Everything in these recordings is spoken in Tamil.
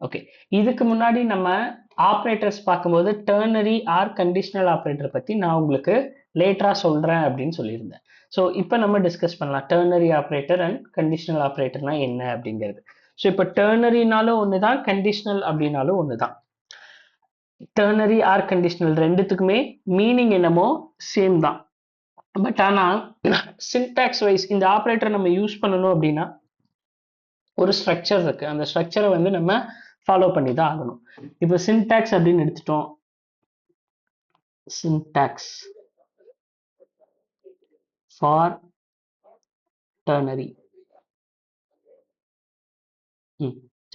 ஓகே. இதுக்கு முன்னாடி நம்ம ஆப்ரேட்டர்ஸ் பார்க்கும்போது டெர்னரி ஆர் கண்டிஷனல் ஆப்ரேட்டர் பத்தி நான் உங்களுக்கு லேட்டரா சொல்றேன் அப்படின்னு சொல்லியிருந்தேன். ஸோ இப்போ நம்ம டிஸ்கஸ் பண்ணலாம் டெர்னரி ஆப்ரேட்டர் அண்ட் கண்டிஷனல் ஆப்ரேட்டர்னா என்ன அப்படிங்கிறது. ஸோ இப்போ டெர்னரினாலும் ஒன்று தான், கண்டிஷனல் அப்படின்னாலும் ஒன்று தான். டெர்னரி ஆர் கண்டிஷனல் ரெண்டுத்துக்குமே மீனிங் என்னமோ சேம் தான். பட் ஆனால் சின்டாக்ஸ் வைஸ் இந்த ஆப்ரேட்டர் நம்ம யூஸ் பண்ணணும் அப்படின்னா ஒரு ஸ்ட்ரக்சர் இருக்கு. அந்த ஸ்ட்ரக்சரை வந்து நம்ம ஃபாலோ பண்ணி தான் ஆகணும். இப்போ சின்டாக்ஸ் அப்படின்னு எடுத்துட்டோம். Syntax for ternary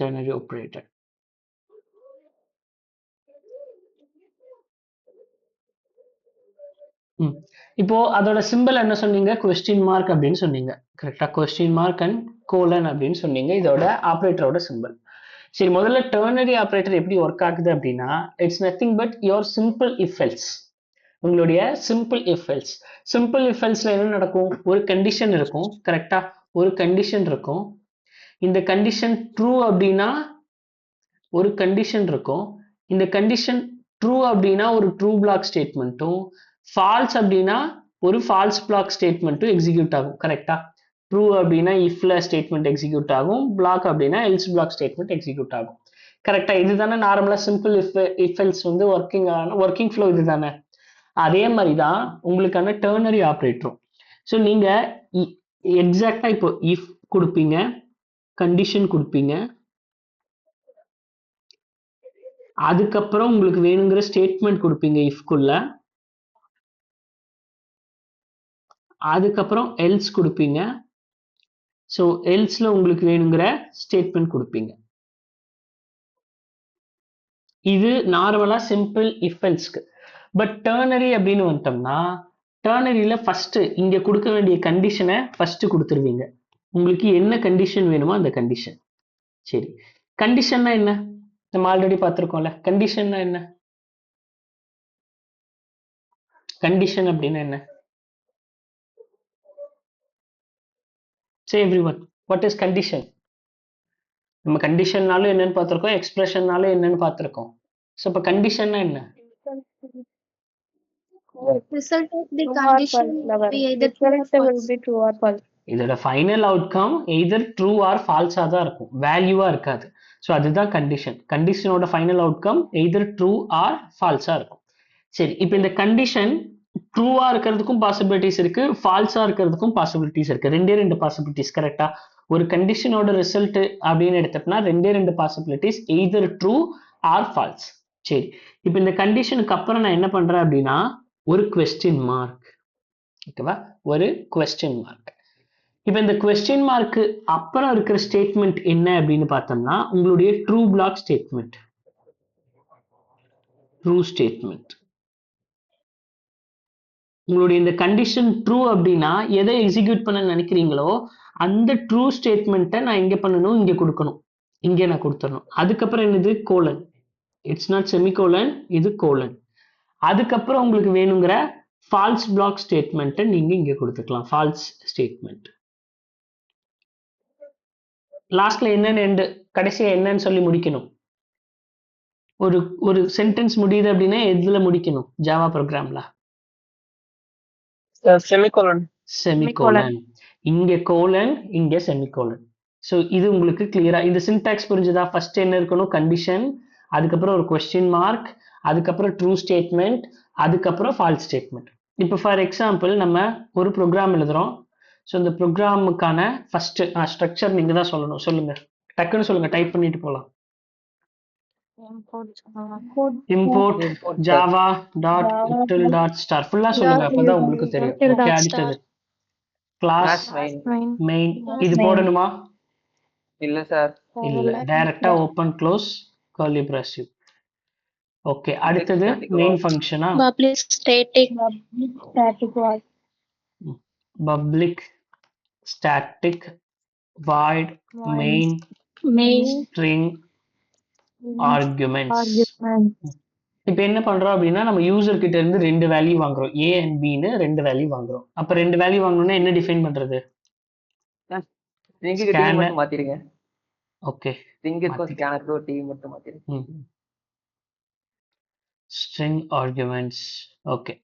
ternary operator. இப்போ அதோட சிம்பிள் என்ன சொன்னீங்க? கொஸ்டின் மார்க் அப்படின்னு சொன்னீங்க. கரெக்டா? கொஸ்டின் மார்க் அண்ட் கோலன் அப்படின்னு சொன்னீங்க இதோட ஆப்ரேட்டரோட சிம்பிள். சரி, முதல்ல டெர்னரி ஆப்ரேட்டர் எப்படி ஒர்க் ஆகுது அப்படின்னா it's nothing but your simple if else. உங்களுடைய simple if else. Simple if எல்ஸ்ல என்ன நடக்கும்? ஒரு கண்டிஷன் இருக்கும். கரெக்டா? ஒரு கண்டிஷன் இருக்கும். இந்த கண்டிஷன் ட்ரூ அப்படின்னா ஒரு கண்டிஷன் இருக்கும். இந்த கண்டிஷன் ட்ரூ அப்படின்னா ஒரு ட்ரூ பிளாக் ஸ்டேட்மெண்ட்டும், ஃபால்ஸ் அப்படின்னா ஒரு ஃபால்ஸ் பிளாக் ஸ்டேட்மெண்ட்டும் எக்ஸிக்யூட் ஆகும். கரெக்டா? ட்ரூ அப்படின்னா இஃப்ல ஸ்டேட்மெண்ட் எக்ஸிக்யூட் ஆகும், பிளாக் அப்படின்னா எல்ஸ் பிளாக் ஸ்டேட்மெண்ட் எக்ஸிக்யூட் ஆகும். கரெக்டா? இதுதானே நார்மலா சிம்பிள் இஃப் எல்ஸ் வந்து ஒர்க்கிங் ஃப்ளோ இதுதானே. அதே மாதிரி தான் உங்களுக்கான டெர்னரி ஆப்ரேட்டரும். ஸோ நீங்க எக்ஸாக்டா இப்போ இஃப் கொடுப்பீங்க, கண்டிஷன் கொடுப்பீங்க, அதுக்கப்புறம் உங்களுக்கு வேணுங்கிற ஸ்டேட்மெண்ட் கொடுப்பீங்க இஃப்குள்ள, அதுக்கப்புறம் எல்ஸ் கொடுப்பீங்க. ஸோ எல்ஸ்ல உங்களுக்கு வேணுங்கிற ஸ்டேட்மெண்ட் கொடுப்பீங்க. இது நார்மலா சிம்பிள் இஃப் எல்ஸ்க்கு. பட் டெர்னரி அப்படின்னு வந்துட்டோம்னா டெர்னரியில ஃபர்ஸ்ட் இங்க கொடுக்க வேண்டிய கண்டிஷனை ஃபர்ஸ்ட் கொடுத்துருவீங்க. உங்களுக்கு என்ன கண்டிஷன் வேணுமோ அந்த கண்டிஷன். சரி, கண்டிஷன்னா என்ன? நம்ம ஆல்ரெடி பார்த்துருக்கோம்ல. கண்டிஷன்னா என்ன? கண்டிஷன் அப்படின்னா என்ன? Say everyone, what is condition? நம்ம கண்டிஷன்னாலும் என்னன்னு பார்த்துருக்கோம், எக்ஸ்பிரஷன்னாலும் என்னன்னு பார்த்துருக்கோம். ஸோ இப்போ கண்டிஷன்னா என்ன? Result of the condition will be either true or false. இதோட final outcome either true or ஃபால்ஸாக தான் இருக்கும், வேல்யூவா இருக்காது. ஸோ அதுதான் கண்டிஷன். கண்டிஷனோட final outcome either true or ஃபால்ஸா இருக்கும். சரி, இப்போ இந்த கண்டிஷன் ட்ரூவா இருக்கிறதுக்கும் பாசிபிலிட்டிஸ் இருக்கு, ஃபால்ஸா இருக்கிறதுக்கும் பாசிபிலிட்டிஸ் இருக்கு. ரெண்டு பாசிபிலிட்டிஸ். கரெக்டா? ஒரு கண்டிஷனோட ரிசல்ட் அப்படின்னு எடுத்தோம்னா ரெண்டு possibilities, either true or false. சரி, இப்போ இந்த கண்டிஷனுக்கு அப்புறம் நான் என்ன பண்றேன் அப்படின்னா ஒரு கொஸ்டின் மார்க். ஓகேவா? ஒரு கொஸ்டின் மார்க். இப்போ இந்த கொஸ்டின் மார்க்கு அப்புறம் இருக்கிற ஸ்டேட்மெண்ட் என்ன அப்படின்னு பார்த்தோம்னா உங்களுடைய true block statement. True statement. உங்களுடைய இந்த கண்டிஷன் ட்ரூ அப்படின்னா எதை எக்ஸிக்யூட் பண்ண நினைக்கிறீங்களோ அந்த ட்ரூ ஸ்டேட்மெண்ட்டை நான் இங்க பண்ணணும், இங்க கொடுக்கணும், இங்கே நான் கொடுத்துடணும். அதுக்கப்புறம் என்னது? கோலன். இட்ஸ் நாட் செமிகோலன், இது கோலன். அதுக்கப்புறம் உங்களுக்கு வேணுங்கிற ஃபால்ஸ் பிளாக் ஸ்டேட்மெண்ட்டை நீங்க இங்க கொடுத்துக்கலாம். False statement. லாஸ்ட்ல என்னன்னு கடைசியா என்னன்னு சொல்லி முடிக்கணும். ஒரு ஒரு சென்டென்ஸ் முடியுது அப்படின்னா எதுல முடிக்கணும்? ஜாவா ப்ரோக்ராம்ல செமிகோலன். செமிகோலன். இங்க கோலன், இங்க செமிகோலன். ஸோ இது உங்களுக்கு கிளியரா இந்த சின்டாக்ஸ் புரிஞ்சுதா? ஃபர்ஸ்ட் என்ன இருக்கணும்? கண்டிஷன், அதுக்கப்புறம் ஒரு கொஸ்டின் மார்க், அதுக்கப்புறம் ட்ரூ ஸ்டேட்மெண்ட், அதுக்கப்புறம் ஃபால்ஸ் ஸ்டேட்மெண்ட். இப்போ ஃபார் எக்ஸாம்பிள் நம்ம ஒரு ப்ரோக்ராம் எழுதுறோம். ஸோ இந்த ப்ரோக்ராமுக்கான ஃபர்ஸ்ட் ஸ்ட்ரக்சர் நீங்க தான் சொல்லணும். சொல்லுங்க, டக்குன்னு சொல்லுங்க, டைப் பண்ணிட்டு போகலாம். import java dot util dot star ஃபுல்லா சொல்லுங்க, அப்பதான் உங்களுக்கு தெரியும். ஓகே, அடுத்தது கிளாஸ் மெயின். இது போடணுமா? இல்ல சார். இல்ல, டைரக்டா open close curly bracket. Okay, அடுத்தது main ஃபங்க்ஷனா? Public static void. public static void main string arguments. இப்போ என்ன பண்றோம் அப்படின்னா நம்ம யூசர் கிட்ட இருந்து ரெண்டு வேல்யூ வாங்குறோம், ஏ அண்ட் பின்னு ரெண்டு வேல்யூ வாங்குறோம். அப்ப ரெண்டு வேல்யூ வாங்கணும்னா என்ன டிஃபைன் பண்றது? நீங்க டிஃபைன் பண்ணி மாத்திடுங்க. ஓகே ஸ்ட்ரிங் இருக்கும் ஸ்கேனருக்கு ஒரு டிவி மட்டும் மாத்திருக்கு. String arguments. ஓகே.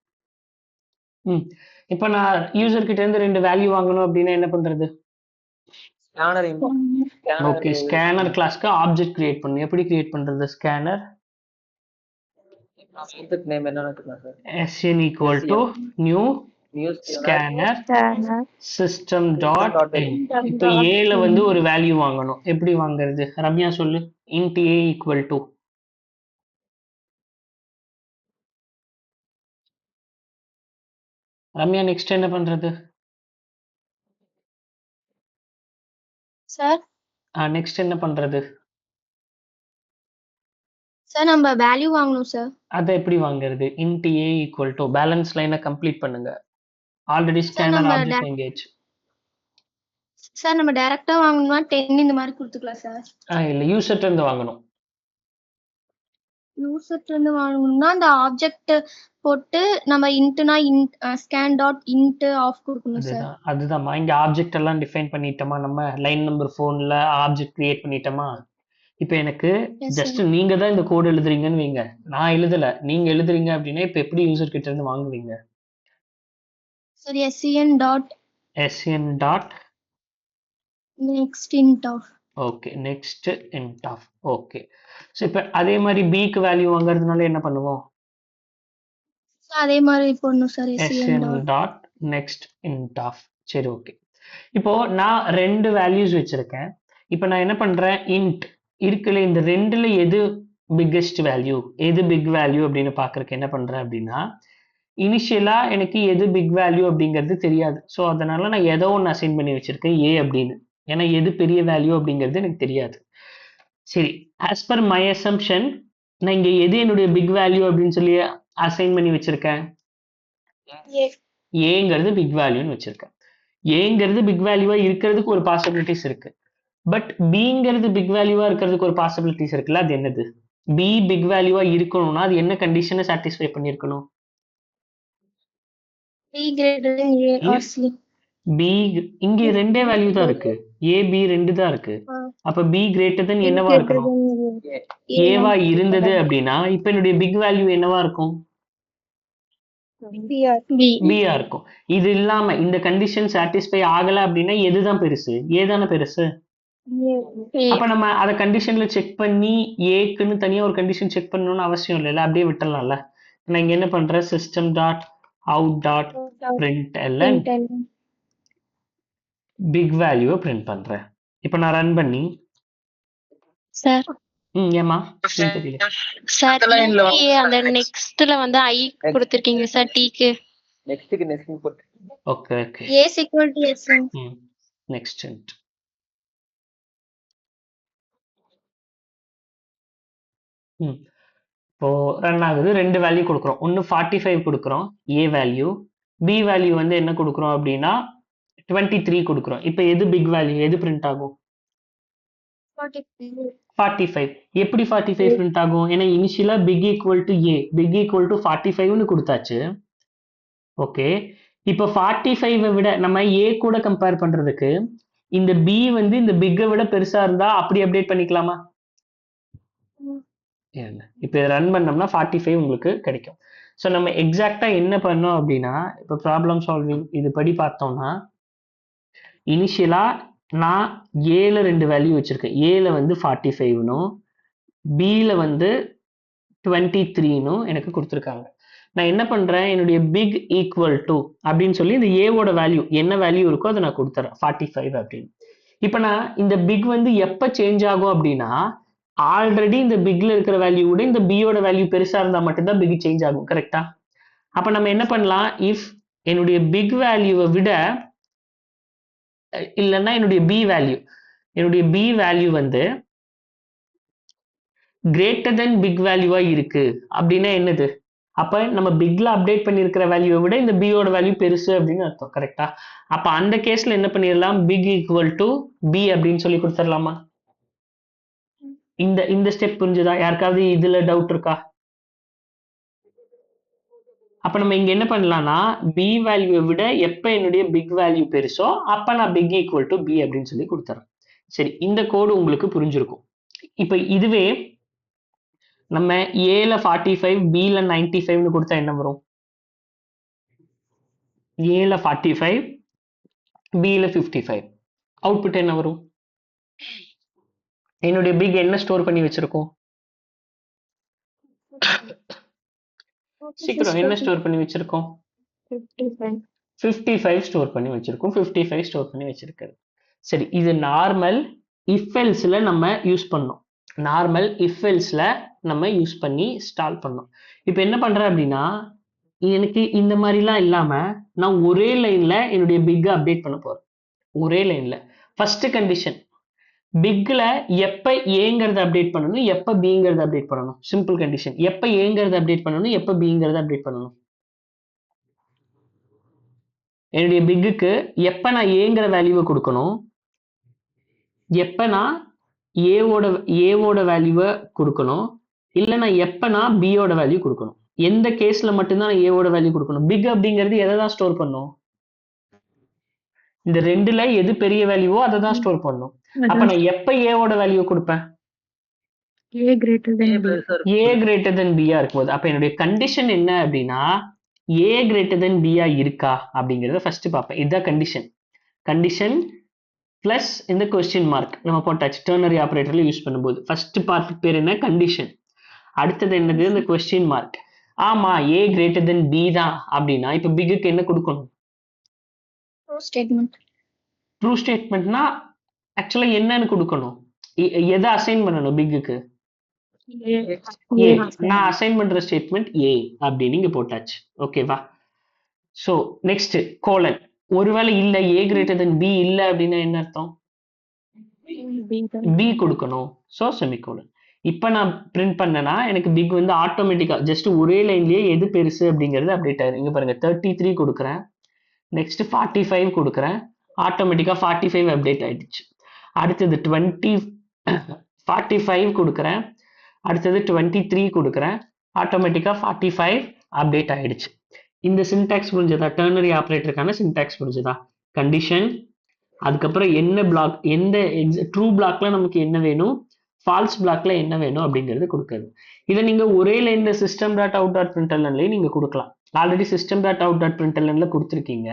இப்போ நான் யூசர் கிட்ட இருந்து 2 வேல்யூ வாங்கணும் அப்படின்னா என்ன பண்றது? ஸ்கேனர் ஓகே, ஸ்கேனர் கிளாஸ்க்கு ஆப்ஜெக்ட் கிரியேட் பண்ணு. எப்படி கிரியேட் பண்றது ஸ்கேனர்? ஆப்ஜெக்ட் நேம் என்னன்னு தெரியும் sir. sn equal to new scanner system dot in. இப்போ ஏல வந்து ஒரு வேல்யூ வாங்கணும். எப்படி வாங்குறது? ரம்யா சொல்லு. int a equal to Ramya next என்ன பண்றது? சார் நெக்ஸ்ட் என்ன பண்றது? சார் நம்ம வேல்யூ வாங்கணும் சார். அதை எப்படி வாங்குறது? int a equal to balance லைனை கம்ப்ளீட் பண்ணுங்க. ஆல்ரெடி ஸ்கேனர் நம்ம ஆப்ஜெக்ட் எங்கேஜ். சார் நம்ம டைரக்டா வாங்கணும்னா 10 இந்த மாதிரி கொடுத்துக்கலாம் சார். இல்ல யூசர்ட்ட இருந்து வாங்கணும். யூசர்ட்ட இருந்து வாங்கணும்னா அந்த ஆப்ஜெக்ட் போட்டு நம்ம இன்ட்னா int scan dot int of கொடுக்கணும் சார். அதுதான்மா, இங்க ஆப்ஜெக்ட் எல்லாம் டிஃபைன் பண்ணிட்டோமா? நம்ம லைன் நம்பர் 4ல ஆப்ஜெக்ட் கிரியேட் பண்ணிட்டோமா? இப்போ எனக்கு ஜஸ்ட் நீங்க தான் இந்த கோட் எழுதுறீங்கன்னு வைங்க, நான் எழுதல, நீங்க எழுதுறீங்க அப்படின்னா இப்போ எப்படி யூசர் கிட்ட இருந்து வாங்குவீங்க? சரி, scn dot next int off. Okay, next int off. Okay, so இப்போ அதே மாதிரி பிக்கு வேல்யூ வாங்குறதுனால என்ன பண்ணுவோம்? அதே மாதிரி போடணும் sir, scn dot next int off. சரி, ஓகே. இப்போ நான் 2 வேல்யூஸ் வச்சிருக்கேன். இப்போ நான் என்ன பண்றேன், இன்ட் இருக்குல்ல, இந்த 2ல எது பிக்கெஸ்ட் வேல்யூ, எது பிக் வேல்யூ அப்படின்னு பாக்குறதுக்கு என்ன பண்றேன் அப்படின்னா, இனிஷியலா எனக்கு எது பிக் வேல்யூ அப்படிங்கிறது தெரியாது. ஸோ அதனால நான் ஏதோ ஒன்று அசைன் பண்ணி வச்சிருக்கேன் ஏ அப்படின்னு. ஏன்னா எது பெரிய வேல்யூ அப்படிங்கிறது எனக்கு தெரியாது. சரி, ஆஸ் பர் மை அசம்ஷன் நான் இங்க எது என்னுடைய பிக் வேல்யூ அப்படின்னு சொல்லி அசைன் பண்ணி வச்சிருக்கேன், ஏங்கிறது பிக் வேல்யூன்னு வச்சிருக்கேன். ஏங்கிறது பிக் வேல்யூவா இருக்கிறதுக்கு ஒரு பாசிபிலிட்டிஸ் இருக்கு. பட் பிங்கிறது பிக் வேல்யூவா இருக்கிறதுக்கு ஒரு பாசிபிலிட்டிஸ் இருக்குல்ல, அது என்னது? பி பிக் வேல்யூவா இருக்கணும்னா அது என்ன கண்டிஷனை சாட்டிஸ்ஃபை பண்ணிருக்கணும்? b greater than a or c. B இங்க 2 வேல்யூ தான் இருக்கு, ஏ பி 2 தான் இருக்கு. அப்ப பி கிரேட்டர் தென் என்னவா இருக்கணும்? ஏவா இருந்தது அப்படின்னா இப்ப என்னுடைய பிக் வேல்யூ என்னவா இருக்கும்? பியா இருக்கும். இது இல்லாம இந்த கண்டிஷன் சாட்டிஸ்ஃபை ஆகல அப்படின்னா எதுதான் பெருசு? ஏதான பெருசு. அப்ப நம்ம அத கண்டிஷன்ல செக் பண்ணி ஏக்குன்னு தனியா ஒரு கண்டிஷன் செக் பண்ணணும்னு அவசியம் இல்லைல்ல, அப்படியே விட்டுறலாம்ல. நான் இங்க என்ன பண்றேன், system dot out dot println big வேல்யூவை பிரிண்ட் பண்றேன். இப்ப நான் ரன் பண்ணி சார் ஏமா சார் அந்த நெக்ஸ்ட்ல வந்து ஐ கொடுத்திருக்கீங்க சார், டீக்கு நெக்ஸ்ட்க்கு நெக்ஸ்ட் போட்டு. Okay okay, a is equal to s. Next இப்போ ரன் ஆகுது. 2 வேல்யூ கொடுக்குறோம். ஒன்று 45 கொடுக்குறோம் ஏ வேல்யூ, பி வேல்யூ வந்து என்ன கொடுக்குறோம் அப்படின்னா 23 கொடுக்குறோம். இப்போ எது பிக் வேல்யூ, எது பிரிண்ட் ஆகும்? 45. எப்படி 45 பிரிண்ட் ஆகும்? ஏன்னா இனிஷியலா big equal to A, big equal to 45னு கொடுத்தாச்சு. ஓகே, இப்போ 45 விட நம்ம ஏ கூட கம்பேர் பண்றதுக்கு இந்த பி வந்து இந்த பிக்கை விட பெருசா இருந்தா அப்படி அப்டேட் பண்ணிக்கலாமா? இப்போ ரன் பண்ணோம்னா 45 உங்களுக்கு கிடைக்கும். ஸோ நம்ம எக்ஸாக்டா என்ன பண்ணோம் அப்படின்னா, இப்போ ப்ராப்ளம் சால்விங் இது படி பார்த்தோம்னா, இனிஷியலா நான் ஏல 2 வேல்யூ வச்சிருக்கேன். ஏல வந்து 45னும் பில வந்து 23னும் எனக்கு கொடுத்துருக்காங்க. நான் என்ன பண்றேன், என்னுடைய பிக் ஈக்குவல் டு அப்படின்னு சொல்லி இந்த ஏவோட வேல்யூ என்ன வேல்யூ இருக்கோ அதை நான் கொடுத்துறேன் 45 அப்படின்னு. இப்போ நான் இந்த பிக் வந்து எப்போ சேஞ்ச் ஆகும் அப்படின்னா, ஆல்ரெடி இந்த பிக்ல இருக்கிற வேல்யூ விட இந்த பியோட வேல்யூ பெருசா இருந்தா மட்டும்தான் பிக் சேஞ்ச் ஆகும். கரெக்டா? அப்ப நம்ம என்ன பண்ணலாம், இஃப் என்னுடைய பிக் வேல்யூவை விட இல்லைன்னா என்னுடைய பி வேல்யூ வந்து கிரேட்டர் தென் பிக் வேல்யூவா இருக்கு அப்படின்னா என்னது? அப்ப நம்ம பிக்ல அப்டேட் பண்ணிருக்கிற வேல்யூவை விட இந்த பியோட வேல்யூ பெருசு அப்படின்னு அர்த்தம். கரெக்டா? அப்ப அந்த கேஸ்ல என்ன பண்ணிடலாம், பிக் ஈக்குவல் டு பி அப்படின்னு சொல்லி கொடுத்துடலாமா? இந்த ஸ்டெப் புரிஞ்சுதா? யாருக்காவது இதுல டவுட் இருக்கா? அப்ப நம்ம இங்க என்ன பண்ணலாம்னா, பி வேல்யூவை விட எப்ப என்னுடைய பிக் வேல்யூ பெருசோ அப்ப நான் பிக் ஈக்குவல் டு பி அப்படின்னு சொல்லி கொடுத்துறேன். சரி, இந்த கோடு உங்களுக்கு புரிஞ்சிருக்கும். இப்ப இதுவே நம்ம ஏல 45 பில 95 கொடுத்தா என்ன வரும்? ஏல 45 பில 55 அவுட்புட் என்ன வரும்? என்னுடைய பிக் என்ன ஸ்டோர் பண்ணி வச்சிருக்கோம்? சீக்கிரம் என்ன ஸ்டோர் பண்ணி வச்சிருக்கோம்? 55 ஸ்டோர் பண்ணி வச்சிருக்கோம். 55 ஸ்டோர் பண்ணி வச்சிருக்காரு. சரி, இது நார்மல் இஃப் எல்ஸ்ல நம்ம யூஸ் பண்ணோம். நார்மல் இஃப் எல்ஸ்ல நம்ம யூஸ் பண்ணி ஸ்டால் பண்ணோம். இப்போ என்ன பண்றேன் அப்படின்னா, எனக்கு இந்த மாதிரிலாம் இல்லாம நான் ஒரே லைன்ல என்னுடைய பிக் அப்டேட் பண்ண போறேன். ஒரே லைன்ல ஃபர்ஸ்ட் கண்டிஷன், பிக்ல எப்ப ஏங்கிறத அப்டேட் பண்ணணும், எப்ப பிங்கிறத அப்டேட் பண்ணணும். Simple condition. எப்ப ஏங்கிறத அப்டேட் பண்ணணும், எப்ப பிங்கிறத அப்டேட் பண்ணணும். என்னுடைய பிக்குக்கு எப்ப நான் ஏங்கிற வேல்யூவை கொடுக்கணும், எப்ப நான் ஏவோட வேல்யூவை கொடுக்கணும், இல்ல நான் எப்ப நான் பியோட வேல்யூ கொடுக்கணும். எந்த கேஸ்ல மட்டும்தான் நான் ஏவோட வேல்யூ கொடுக்கணும். பிக் அப்படிங்கிறது எதை தான் ஸ்டோர் பண்ணும்? இந்த ரெண்டுல எது பெரிய வேல்யூவோ அதை தான் ஸ்டோர் பண்ணும். அப்ப நான் எப்ப ஏவோட வேல்யூ கொடுப்பேன்? A greater than B. A greater than பியா இருக்கும்போது. அப்ப என்னுடைய கண்டிஷன் என்ன அப்படின்னா, ஏ கிரேட்டர் தென் பியா இருக்கா அப்படிங்கறத ஃபர்ஸ்ட் பார்ப்பேன். இதுதான் கண்டிஷன். கண்டிஷன் பிளஸ் இந்த கொஸ்டின் மார்க் நம்ம போட்டாச்சு டெர்னரி ஆபரேட்டர்ல யூஸ் பண்ணும்போது. ஃபர்ஸ்ட் பார்ட் பேர் என்ன? கண்டிஷன். அடுத்தது என்னது? இந்த கொஸ்டின் மார்க். ஆமா, ஏ கிரேட்டர் தென் பி தான் அப்படின்னா இப்ப பிக்கு என்ன கொடுக்கணும்? True statement. ட்ரூ ஸ்டேட்மெண்ட்னா ஆக்சுவலா என்னன்னு கொடுக்கணும்? எதை அசைன் பண்ணணும் பிக்குக்கு? ஏ. நான் அசைன் பண்ற ஸ்டேட்மெண்ட் ஏ அப்படின்னு இங்க போட்டாச்சு. ஓகேவா? So next colon. ஒருவேளை இல்ல ஏ கிரேட்டர் தென் பி இல்ல அப்படின்னா என்ன அர்த்தம்? பி கொடுக்கணும். So semicolon. இப்ப நான் பிரிண்ட் பண்ணனா எனக்கு பிக் வந்து ஆட்டோமேட்டிக்கா ஜஸ்ட் ஒரே லைன்லயே எது பெருசு அப்படிங்கறது அப்டேட் ஆயிரும். இங்க பாருங்க 33 கொடுக்குறேன், நெக்ஸ்ட் 45 கொடுக்குறேன், ஆட்டோமேட்டிக்கா 45 அப்டேட் ஆயிடுச்சு. அடுத்தது 45 கொடுக்குறேன், அடுத்தது 23 கொடுக்குறேன், ஆட்டோமேட்டிக்கா 45 அப்டேட் ஆயிடுச்சு. இந்த சின்டாக்ஸ் புரிஞ்சதா? டெர்னரி ஆபரேட்டருக்கான சின்டாக்ஸ் புரிஞ்சதா? கண்டிஷன், அதுக்கப்புறம் என்ன பிளாக், எந்த ட்ரூ பிளாக்ல நமக்கு என்ன வேணும், ஃபால்ஸ் பிளாக்ல என்ன வேணும் அப்படிங்கிறது கொடுக்குறது. இதை நீங்க ஒரே லைன்ல சிஸ்டம் டாட் அவுட் டாட் பிரிண்டெல்என்லயே நீங்க கொடுக்கலாம். Already system dot out dot பிரிண்டெல்என்ல கொடுத்துருக்கீங்க.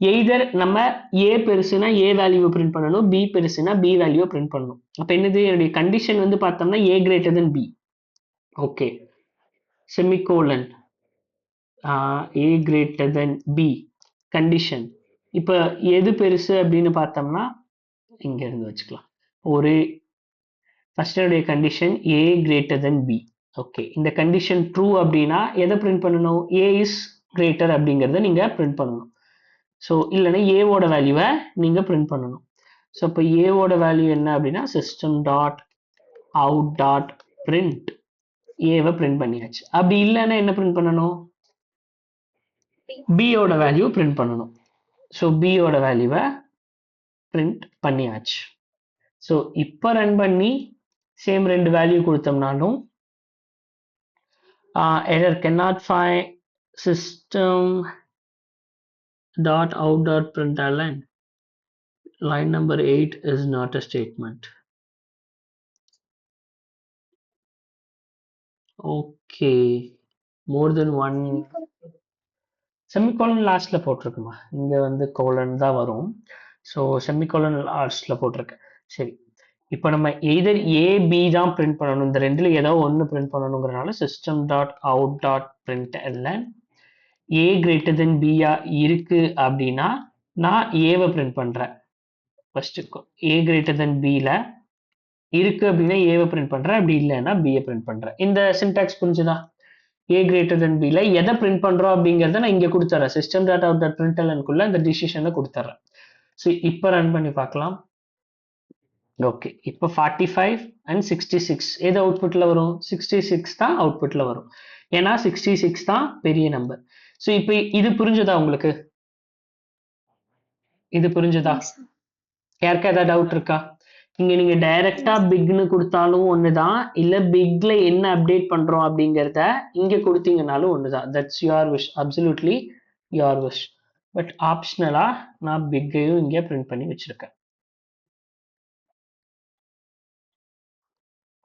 எய்தர் நம்ம ஏ பெருசுனா ஏ வேல்யூவை பிரிண்ட் பண்ணணும், பி பெருசுனா பி வேல்யூவை பிரிண்ட் பண்ணணும். அப்ப என்னது? என்னுடைய கண்டிஷன் வந்து பார்த்தோம்னா A greater than B. Okay, semicolon A greater than B condition. இப்ப எது பெருசு அப்படின்னு பார்த்தோம்னா இங்க இருந்து வச்சுக்கலாம். ஒரு first condition A greater than B. Okay, இந்த கண்டிஷன் ட்ரூ அப்படின்னா எதை பிரிண்ட் பண்ணணும்? ஏ இஸ் கிரேட்டர் அப்படிங்கறத நீங்க பிரிண்ட் பண்ணணும். ஸோ இல்லைன்னா ஏவோட வேல்யூவை நீங்க பிரிண்ட் பண்ணணும். ஸோ இப்போ ஏவோட வேல்யூ என்ன அப்படின்னா system dot out dot print ஏவை பிரிண்ட் பண்ணியாச்சு. அப்படி இல்லைன்னா என்ன பிரிண்ட் பண்ணணும்? பியோட வேல்யூ பிரிண்ட் பண்ணணும். ஸோ பியோட வேல்யூவை பிரிண்ட் பண்ணியாச்சு. ஸோ இப்போ ரன் பண்ணி சேம் ரெண்டு வேல்யூ கொடுத்தோம்னாலும் error cannot find system dot out dot println line number 8 is not a statement. Okay, more than one semicolon லாஸ்ட்ல போட்டிருக்குமா? இங்க வந்து கோலன் தான் வரும். ஸோ செமிகோலன் லாஸ்ட்ல போட்டிருக்கு. சரி, இப்போ நம்ம எய்தர் ஏ பி தான் பிரிண்ட் பண்ணணும், இந்த ரெண்டுல ஏதோ ஒன்று பிரிண்ட் பண்ணணுங்கிறனால system dot out dot println A greater than பியா இருக்கு அப்படின்னா நான் ஏவை பிரிண்ட் பண்றேன். ஃபர்ஸ்ட் ஏ கிரேட்டர் தென் பில இருக்கு அப்படின்னா ஏவை பிரிண்ட் பண்றேன், அப்படி இல்லைன்னா பியை பிரிண்ட் பண்றேன். இந்த சின்டாக்ஸ் புரிஞ்சுதா? ஏ கிரேட்டர் தென் பில எதை பிரிண்ட் பண்றோம் அப்படிங்கறத நான் இங்க கொடுத்துறேன். சிஸ்டம் டாட் அவுட் டாட் பிரிண்ட்எல்என்குள்ள இந்த டிசிஷனை கொடுத்துறேன். ஸோ இப்போ ரன் பண்ணி பார்க்கலாம். ஓகே, இப்போ 45 and 66 எது அவுட்புட்ல வரும்? 66 தான் அவுட்புட்ல வரும். ஏன்னா 66 தான் பெரிய நம்பர். ஸோ இப்போ இது புரிஞ்சதா உங்களுக்கு? இது புரிஞ்சதா? யாருக்கா ஏதாவது டவுட் இருக்கா? இங்க நீங்க டைரக்டா பிக்னு கொடுத்தாலும் ஒண்ணுதான், இல்ல பிக்ல என்ன அப்டேட் பண்றோம் அப்படிங்கறத இங்க கொடுத்தீங்கனாலும் ஒண்ணுதான். That's your wish, absolutely your wish. But ஆப்ஷனலா நான் பிக்கையும் இங்க பிரிண்ட் பண்ணி வச்சிருக்கேன்.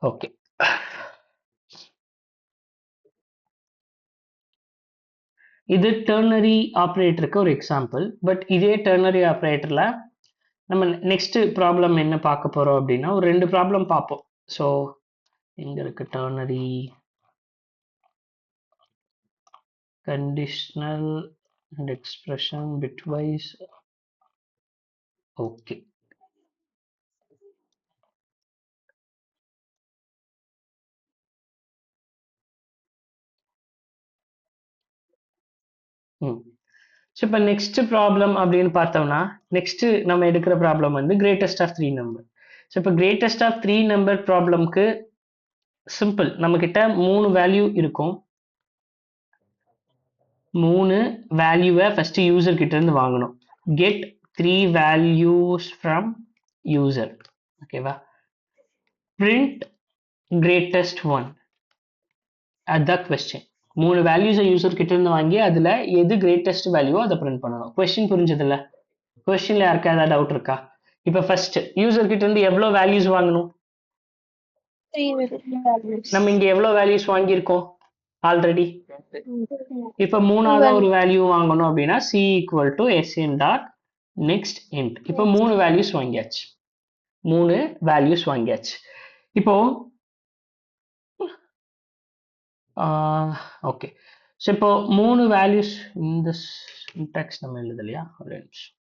ஓகே. இது டெர்னரி ஆப்ரேட்டருக்கு ஒரு எக்ஸாம்பிள். பட் இதே டெர்னரி ஆப்ரேட்டர்ல நம்ம நெக்ஸ்ட் ப்ராப்ளம் என்ன பார்க்க போறோம் அப்படின்னா ஒரு 2 ப்ராப்ளம் பார்ப்போம். ஸோ எங்க இருக்கு ternary conditional and expression bitwise. Okay. So இப்போ நெக்ஸ்ட் ப்ராப்ளம் அப்படின்னு பார்த்தோம்னா நெக்ஸ்ட் நம்ம எடுக்கிற ப்ராப்ளம் வந்து கிரேட்டஸ்ட் ஆஃப் 3 நம்பர். ஸோ இப்போ கிரேட்டஸ்ட் ஆஃப் 3 நம்பர் ப்ராப்ளம்க்கு சிம்பிள், நம்ம கிட்ட 3 வேல்யூ இருக்கும். 3 வேல்யூவை ஃபர்ஸ்ட் யூசர் கிட்ட இருந்து வாங்கணும். Get 3 values from user. ஓகேவா? Print greatest one. அதுதான் கொஸ்டின். 3 வேல்யூஸை யூசர் கிட்ட இருந்து வாங்கி அதுல எது கிரேட்டஸ்ட் வேல்யூவோ அதை பிரிண்ட் பண்ணணும். கொஸ்டின் புரிஞ்சதில்ல? கொஸ்டின்ல யாருக்கா ஏதாவது டவுட் இருக்கா? இப்போ ஃபர்ஸ்ட் யூசர் கிட்ட இருந்து எவ்வளவு வேல்யூஸ் வாங்கணும்? 3 values. நம்ம இங்க எவ்வளவு வேல்யூஸ் வாங்கியிருக்கோம் ஆல்ரெடி? இப்போ மூணாவதா ஒரு வேல்யூ வாங்கணும் அப்படின்னா c equal to sn dot next int. இப்போ 3 வேல்யூஸ் வாங்கியாச்சு. 3 வேல்யூஸ் வாங்கியாச்சு. இப்போ ஓகே. ஸோ இப்போ 3 வேல்யூஸ் இந்த சின்டாக்ஸ் நம்ம எழுது இல்லையா? ஒரு நிமிஷம்.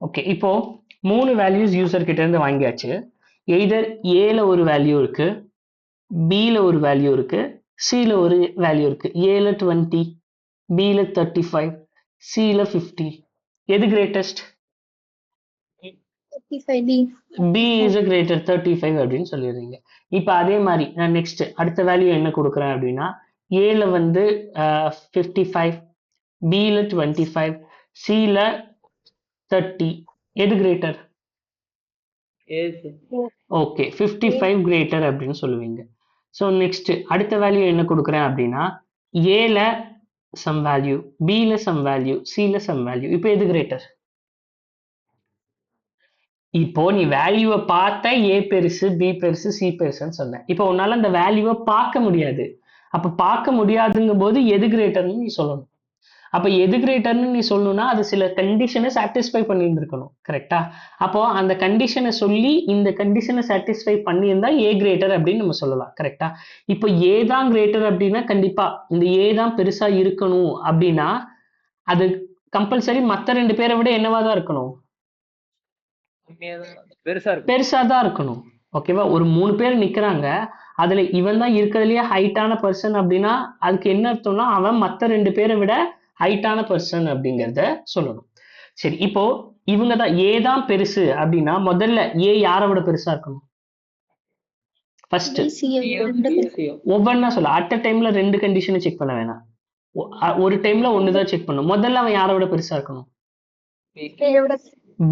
ஓகே. இப்போ 3 வேல்யூஸ் யூசர் கிட்ட இருந்து வாங்கியாச்சு. எய்தர் ஏல ஒரு வேல்யூ இருக்கு, பில ஒரு வேல்யூ இருக்கு, சில ஒரு வேல்யூ இருக்கு. ஏல 20, பில 35, சில 50. எது greatest? 35B. B is a greater 35 அப்படின்னு சொல்லிடுறீங்க. இப்போ அதே மாதிரி நான் நெக்ஸ்ட் அடுத்த வேல்யூ என்ன கொடுக்குறேன் அப்படின்னா ஏல வந்து 55, பில 25, சில 30. எது கிரேட்டர்? ஓகே, 55 கிரேட்டர் அப்படின்னு சொல்லுவீங்க. ஸோ நெக்ஸ்ட் அடுத்த வேல்யூ என்ன கொடுக்குறேன் அப்படின்னா ஏல சம் வேல்யூ, பில சம் வேல்யூ, சில சம் வேல்யூ. இப்போ எது கிரேட்டர்? இப்போ நீ வேல்யூவை பார்த்த ஏ பெருசு, பி பெருசு, சி பெருசுன்னு சொன்னேன். இப்போ உன்னால அந்த வேல்யூவை பார்க்க முடியாது. அப்ப பார்க்க முடியாதுங்கும் போது எது கிரேட்டர்னு நீ சொல்லணும். அப்ப எது கிரேட்டர்னு நீ சொல்லணும்னா அது சில கண்டிஷனை சாட்டிஸ்ஃபை பண்ணியிருந்திருக்கணும். கரெக்டா? அப்போ அந்த கண்டிஷனை சொல்லி இந்த கண்டிஷனை சாட்டிஸ்ஃபை பண்ணியிருந்தா ஏ கிரேட்டர் அப்படின்னு நம்ம சொல்லலாம். கரெக்டா? இப்போ ஏ தான் கிரேட்டர் அப்படின்னா கண்டிப்பா இந்த ஏ தான் பெருசா இருக்கணும் அப்படின்னா அது கம்பல்சரி மற்ற 2 பேரை விட என்னவா தான் இருக்கணும்? பெருசா தான் இருக்கணும். ஓகேவா? ஒரு 3 பேர் நிக்கிறாங்க, அதுல இவன் தான் இருக்கிறதுலயே ஹைட்டான பர்சன் அப்படின்னா அதுக்கு என்ன அர்த்தம்னா அவன் மத்த 2 பேரை விட ஹைட்டான பர்சன் அப்படிங்கறத சொல்லணும். சரி, இப்போ இவங்க தான் ஏ தான் பெருசு அப்படின்னா முதல்ல ஏ யாரை விட பெருசா இருக்கணும்? ஃபர்ஸ்ட் ஒவ்வொன்னா சொல்ல. அட் அ டைம்ல 2 கண்டிஷனை செக் பண்ண வேணாம். ஒரு டைம்ல ஒண்ணுதான் செக் பண்ணும். முதல்ல அவன் யாரை விட பெருசா இருக்கணும்?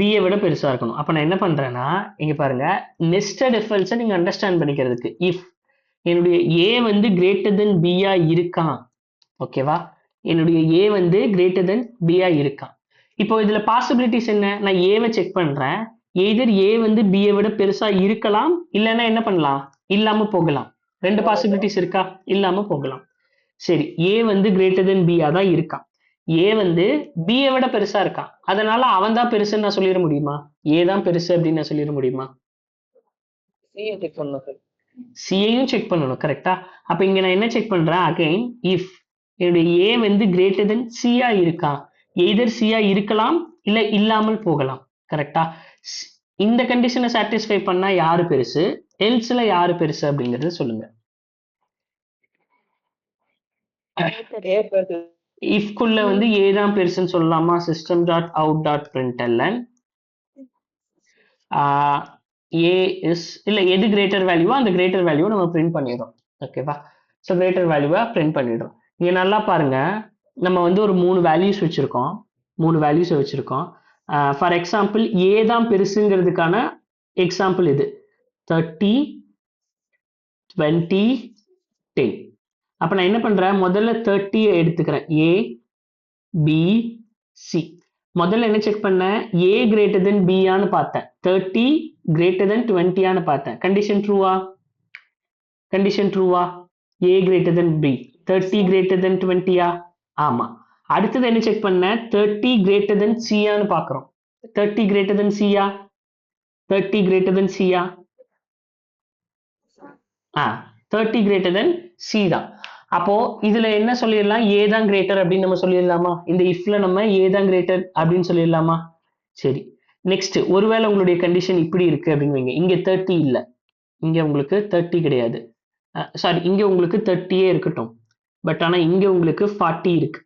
பியை விட பெருசா இருக்கணும். அப்ப நான் என்ன பண்றேன்னா இங்க பாருங்க, நெஸ்டட் எஃப்எல்ஸை நீங்க அண்டர்ஸ்டாண்ட் பண்ணிக்கிறதுக்கு இஃப் என்னுடைய ஏ வந்து கிரேட்டர் தென் பியா இருக்கான். ஓகேவா? என்னுடைய ஏ வந்து கிரேட்டர் தென் பியா இருக்கான். இப்போ இதுல பாசிபிலிட்டிஸ் என்ன? நான் ஏவை செக் பண்றேன். எய்தர் ஏ வந்து பியை விட பெருசா இருக்கலாம், இல்லைன்னா என்ன பண்ணலாம்? இல்லாம போகலாம். 2 பாசிபிலிட்டிஸ் இருக்கா? இல்லாம போகலாம். சரி, ஏ வந்து கிரேட்டர் தென் பியா தான் இருக்கான். ஏ வந்து பியை விட பெருசா இருக்கான். அதனால அவன் தான் பெருசுன்னு நான் சொல்லிட முடியுமா? ஏ தான் பெருசு அப்படின்னு நான் சொல்லிட முடியுமா? சியையும் செக் பண்ணணும். கரெக்டா? அப்ப இங்க நான் என்ன செக் பண்றேன்? அகைன் இஃப் என்னுடைய ஏ வந்து கிரேட்டர் தென் சியா இருக்கா, எய்தர் சியா இருக்கலாம் இல்ல இல்லாமல் போகலாம். கரெக்டா? இந்த கண்டிஷனை சாட்டிஸ்ஃபை பண்ணா யாரு பெருசு, எல்ஸ்ல யாரு பெருசு அப்படிங்கறது சொல்லுங்க. இஃப் குள்ள வந்து ஏ தான் பெருசுன்னு சொல்லலாமா? System dot out dot println A is இல்லை எது கிரேட்டர் வேல்யூவோ அந்த கிரேட்டர் வேல்யூவை நம்ம பிரிண்ட் பண்ணிடுறோம். ஓகேவா? ஸோ கிரேட்டர் வேல்யூவை பிரிண்ட் பண்ணிடுறோம். இங்கே நல்லா பாருங்க, நம்ம வந்து ஒரு 3 வேல்யூஸ் வச்சுருக்கோம். 3 வேல்யூஸை வச்சுருக்கோம். ஃபார் எக்ஸாம்பிள் ஏ தான் பெருசுங்கிறதுக்கான எக்ஸாம்பிள் இது 30, 20, 10. அப்போ நான் என்ன பண்ணுறேன், முதல்ல 30 எடுத்துக்கிறேன். ஏ பி சி. முதல்ல என்ன செக் பண்ணேன், ஏ கிரேட்டர் தென் பியான்னு பார்த்தேன். 30 கிரேட்டர் தென் 20 பார்த்தேன். கண்டிஷன் ட்ரூவா? கண்டிஷன் ட்ரூவா? A greater than B 30 greater than 20யா? ஆமா. அடுத்தது என்ன செக் பண்ணேன், 30 கிரேட்டர் தென் சியான்னு பார்க்குறோம். 30 கிரேட்டர் தென் சியா? 30 கிரேட்டர் தென் சியா? 30 கிரேட்டர் தென் சி தான். அப்போ இதுல என்ன சொல்லிடலாம், ஏ தான் கிரேட்டர் அப்படின்னு நம்ம சொல்லிடலாமா? இந்த இஃப்ல நம்ம ஏ தான் கிரேட்டர் அப்படின்னு சொல்லிடலாமா? சரி, நெக்ஸ்ட் ஒருவேளை உங்களுடைய கண்டிஷன் இப்படி இருக்கு அப்படின்னு வைங்க. இங்க 30 இல்ல, இங்க உங்களுக்கு 30 கிடையாது. சாரி, இங்க உங்களுக்கு 30 இருக்கட்டும். பட் ஆனா இங்க உங்களுக்கு 40 இருக்கு.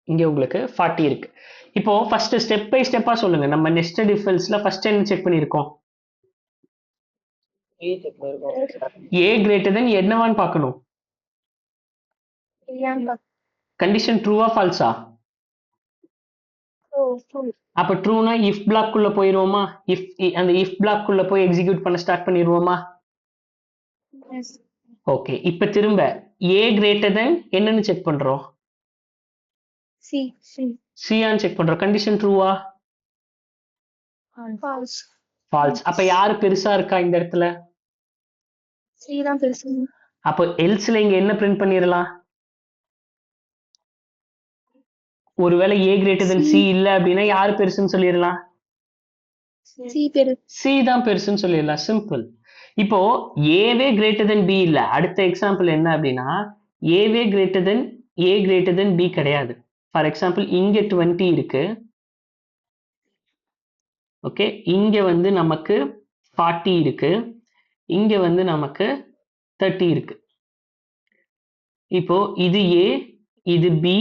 இங்க உங்களுக்கு 40 இருக்கு. இப்போ ஃபர்ஸ்ட் ஸ்டெப் பை ஸ்டெப்பா சொல்லுங்க. நம்ம நெஸ்டட் இஃப் எல்ஸ்ல ஃபர்ஸ்ட் என்ன செக் பண்ணிருக்கோம்? ஏ கிரேட்டர் தென் என்னவான்னு பார்க்கணும். கண்டிஷன் ட்ரூவா ஃபால்ஸா? அப்ப ட்ரூனா இஃப் பிளாக் குள்ள போயிருவோமா? இஃப் அந்த இஃப் பிளாக் குள்ள போய் எக்ஸிக்யூட் பண்ண ஸ்டார்ட் பண்ணிடுவோமா? ஓகே, இப்ப திரும்ப ஏ கிரேட்டர் தென் என்னன்னு செக் பண்றோம்? சியான்னு செக் பண்றோம். கண்டிஷன் ட்ரூவா? ஃபால்ஸ். அப்ப யாரு பெருசா இருக்கா இந்த இடத்துல? அப்போ எல்ஸ்ல இங்க என்ன பிரிண்ட் பண்ணிரலாம்? ஒருவேளை ஏ கிரேட்டர் தென் சி இல்ல அப்படின்னா யாரு பெருசுன்னு சொல்லிடலாம்? சி தான் பெருசுன்னு சொல்லிடலாம். சிம்பிள். இப்போ ஏவே கிரேட்டர் தென் பி இல்ல. அடுத்த எக்ஸாம்பிள் என்ன அப்படின்னா, ஏவே greater than A greater than B கிடையாது. ஃபார் எக்ஸாம்பிள் இங்க 20 இருக்கு. ஓகே, இங்க வந்து நமக்கு 40 இருக்கு. இங்க வந்து நமக்கு 30 இருக்கு. இப்போ இது ஏ, இது பி,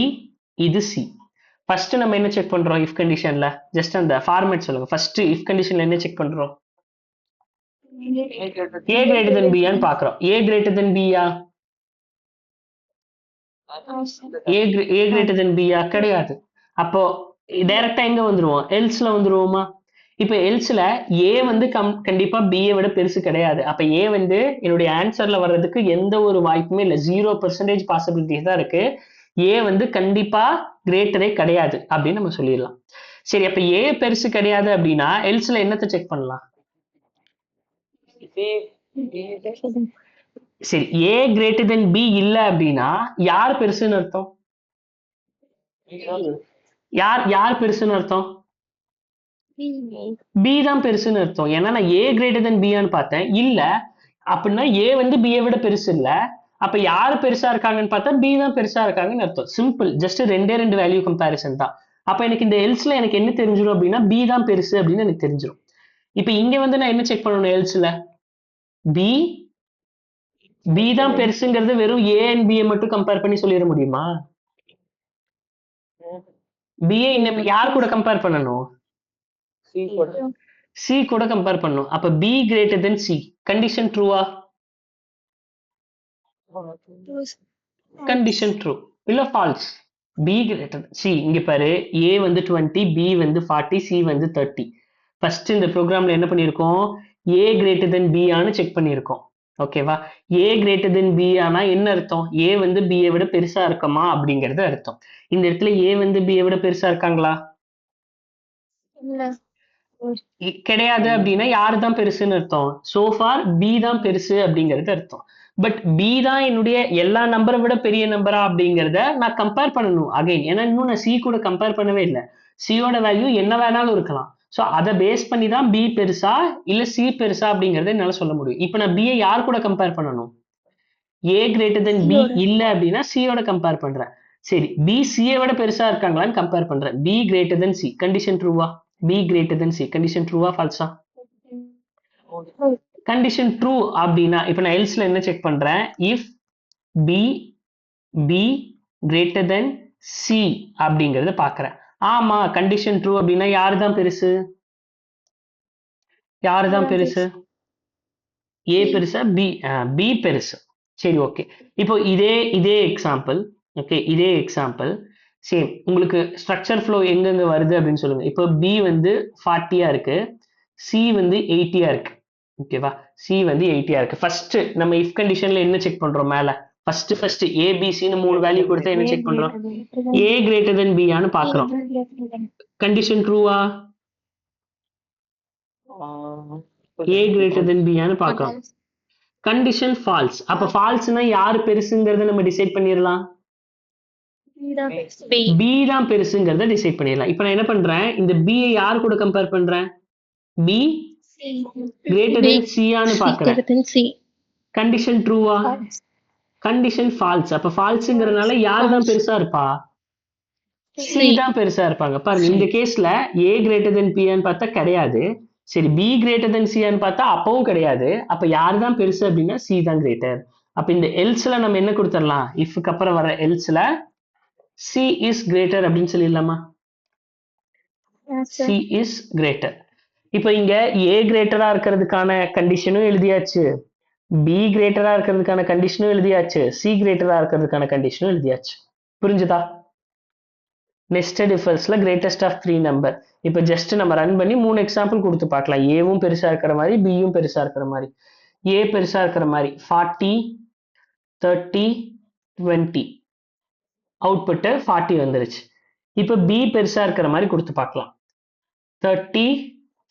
இது சி. ஃபர்ஸ்ட் நம்ம என்ன செக் பண்றோம் இஃப் கண்டிஷன்ல? ஜஸ்ட் அந்த ஃபார்மேட் சொல்லுங்க. ஃபர்ஸ்ட் இஃப் கண்டிஷன்ல என்ன செக் பண்றோம்? ஏ கிரேட்டர் தென் பியான்னு பாக்குறோம். ஏ கிரேட்டர் தென் பியா? ஏ கிரேட்டர் தென் பியா? கிடையாது. அப்போ டைரக்டா எங்க வந்துருவோம்? எல்ஸ்ல வந்துருவோமா? இப்ப எல்ஸ்ல ஏ வந்து கண்டிப்பா பியை விட பெருசு கிடையாது. அப்ப ஏ வந்து என்னுடைய ஆன்சர்ல வர்றதுக்கு எந்த ஒரு வாய்ப்புமே இல்லை. 0% பாசிபிலிட்டி தான் இருக்கு. ஏ வந்து கண்டிப்பா கிரேட்டரே கிடையாது அப்படின்னு நம்ம சொல்லிடலாம். சரி, அப்ப ஏ பெருசு கிடையாது அப்படின்னா எல்ஸ்ல என்னத்தை செக் பண்ணலாம்? சரி, ஏ கிரேட்டர் தென் பி இல்ல அப்படின்னா யார் பெருசுன்னு அர்த்தம்? யார் பெருசுன்னு அர்த்தம்? பி தான் பெருசுன்னு அர்த்தம். ஏன்னா நான் ஏ கிரேட்டர் தென் பியான்னு பார்த்தேன், இல்ல அப்படின்னா ஏ வந்து பியை விட பெருசு இல்ல. அப்ப யார் பெருசா இருக்காங்கன்னு பார்த்தா பி தான் பெருசா இருக்காங்கன்னு அர்த்தம். சிம்பிள். ஜஸ்ட் ரெண்டு வேல்யூ கம்பேரிசன் தான். அப்ப எனக்கு இந்த எல்ஸ்ல எனக்கு என்ன தெரிஞ்சிடும் அப்படின்னா பி தான் பெருசு அப்படின்னு எனக்கு தெரிஞ்சிடும். இப்ப இங்க வந்து நான் என்ன செக் பண்ணணும் எல்ஸ்ல? பி தான் பெருசுங்கிறது வெறும் ஏ அண்ட் பியை மட்டும் கம்பேர் பண்ணி சொல்லிட முடியுமா? பிஏ யார் கூட கம்பேர் பண்ணணும்? சி கூட கம்பேர் பண்ணணும். அப்ப B greater than C. Condition ட்ரூவா? கண்டிஷன் ட்ரூ இல்ல ஃபால்ஸ்? B greater C. இங்க பாரு, ஏ வந்து 20, பி வந்து 40, சி வந்து 30. ஃபர்ஸ்ட் இந்த ப்ரோக்ராம்ல என்ன பண்ணிருக்கோம்? ஏ கிரேட்டர் தென் பி ஆனு செக் பண்ணிருக்கோம். ஓகேவா? ஏ கிரேட்டர் தென் பி ஆனா என்ன அர்த்தம்? ஏ வந்து பியை விட பெருசா இருக்குமா அப்படிங்கறது அர்த்தம். இந்த இடத்துல ஏ வந்து பியை விட பெருசா இருக்காங்களா? கிடையாது அப்படின்னா யாரு தான் பெருசுன்னு அர்த்தம்? சோஃபார் பி தான் பெருசு அப்படிங்கிறது அர்த்தம். பட் பி தான் என்னுடைய எல்லா நம்பரை விட பெரிய நம்பரா அப்படிங்கிறத நான் கம்பேர் பண்ணணும் அகைன். ஏன்னா இன்னும் நான் சி கூட கம்பேர் பண்ணவே இல்லை. சியோட வேல்யூ என்ன வேணாலும் இருக்கலாம். ஸோ அதை பேஸ் பண்ணி தான் பி பெருசா இல்ல சி பெருசா அப்படிங்கறத என்னால சொல்ல முடியும். இப்போ நான் பியை யார் கூட கம்பேர் பண்ணணும்? ஏ கிரேட்டர் தென் பி இல்ல அப்படின்னா சியோட கம்பேர் பண்றேன். சரி, பி சியை விட பெருசா இருக்காங்களான்னு கம்பேர் பண்றேன். B greater than C. Condition ட்ரூவா? B greater than C. Condition ட்ரூவா ஃபால்ஸா? கண்டிஷன் ட்ரூ அப்படின்னா இப்ப நான் எல்ஸ்ல என்ன செக் பண்றேன்? If B greater than C அப்படிங்கறத பாக்குறேன். ஆமா, கண்டிஷன் ட்ரூ அப்படின்னா யாரு தான் பெருசு? யாரு தான் அதான் பெருசு? ஏ C. பெருசா பி பெருசு. சரி ஓகே. இப்போ இதே எக்ஸாம்பிள், ஓகே, இதே எக்ஸாம்பிள் சேம் உங்களுக்கு ஸ்ட்ரக்சர் ஃப்ளோ எங்கெங்க வருது அப்படின்னு சொல்லுங்க. இப்போ பி வந்து 40 இருக்கு, சி வந்து 80 இருக்கு. ஓகேவா? சி வந்து 80 இருக்கு. ஃபர்ஸ்ட் நம்ம இஃப் கண்டிஷன்ல என்ன செக் பண்றோம்? மேல ஃபர்ஸ்ட் ஏபிசின்னு 3 வேல்யூ கொடுத்தா என்ன செக் பண்றோம்? ஏ கிரேட்டர் தென் பியான்னு பாக்குறோம். கண்டிஷன் ட்ரூவா? ஏ கிரேட்டர் தென் பியான்னு பாக்குறோம். Condition false. அப்ப ஃபால்ஸ்னா யாரு பெருசுங்கிறத நம்ம டிசைட் பண்ணிடலாம். B. பி தான் பெருசுங்கிறத டிசைட் பண்ணிடலாம். இப்போ நான் என்ன பண்றேன், இந்த பி யார் கூட கம்பேர் பண்றேன்? பி கிரேட்டர் தென் சியான்னு பாக்குறேன். C. கண்டிஷன் ட்ரூவா? Condition false. அப்ப ஃபால்ஸ்ங்கிறதுனால யார் தான் பெருசா இருப்பா? சி தான் பெருசா இருப்பாங்க. பாருங்க இந்த கேஸ்ல ஏ கிரேட்டர் தென் பின்னு பார்த்தா கிடையாது. சரி பி கிரேட்டர் தென் சின்னு பார்த்தா அப்பவும் கிடையாது. அப்ப யார் தான் பெருசு அப்படின்னா சி தான் கிரேட்டர். அப்ப இந்த எல்ஸ்ல நம்ம என்ன கொடுத்துடலாம்? இஃப்க்கு அப்புறம் வர எல்ஸ்ல சி இஸ் கிரேட்டர் அப்படின்னு சொல்லிடலாமா? C is greater. இப்போ இங்க ஏ கிரேட்டரா இருக்கிறதுக்கான கண்டிஷனும் எழுதியாச்சு, பி கிரேட்டரா இருக்கிறதுக்கான கண்டிஷனும் எழுதியாச்சு, சி கிரேட்டரா இருக்கிறதுக்கான கண்டிஷனும் எழுதியாச்சு. புரிஞ்சுதா? நெஸ்டட் இஃபல்ஸ்ல கிரேட்டஸ்ட் ஆஃப் 3 நம்பர். இப்போ ஜஸ்ட் நம்ம ரன் பண்ணி 3 எக்ஸாம்பிள் கொடுத்து பார்க்கலாம். ஏவும் பெருசா இருக்கிற மாதிரி, பியும் பெருசா இருக்கிற மாதிரி. ஏ பெருசா இருக்கிற மாதிரி 40 30 20 அவுட்புட் 40 வந்துருச்சு. இப்போ பி பெருசா இருக்கிற மாதிரி கொடுத்து பார்க்கலாம். 30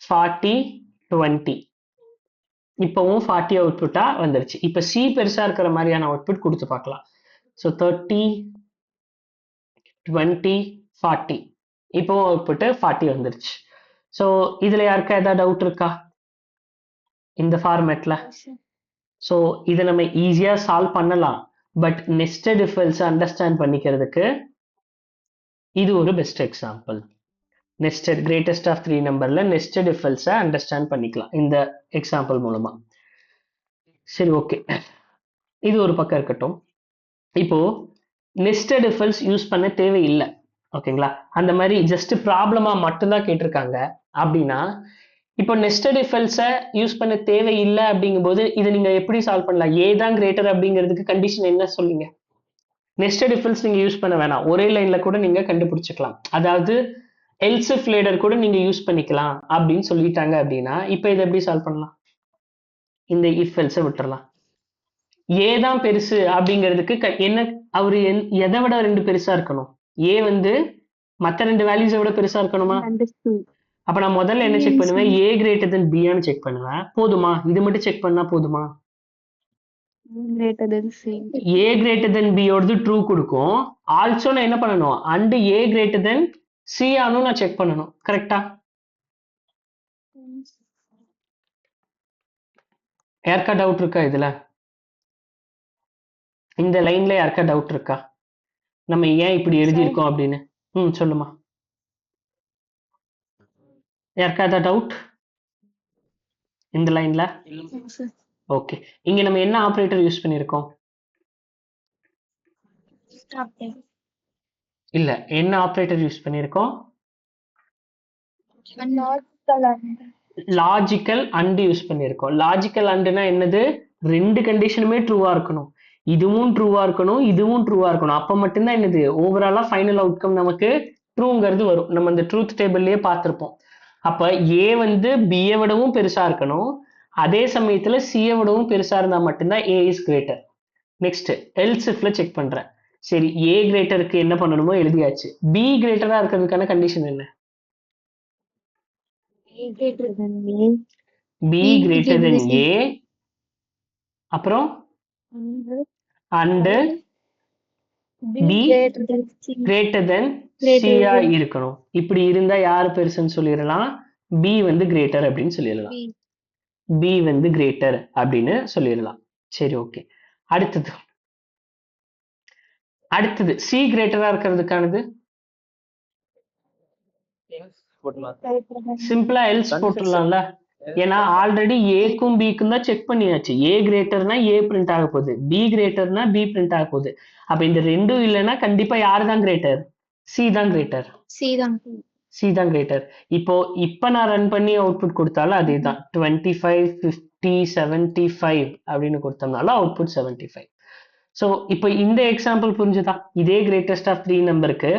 40 20 இப்பவும் 40 அவுட்புட்டா வந்துருச்சு. இப்போ சி பெருசா இருக்கிற மாதிரியான அவுட்புட் கொடுத்து பார்க்கலாம். ஸோ 30 20 40 இப்போ அவுட்புட் 40 வந்துருச்சு. ஸோ இதுல யாருக்கா ஏதாவது டவுட் இருக்கா இந்த ஃபார்மேட்ல? ஸோ இதை நம்ம ஈஸியா சால்வ் பண்ணலாம். பட் நெஸ்டட் இஃபல்ஸ் அண்டர்ஸ்டாண்ட் பண்ணிக்கிறதுக்கு இது ஒரு best example. Nested greatest of 3 நம்பர்ல நெஸ்டட் இஃபல்ஸை அண்டர்ஸ்டாண்ட் பண்ணிக்கலாம் இந்த எக்ஸாம்பிள் மூலமா. சரி ஓகே, இது ஒரு பக்கம் இருக்கட்டும். இப்போ நெஸ்டட் இஃபல்ஸ் யூஸ் பண்ண தேவையில்லை, ஓகேங்களா? அந்த மாதிரி ஜஸ்ட் ப்ராப்ளமா மட்டும்தான் கேட்டிருக்காங்க அப்படின்னா, இப்போ நெஸ்டட் இஃபல்ஸை யூஸ் பண்ண தேவையில்லை அப்படிங்கும்போது இதை நீங்க எப்படி சால்வ் பண்ணலாம்? ஏ தான் கிரேட்டர் அப்படிங்கிறதுக்கு கண்டிஷன் என்ன சொல்லுங்க? நெஸ்டட் இஃபல்ஸ் நீங்க யூஸ் பண்ண வேணாம், ஒரே லைன்ல கூட நீங்க கண்டுபிடிச்சிக்கலாம். அதாவது எல்ஸ் இஃப் லேடர் கூட நீங்க யூஸ் பண்ணிக்கலாம் அப்படின்னு சொல்லிட்டாங்க அப்படின்னா, இப்போ இதை எப்படி சால்வ் பண்ணலாம்? இந்த இஃப் எல்ஸை விட்டுறலாம். ஏ தான் பெருசு அப்படிங்கிறதுக்கு என்ன, அவரு எதை விட 2 பெருசா இருக்கணும்? ஏ வந்து மற்ற 2 வேல்யூஸை விட பெருசா இருக்கணுமா? அப்ப நான் முதல்ல என்ன செக் பண்ணுவேன்? ஏ கிரேட்டர் தென் பியான்னு செக் பண்ணுவேன். போதுமா? இது மட்டும் செக் பண்ணா போதுமா? ஏ கிரேட்டர் தென் பியோடது ட்ரூ கொடுக்கும். ஆல்சோ நான் என்ன பண்ணணும்? And A greater than C ஆனும் நான் செக் பண்ணணும். கரெக்டா? யாருக்கா டவுட் இருக்கா இதுல? இந்த லைன்ல யாருக்கா டவுட் இருக்கா? நம்ம ஏன் இப்படி எழுதியிருக்கோம் அப்படின்னு? சொல்லுமா. யாருக்கா ஏதாவது டவுட் இந்த லைன்ல? ஓகே, இங்க நம்ம என்ன ஆபரேட்டர் யூஸ் பண்ணியிருக்கோம்? இல்ல, என்ன ஆபரேட்டர் யூஸ் பண்ணியிருக்கோம்? லாஜிக்கல் அண்ட் யூஸ் பண்ணியிருக்கோம். லாஜிக்கல் அண்ட்னா என்னது? 2 கண்டிஷனுமே ட்ரூவா இருக்கணும். இதுவும் ட்ரூவா இருக்கணும், இதுவும் ட்ரூவா இருக்கணும். அப்ப மட்டும்தான் என்னது ஓவராலா ஃபைனல் அவுட்கம் நமக்கு ட்ரூங்கிறது வரும். நம்ம இந்த ட்ரூத் டேபிள்லயே பார்த்திருப்போம். அப்ப ஏ வந்து பியை விடவும் பெருசா இருக்கணும், அதே சமயத்துல சியை விடவும் பெருசா இருந்தா மட்டும்தான் A is greater. Next else இஃப்ல செக் பண்றேன். சரி, ஏ கிரேட்டருக்கு என்ன பண்ணணுமோ எழுதியாச்சு. பி கிரேட்டரா இருக்கிறதுக்கான கண்டிஷன் என்ன? பி கிரேட்டர் தென் ஏ, அப்புறம் அண்ட் பி கிரேட்டர் தென் சியா இருக்கணும். இப்படி இருந்தா யாரு பெருசுன்னு சொல்லிடலாம்? பி வந்து கிரேட்டர் அப்படின்னு சொல்லிடலாம். பி வந்து கிரேட்டர் அப்படின்னு சொல்லிடலாம். சரி ஓகே, அடுத்தது சி கிரேட்டரா இருக்கிறதுக்கானது சிம்பிளா எல்ஸ் போட்டுடலாம்ல. ஏன்னா ஆல்ரெடி ஏக்கும் பிக்கும் தான் செக் பண்ணியாச்சு. ஏ கிரேட்டர்னா ஏ பிரிண்ட் ஆக போகுது, பி கிரேட்டர்னா பி பிரிண்ட் ஆக போகுது. அப்ப இந்த ரெண்டும் இல்லைன்னா கண்டிப்பா யாரு தான் கிரேட்டர்? சி தான் கிரேட்டர். சி தான் கிரேட்டர். இப்போ நான் ரன் பண்ணி அவுட்புட் கொடுத்தாலும் அதே தான் 25 50 75 அப்படின்னு கொடுத்தோம்னாலும் அவுட்புட் 75. ஸோ இப்போ இந்த எக்ஸாம்பிள் புரிஞ்சுதா? இதே கிரேட்டஸ்ட் ஆஃப் 3 நம்பருக்கு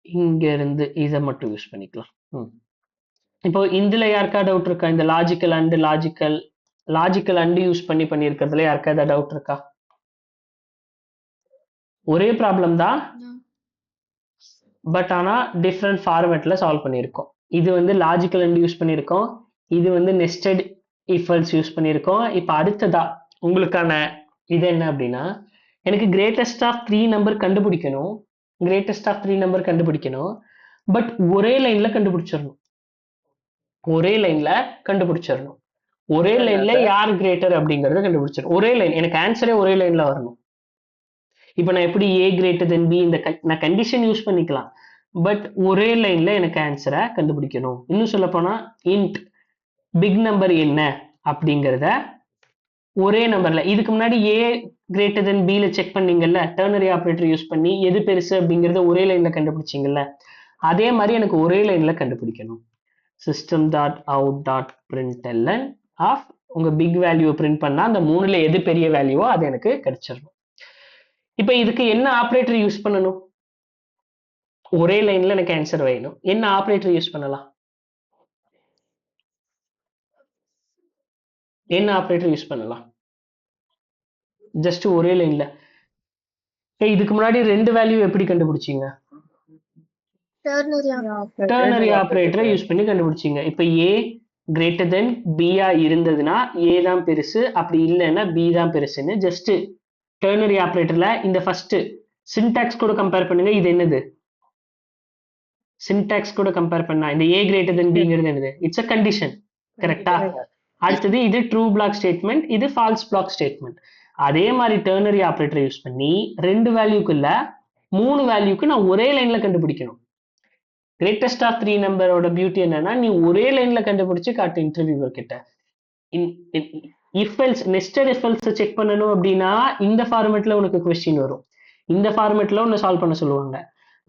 இங்க இருந்து இதை மட்டும் யூஸ் பண்ணிக்கலாம். இப்போ இதுல யாருக்கா டவுட் இருக்கா? இந்த லாஜிக்கல் அண்ட் யூஸ் பண்ணியிருக்கிறதுல யாருக்கா ஏதாவது டவுட் இருக்கா? ஒரே ப்ராப்ளம் தான், பட் ஆனா டிஃப்ரெண்ட் ஃபார்மேட்ல சால்வ் பண்ணியிருக்கோம். இது வந்து லாஜிக்கல் அண்ட் யூஸ் பண்ணியிருக்கோம், இது வந்து நெஸ்டட் இஃப் எல்ஸ் யூஸ் பண்ணியிருக்கோம். இப்போ அடுத்ததா உங்களுக்கான இது என்ன அப்படின்னா, எனக்கு கிரேட்டஸ்ட் ஆஃப் 3 நம்பர் கண்டுபிடிக்கணும். பட் ஒரே லைன்ல கண்டுபிடிச்சிடணும். ஒரே லைன்ல யார் கிரேட்டர் அப்படிங்கறத கண்டுபிடிச்சிடணும். ஒரே லைன், எனக்கு ஆன்சரே ஒரே லைன்ல வரணும். இப்போ நான் எப்படி ஏ கிரேட்டர் தென் பி நான் கண்டிஷன் யூஸ் பண்ணிக்கலாம், பட் ஒரே லைன்ல எனக்கு ஆன்சரை கண்டுபிடிக்கணும். இன்னும் சொல்ல போனா இன்ட் பிக் நம்பர் என்ன அப்படிங்கறத ஒரே நம்பர்ல, இதுக்கு முன்னாடி ஏ கிரேட்டர் தென் பில செக் பண்ணீங்கல்ல, டெர்னரி ஆபரேட்டர் யூஸ் பண்ணி எது பெருசு அப்படிங்கறத ஒரே லைன்ல கண்டுபிடிச்சிங்கல்ல, அதே மாதிரி எனக்கு ஒரே லைன்ல கண்டுபிடிக்கணும். system.out.println ஆஃப் உங்க பிக் வேல்யூ பிரிண்ட் பண்ணா அந்த 3ல எது பெரிய வேல்யூவோ அது எனக்கு கிடைச்சிடணும். இப்போ இதுக்கு என்ன ஆபரேட்டர் யூஸ் பண்ணணும்? ஒரே லைன்ல எனக்கு ஆன்சர் வேணும். என்ன ஆபரேட்டர் யூஸ் பண்ணலாம்? ஜஸ்ட் ஒரே லைன்ல. இதுக்கு முன்னாடி 2 வேல்யூ எப்படி கண்டுபிடிச்சீங்க? டெர்னரி ஆபரேட்டரை யூஸ் பண்ணி கண்டுபிடிச்சீங்க. இப்போ ஏ கிரேட்டர் தென் பியா இருந்ததுன்னா ஏ தான் பெருசு, அப்படி இல்லைன்னா பி தான் பெருசுன்னு ஜஸ்ட் டெர்னரி ஆபரேட்டர்ல இந்த ஃபர்ஸ்ட் சின்டாக்ஸ் கூட கம்பேர் பண்ணுங்க. இது என்னது? சின்டாக்ஸ் கூட கம்பேர் பண்ணா இந்த ஏ கிரேட்டர் தென் பிங்கிறது என்னது? இட்ஸ் அ கண்டிஷன், கரெக்டா? அடுத்தது இது ட்ரூ பிளாக் ஸ்டேட்மெண்ட், இது ஃபால்ஸ் பிளாக் ஸ்டேட்மெண்ட். அதே மாதிரி டெர்னரி ஆபரேட்டர் யூஸ் பண்ணி 2 வேல்யூக்கு இல்ல 3 வேல்யூக்கு நான் ஒரே லைன்ல கண்டுபிடிக்கணும். கிரேட்டஸ்ட் ஆஃப் 3 நம்பரோட பியூட்டி என்னன்னா, நீ ஒரே லைன்ல கண்டுபிடிச்சு காட்டு இன்டர்வியூவர் கிட்ட. நெஸ்டட் இஃப் எல்ஸ் செக் பண்ணணும் அப்படின்னா இந்த ஃபார்மேட்ல உனக்கு கொஸ்டின் வரும். இந்த ஃபார்மேட்ல உன்னை சால்வ் பண்ண சொல்லுவாங்க.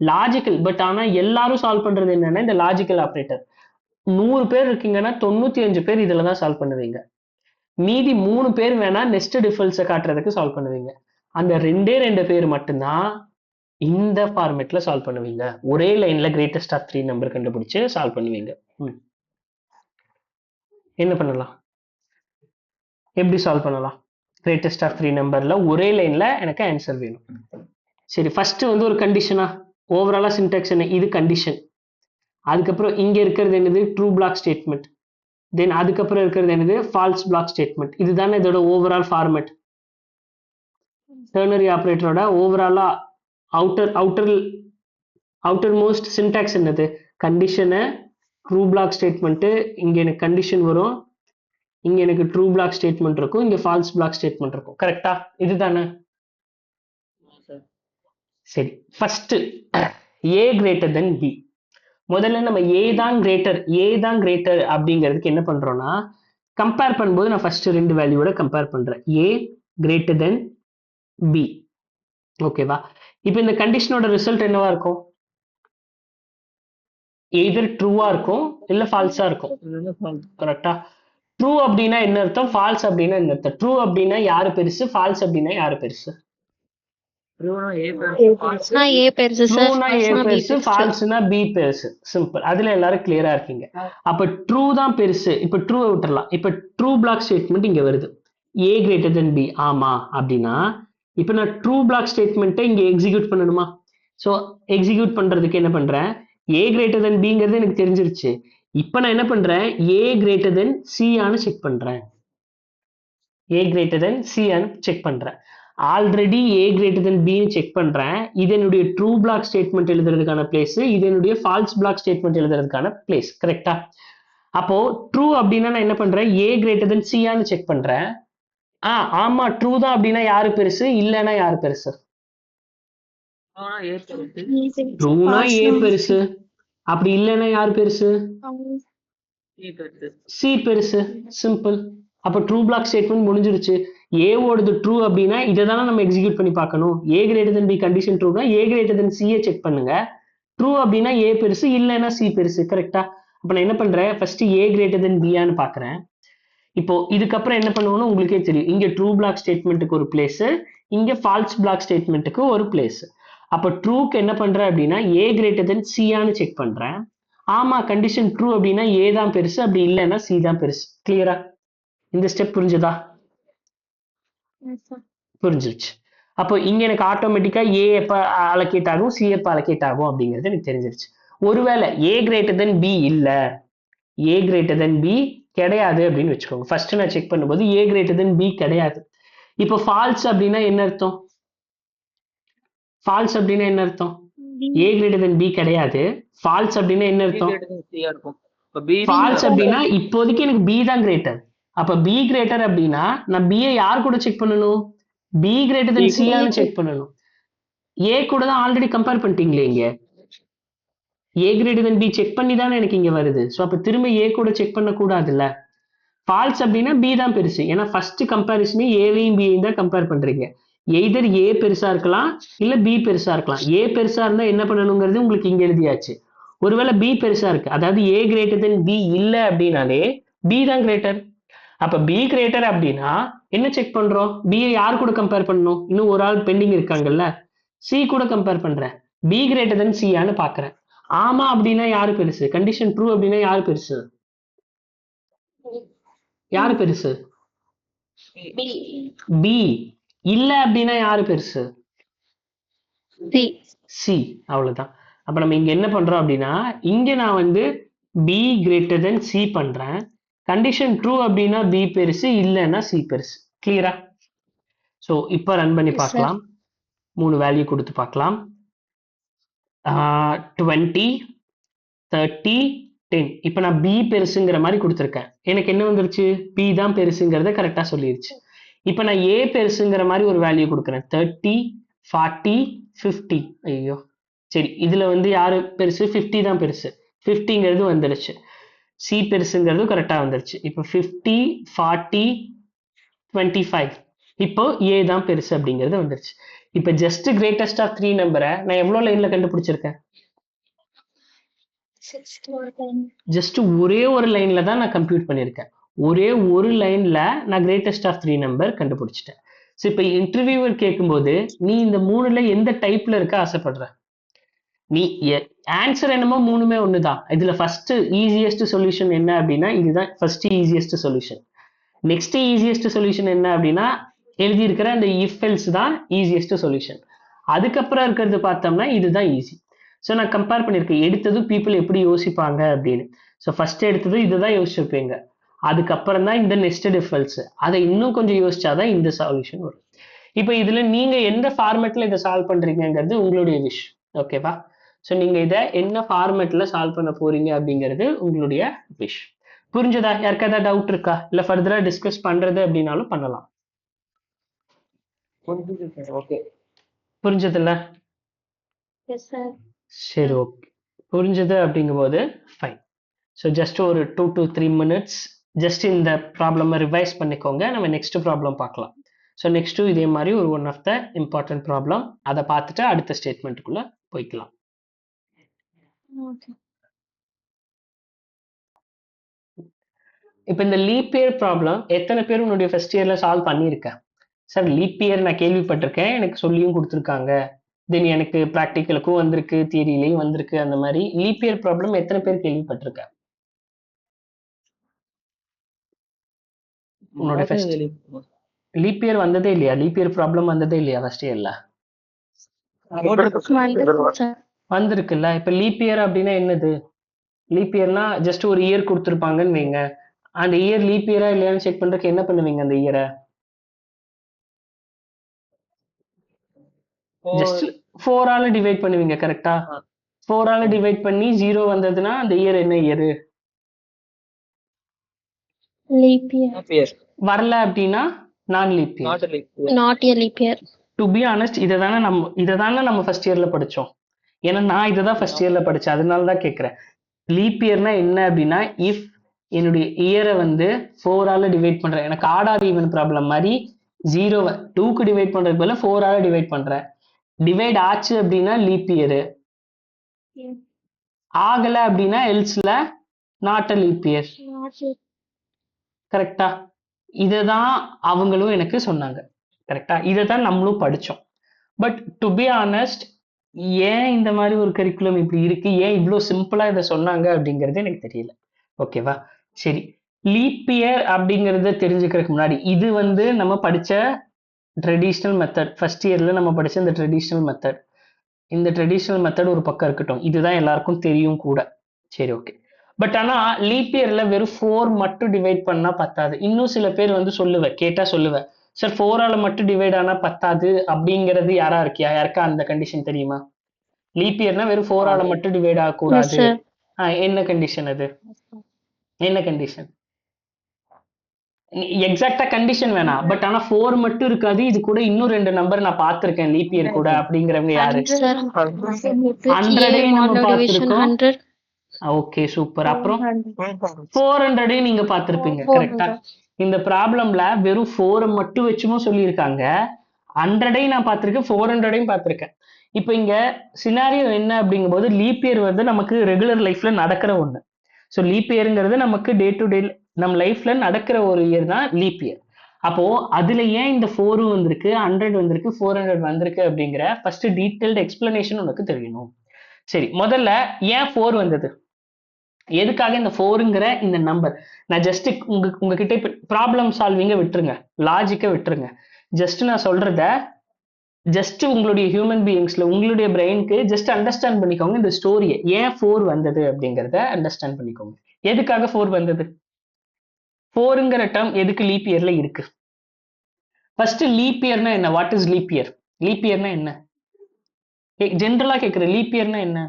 லாஜிக்கல், பட் ஆனா எல்லாரும் சால்வ் பண்றது என்னன்னா இந்த லாஜிக்கல் ஆபரேட்டர். 100 பேர் இருக்கீங்கன்னா 95 பேர் இதுல தான் சால்வ் பண்ணுவீங்க. மீதி 3 பேர் வேணா நெஸ்டட் இஃப் எல்ஸ் காட்டுறதுக்கு சால்வ் பண்ணுவீங்க. அந்த 2 பேர் மட்டும்தான் இந்த ஃபார்மேட்ல சால்வ் பண்ணுவீங்க. ஒரே லைன்ல கிரேட்டஸ்ட் ஆஃப் 3 நம்பர் கண்டுபிடிச்சு சால்வ் பண்ணுவீங்க. என்ன பண்ணலாம்? எப்படி சால்வ் பண்ணலாம்? கிரேட்டஸ்ட் ஆஃப் 3 நம்பர்ல ஒரே லைன்ல எனக்கு ஆன்சர் வேணும். சரி, ஃபர்ஸ்ட் வந்து ஒரு கண்டிஷனா, ஓவராலா சின்டாக்ஸ் என்ன? இது கண்டிஷன். அதுக்கப்புறம் இங்க இருக்கிறது என்னது? True block statement. தென் அதுக்கப்புறம் இருக்கிறது என்னது? Falls block statement. இதுதானே இதோட ஓவரால் ஃபார்மேட். டெர்னரி ஆபரேட்டரோட ஓவராலா அவுட்டர் மோஸ்ட் சின்டாக்ஸ் என்னது? கண்டிஷனை, ட்ரூ பிளாக் ஸ்டேட்மெண்ட். இங்க எனக்கு கண்டிஷன் வரும், இங்க எனக்கு ட்ரூ பிளாக் ஸ்டேட்மெண்ட் இருக்கும், இங்க ஃபால்ஸ் பிளாக் ஸ்டேட்மெண்ட் இருக்கும். கரெக்டா? இதுதானே? சரி, first A greater than B. முதல்ல நம்ம ஏ தான் கிரேட்டர் அப்படிங்கிறதுக்கு என்ன பண்றோம்னா, கம்பேர் பண்ணும்போது நான் ஃபர்ஸ்ட் 2 வேல்யூவோட கம்பேர் பண்றேன். A greater than B. ஓகேவா? இப்போ இந்த கண்டிஷனோட ரிசல்ட் என்னவா இருக்கும்? எய்தர் ட்ரூவா இருக்கும் இல்ல ஃபால்ஸா இருக்கும். கரெக்டா? ட்ரூ அப்படின்னா என்ன அர்த்தம்? ஃபால்ஸ் அப்படின்னா என்ன அர்த்தம்? ட்ரூ அப்படின்னா யாரு பெருசு, ஃபால்ஸ் அப்படின்னா யாரு பெருசு? ட்ரூனா ஏ பெருசு, ஃபால்ஸ்னா பி பெருசு. சிம்பிள். அதுல எல்லாரும் கிளியரா இருக்கீங்க. அப்ப ட்ரூ தான் பெருசு. இப்ப ட்ரூவை விட்டுறலாம். இப்ப ட்ரூ பிளாக் ஸ்டேட்மெண்ட் இங்க வருது, ஏ கிரேட்டர் தென் பி. ஆமா அப்படின்னா இப்ப நான் ட்ரூ பிளாக் ஸ்டேட்மெண்ட்டை இங்க எக்ஸிக்யூட் பண்ணணுமா? ஸோ எக்ஸிக்யூட் பண்றதுக்கு என்ன பண்றேன்? ஏ கிரேட்டர் தென் பிங்கிறது எனக்கு தெரிஞ்சிருச்சு. இப்ப நான் என்ன பண்றேன்? ஏ கிரேட்டர் தென் சி ஆனு செக் பண்றேன். Already A greater than B check பண்றேன். இது என்னுடைய ட்ரூ பிளாக் ஸ்டேட்மெண்ட் எழுதுறதுக்கான பிளேஸ், இது என்னுடைய ஃபால்ஸ் பிளாக் ஸ்டேட்மெண்ட் எழுதுறதுக்கான பிளேஸ். கரெக்டா? அப்போ ட்ரூ அப்படின்னா நான் என்ன பண்றேன்? ஏ கிரேட்டர் தென் சி ஆனு செக் பண்றேன். ஆமா ட்ரூ தான் அப்படின்னா யாரு பெருசு, இல்லைன்னா யாரு பெருசு? ட்ரூனா ஏ பெருசு, அப்படி இல்லைன்னா யாரு பெருசு? சி பெருசு. சிம்பிள். அப்போ ட்ரூ பிளாக் ஸ்டேட்மெண்ட் முடிஞ்சிருச்சு. ஏவோடது ட்ரூ அப்படின்னா இதை தானே நம்ம எக்ஸிக்யூட் பண்ணி பார்க்கணும். A greater than B condition ட்ரூனா ஏ கிரேட்டர் தென் சியை செக் பண்ணுங்க. ட்ரூ அப்படின்னா ஏ பெருசு, இல்லைன்னா சி பெருசு. கரெக்டா? அப்போ நான் என்ன பண்றேன், ஃபர்ஸ்ட் ஏ கிரேட்டர் தென் பியான்னு பாக்குறேன். இப்போ இதுக்கப்புறம் என்ன பண்ணுவோம்னு உங்களுக்கே தெரியும். இங்க ட்ரூ பிளாக் ஸ்டேட்மெண்ட்டுக்கு ஒரு பிளேஸ், இங்க ஃபால்ஸ் பிளாக் ஸ்டேட்மெண்ட்டுக்கு ஒரு பிளேஸ். அப்போ ட்ரூக்கு என்ன பண்றேன் அப்படின்னா ஏ கிரேட்டர் தென் சியான்னு செக் பண்றேன். ஆமா, கண்டிஷன் ட்ரூ அப்படின்னா ஏ தான் பெருசு, அப்படி இல்லைன்னா சி தான் பெருசு. கிளியரா? இந்த ஸ்டெப் புரிஞ்சுதா? புரிஞ்சிருச்சு. அப்போ இங்க எனக்கு ஆட்டோமேட்டிக்கா ஏ எப்ப அலோகேட் ஆகும், சி எப்ப அலோகேட் ஆகும் அப்படிங்கிறது எனக்கு தெரிஞ்சிருச்சு. ஒருவேளை ஏ கிரேட்டர் தென் பி இல்ல, ஏ கிரேட்டர் தென் பி கிடையாது அப்படின்னு வச்சுக்கோங்க. ஃபர்ஸ்ட் நான் செக் பண்ணும்போது ஏ கிரேட்டர் தென் பி கிடையாது. இப்போ ஃபால்ஸ் அப்படின்னா என்ன அர்த்தம்? ஃபால்ஸ் அப்படின்னா என்ன அர்த்தம்? ஏ கிரேட்டர் தென் பி கிடையாது. ஃபால்ஸ் அப்படின்னா என்ன அர்த்தம்? ஃபால்ஸ் அப்படின்னா இப்போதைக்கு எனக்கு பி தான் கிரேட்டர். அப்ப பி கிரேட்டர் அப்படின்னா நான் பியை யார் கூட செக் பண்ணணும்? பி கிரேட்டர் தென் சியான்னு செக் பண்ணணும். ஏ கூட தான் ஆல்ரெடி கம்பேர் பண்ணிட்டீங்களே இங்க. A greater than B check பண்ணி தானே எனக்கு இங்க வருது. ஸோ அப்ப திரும்ப ஏ கூட செக் பண்ண கூடாதுல்ல. ஃபால்ஸ் அப்படின்னா பி தான் பெருசு. ஏன்னா ஃபர்ஸ்ட் கம்பேரிசனே ஏவையும் பியையும் தான் கம்பேர் பண்றீங்க. எய்தர் ஏ பெருசா இருக்கலாம் இல்ல பி பெருசா இருக்கலாம். ஏ பெருசா இருந்தா என்ன பண்ணணுங்கிறது உங்களுக்கு இங்க எழுதியாச்சு. ஒருவேளை பி பெருசா இருக்கு, அதாவது ஏ கிரேட்டர் தென் பி இல்ல அப்படின்னாலே பி தான் கிரேட்டர். அப்ப பி கிரேட்டர் அப்படின்னா என்ன செக் பண்றோம்? பியை யார் கூட கம்பேர் பண்ணணும்? இன்னும் ஒரு ஆள் பெண்டிங் இருக்காங்கல்ல, சி கூட கம்பேர் பண்றேன். பி கிரேட்டர் தென் சியான்னு பாக்குறேன். ஆமா அப்படின்னா யாரு பெருசு? கண்டிஷன் ட்ரூ அப்படின்னா யாரு பெருசு? யாரு பெருசு? பி. இல்ல அப்படின்னா யாரு பெருசு? சி. அவ்வளவுதான். அப்ப நம்ம இங்க என்ன பண்றோம் அப்படின்னா, இங்க நான் வந்து பி கிரேட்டர் தென் சி பண்றேன். கண்டிஷன் ட்ரூ அப்படின்னா பி பெருசு, இல்லைன்னா சி பெருசு. கிளியரா? ஸோ இப்போ ரன் பண்ணி பார்க்கலாம். 3 வேல்யூ கொடுத்து பார்க்கலாம். 20, 30, 10. இப்போ நான் பி பெருசுங்கிற மாதிரி கொடுத்துருக்கேன். எனக்கு என்ன வந்துருச்சு? பி தான் பெருசுங்கிறத கரெக்டாக சொல்லிருச்சு. இப்போ நான் ஏ பெருசுங்கிற மாதிரி ஒரு வேல்யூ கொடுக்குறேன். 30, 40, 50. ஐயோ சரி, இதுல வந்து யாரு பெருசு? 50 தான் பெருசு. 50ங்கிறது வந்துருச்சு. சி பெருசுங்கிறது கரெக்டா வந்துருச்சு. இப்போ 50, 40, 25. இப்போ ஏ தான் பெருசு அப்படிங்கிறது வந்துருச்சு. இப்போ ஜஸ்ட் கிரேட்டஸ்ட் ஆஃப் 3 நம்பரை நான் எவ்வளவு லைன்ல கண்டுபிடிச்சிருக்கேன்? ஜஸ்ட் ஒரே ஒரு லைன்ல தான் நான் கம்ப்யூட் பண்ணியிருக்கேன். ஒரே ஒரு லைன்ல நான் கிரேட்டஸ்ட் ஆஃப் 3 நம்பர் கண்டுபிடிச்சிட்டேன். ஸோ இப்போ இன்டர்வியூவர் கேட்கும்போது நீ இந்த 3ல எந்த டைப்ல இருக்க ஆசைப்படுற? நீ ஆன்சர் என்னமோ 3மே ஒண்ணுதான். இதுல ஃபர்ஸ்ட் ஈஸியஸ்ட் சொல்யூஷன் என்ன அப்படின்னா இதுதான் first easiest solution. Next easiest solution என்ன அப்படின்னா எழுதி இருக்கிற அந்த இஃப் எல்ஸ் தான் ஈஸியஸ்ட் சொல்யூஷன். அதுக்கப்புறம் இருக்கிறது பார்த்தோம்னா இதுதான் ஈஸி. ஸோ நான் கம்பேர் பண்ணியிருக்கேன் எடுத்தது பீப்புள் எப்படி யோசிப்பாங்க அப்படின்னு. ஸோ ஃபர்ஸ்ட் எடுத்தது இதுதான் யோசிச்சிருப்பீங்க. அதுக்கப்புறம் தான் இந்த நெஸ்டட் இஃப் எல்ஸ். அதை இன்னும் கொஞ்சம் யோசிச்சாதான் இந்த சொல்யூஷன் வரும். இப்போ இதுல நீங்க எந்த ஃபார்மேட்ல இதை சால்வ் பண்றீங்கிறது உங்களுடைய விஷ். ஓகேவா? ஸோ நீங்க இதை என்ன ஃபார்மேட்ல சால்வ் பண்ண போறீங்க அப்படிங்கிறது உங்களுடைய விஷ். புரிஞ்சதா? யாருக்கு ஏதாவது டவுட் இருக்கா? இல்ல ஃபர்தரா டிஸ்கஸ் பண்றது அப்படின்னாலும் பண்ணலாம். புரிஞ்சதில்ல? சரி, ஓகே. புரிஞ்சது அப்படிங்கும்போது ஃபைன். ஸோ ஜஸ்ட் ஒரு 2 to 3 minutes ஜஸ்ட் இந்த ப்ராப்ளமை ரிவைஸ் பண்ணிக்கோங்க. நம்ம நெக்ஸ்ட் ப்ராப்ளம் பார்க்கலாம். ஸோ நெக்ஸ்ட்டும் இதே மாதிரி ஒரு one of the important problem. அதை பார்த்துட்டு அடுத்த ஸ்டேட்மெண்ட்டுக்குள்ள போய்க்கலாம். இப்போ இந்த லீப் இயர் ப்ராப்ளம் எத்தனை பேர் உன்னுடைய ஃபர்ஸ்ட் இயர்ல சால்வ் பண்ணியிருக்கேன்? சார் லீப் இயர் நான் கேள்விப்பட்டிருக்கேன், எனக்கு சொல்லியும் கொடுத்துருக்காங்க, தென் எனக்கு ப்ராக்டிக்கலுக்கும் வந்திருக்கு, தியரியிலையும் வந்திருக்கு. அந்த மாதிரி லீப் இயர் ப்ராப்ளம் எத்தனை பேர் கேள்விப்பட்டிருக்கேன்? உன்னோட ஃபர்ஸ்ட் லீப் இயர் வந்ததே இல்லையா? லீப் இயர் ப்ராப்ளம் வந்ததே இல்லையா ஃபர்ஸ்ட் இயர்ல? வந்திருக்குல்ல. இப்ப லீப் இயர் அப்படின்னா என்னது? லீப் இயர்னா ஜஸ்ட் ஒரு இயர் கொடுத்துருப்பாங்கன்னு வைங்க. அந்த இயர் லீப் இயரா இல்லையான்னு செக் பண்றதுக்கு என்ன பண்ணுவீங்க? அந்த இயரை ஜஸ்ட் 4ஆல டிவைட் பண்ணுவீங்க. கரெக்டா? 4ஆல டிவைட் பண்ணி 0 வந்ததுன்னா அந்த இயர் என்ன இயர்? Leap year. வரல அப்படின்னா நான் leap year. Not year leap year. To be honest இதை தானே நம்ம ஃபர்ஸ்ட் இயர்ல படிச்சோம். ஏன்னா நான் இதை தான் ஃபர்ஸ்ட் இயர்ல படிச்சேன், அதனால தான் கேட்கிறேன். லீப் இயர்னா என்ன அப்படின்னா இஃப் என்னுடைய இயரை வந்து 4ஆல டிவைட் பண்றேன். எனக்கு ஆட் ஆர் ஈவன் ப்ராப்ளம் மாதிரி 0வை 2க்கு டிவைட் பண்றதுக்கு பதிலா 4ஆல டிவைட் பண்றேன். டிவைட் ஆச்சு அப்படின்னா லீப் இயர், ஆகல அப்படின்னா எல்ஸ்ல நாட் அ லீப் இயர். கரெக்டா? இததான் அவங்களும் எனக்கு சொன்னாங்க. கரெக்டா? இதை தான் நம்மளும் படிச்சோம். பட் டு பி ஆனஸ்ட், ஏன் இந்த மாதிரி ஒரு கரிக்குலம் இப்படி இருக்கு, ஏன் இவ்வளோ சிம்பிளா இதை சொன்னாங்க அப்படிங்கிறது எனக்கு தெரியல. ஓகேவா? சரி, லீப் இயர் அப்படிங்கறத தெரிஞ்சுக்கிறதுக்கு முன்னாடி இது வந்து நம்ம படிச்ச ட்ரெடிஷ்னல் மெத்தட். ஃபர்ஸ்ட் இயர்ல நம்ம படிச்ச இந்த ட்ரெடிஷ்னல் மெத்தட். இந்த ட்ரெடிஷ்னல் மெத்தட் ஒரு பக்கம் இருக்கட்டும், இதுதான் எல்லாருக்கும் தெரியும் கூட. சரி, ஓகே. பட் ஆனா லீப் இயர்ல வெறும் 4 மட்டும் டிவைட் பண்ணா பத்தாது. இன்னும் சில பேர் வந்து கேட்டா சொல்லுவேன், சார் 4ஆல மட்டும் டிவைட் ஆனா பத்தாது அப்படிங்கிறது யாருக்கா அந்த கண்டிஷன் தெரியுமா? லீப் இயர்னா வெறும் 4ஆல மட்டும் டிவைட் ஆகக்கூடாது. என்ன கண்டிஷன் அது? என்ன கண்டிஷன்? எக்ஸாக்டா கண்டிஷன் வேணாம், பட் ஆனா 4 மட்டும் இருக்காது, இது கூட இன்னும் 2 நம்பர் நான் பார்த்திருக்கேன் லீப் இயர் கூட அப்படிங்கிறவங்க யாரு? 100 நம்ம பார்த்திருக்கோம். Okay, super. அப்புறம் 400 நீங்க பார்த்திருப்பீங்க. கரெக்டா? இந்த ப்ராப்ளம்ல வெறும் 4 மட்டும் வச்சும் சொல்லியிருக்காங்க. 100 நான் பார்த்திருக்கேன், 400 பார்த்திருக்கேன். இப்போ இங்க சினாரியோ என்ன அப்படிங்கும்போது லீப் இயர் வந்து நமக்கு ரெகுலர் லைஃப்ல நடக்கிற ஒண்ணு. ஸோ லீப் இயர்ங்கிறது நமக்கு டே டு டே நம்ம லைஃப்ல நடக்கிற ஒரு இயர் தான் லீப் இயர். அப்போ அதுல ஏன் இந்த 4 வந்திருக்கு, 100 வந்திருக்கு, 400 வந்திருக்கு அப்படிங்கிற ஃபர்ஸ்ட் டீடைல்டு எக்ஸ்பிளனேஷன் உனக்கு தெரியணும். சரி, முதல்ல ஏன் 4 வந்தது, எதுக்காக இந்த 4ங்கிற இந்த நம்பர்? நான் ஜஸ்ட் உங்ககிட்ட ப்ராப்ளம் சால்விங்க விட்டுருங்க, லாஜிக்கை விட்டுருங்க. ஜஸ்ட் நான் சொல்றத ஜஸ்ட் உங்களுடைய ஹியூமன் பீயிங்ஸ்ல உங்களுடைய பிரெயினுக்கு ஜஸ்ட் அண்டர்ஸ்டாண்ட் பண்ணிக்கோங்க. இந்த ஸ்டோரியை ஏன் 4 வந்தது அப்படிங்கறத அண்டர்ஸ்டாண்ட் பண்ணிக்கோங்க. எதுக்காக 4 வந்தது? 4ங்கிற டேர்ம் எதுக்கு லீப் இயர்ல இருக்கு? ஃபர்ஸ்ட் லீப் இயர்னா என்ன? What is leap year? Leap இயர்னா என்ன? ஜென்ரலா கேக்குறேன், லீப் இயர்னா என்ன?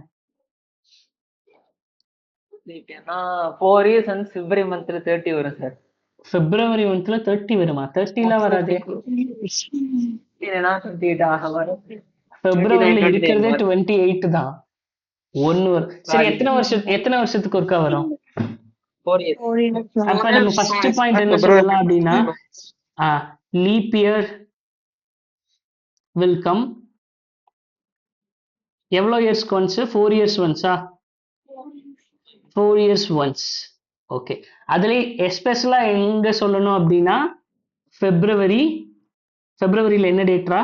4 years வந்து February monthல 30 வரும் சார். பிப்ரவரி மந்த்ல 30 வருமா? 30லாம் வராதே. பிப்ரவரியில இருக்கிறதே 28 தான். சரி, எத்தனை வருஷத்துக்கு ஒருக்கா வரும்? 4 years. அப்ப நம்ம ஃபர்ஸ்ட் பாயிண்ட் என்ன சொல்லலாம் அப்படின்னா, லீப் இயர் வில் கம் எவ்வளோ இயர்ஸ்க்கு ஒன்ஸ்? 4 இயர்ஸ் ஒன்ஸா? 4 இயர்ஸ் ஒன்ஸ். ஓகே, அதுல எஸ்பெஷலா எங்க சொல்லணும் அப்படின்னா பிப்ரவரியில என்ன டேட்ரா?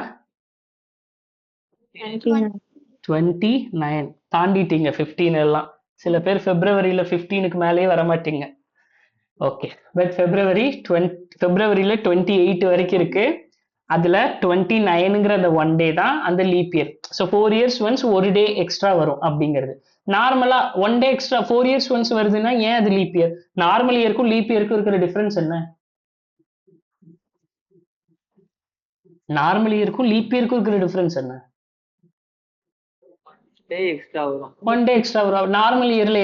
29. தாண்டிட்டீங்க 15 எல்லாம். சில பேர் பிப்ரவரியில 15க்கு மேலேயே வரமாட்டீங்க. ஓகே, பட் பிப்ரவரியில 28 வரைக்கும் இருக்கு. அதுல 29ங்கிற அந்த 1 டே தான் அந்த leap year. So 4 years once ஒரு டே எக்ஸ்ட்ரா வரும் அப்படிங்கிறது. நார்மலா 1 டே எக்ஸ்ட்ரா 4 இயர்ஸ் ஒன்ஸ் வருதுன்னா ஏன் அது லீப் இயர்? நார்மல் இயருக்கும் லீப் இயருக்கும் இருக்கிற டிஃபரன்ஸ் என்ன? நார்மல் இயருக்கும் லீப் இயருக்கும் இருக்கிற டிஃபரன்ஸ் என்ன? Day extra வரும். 1 டே எக்ஸ்ட்ரா வரும். நார்மல் இயர்ல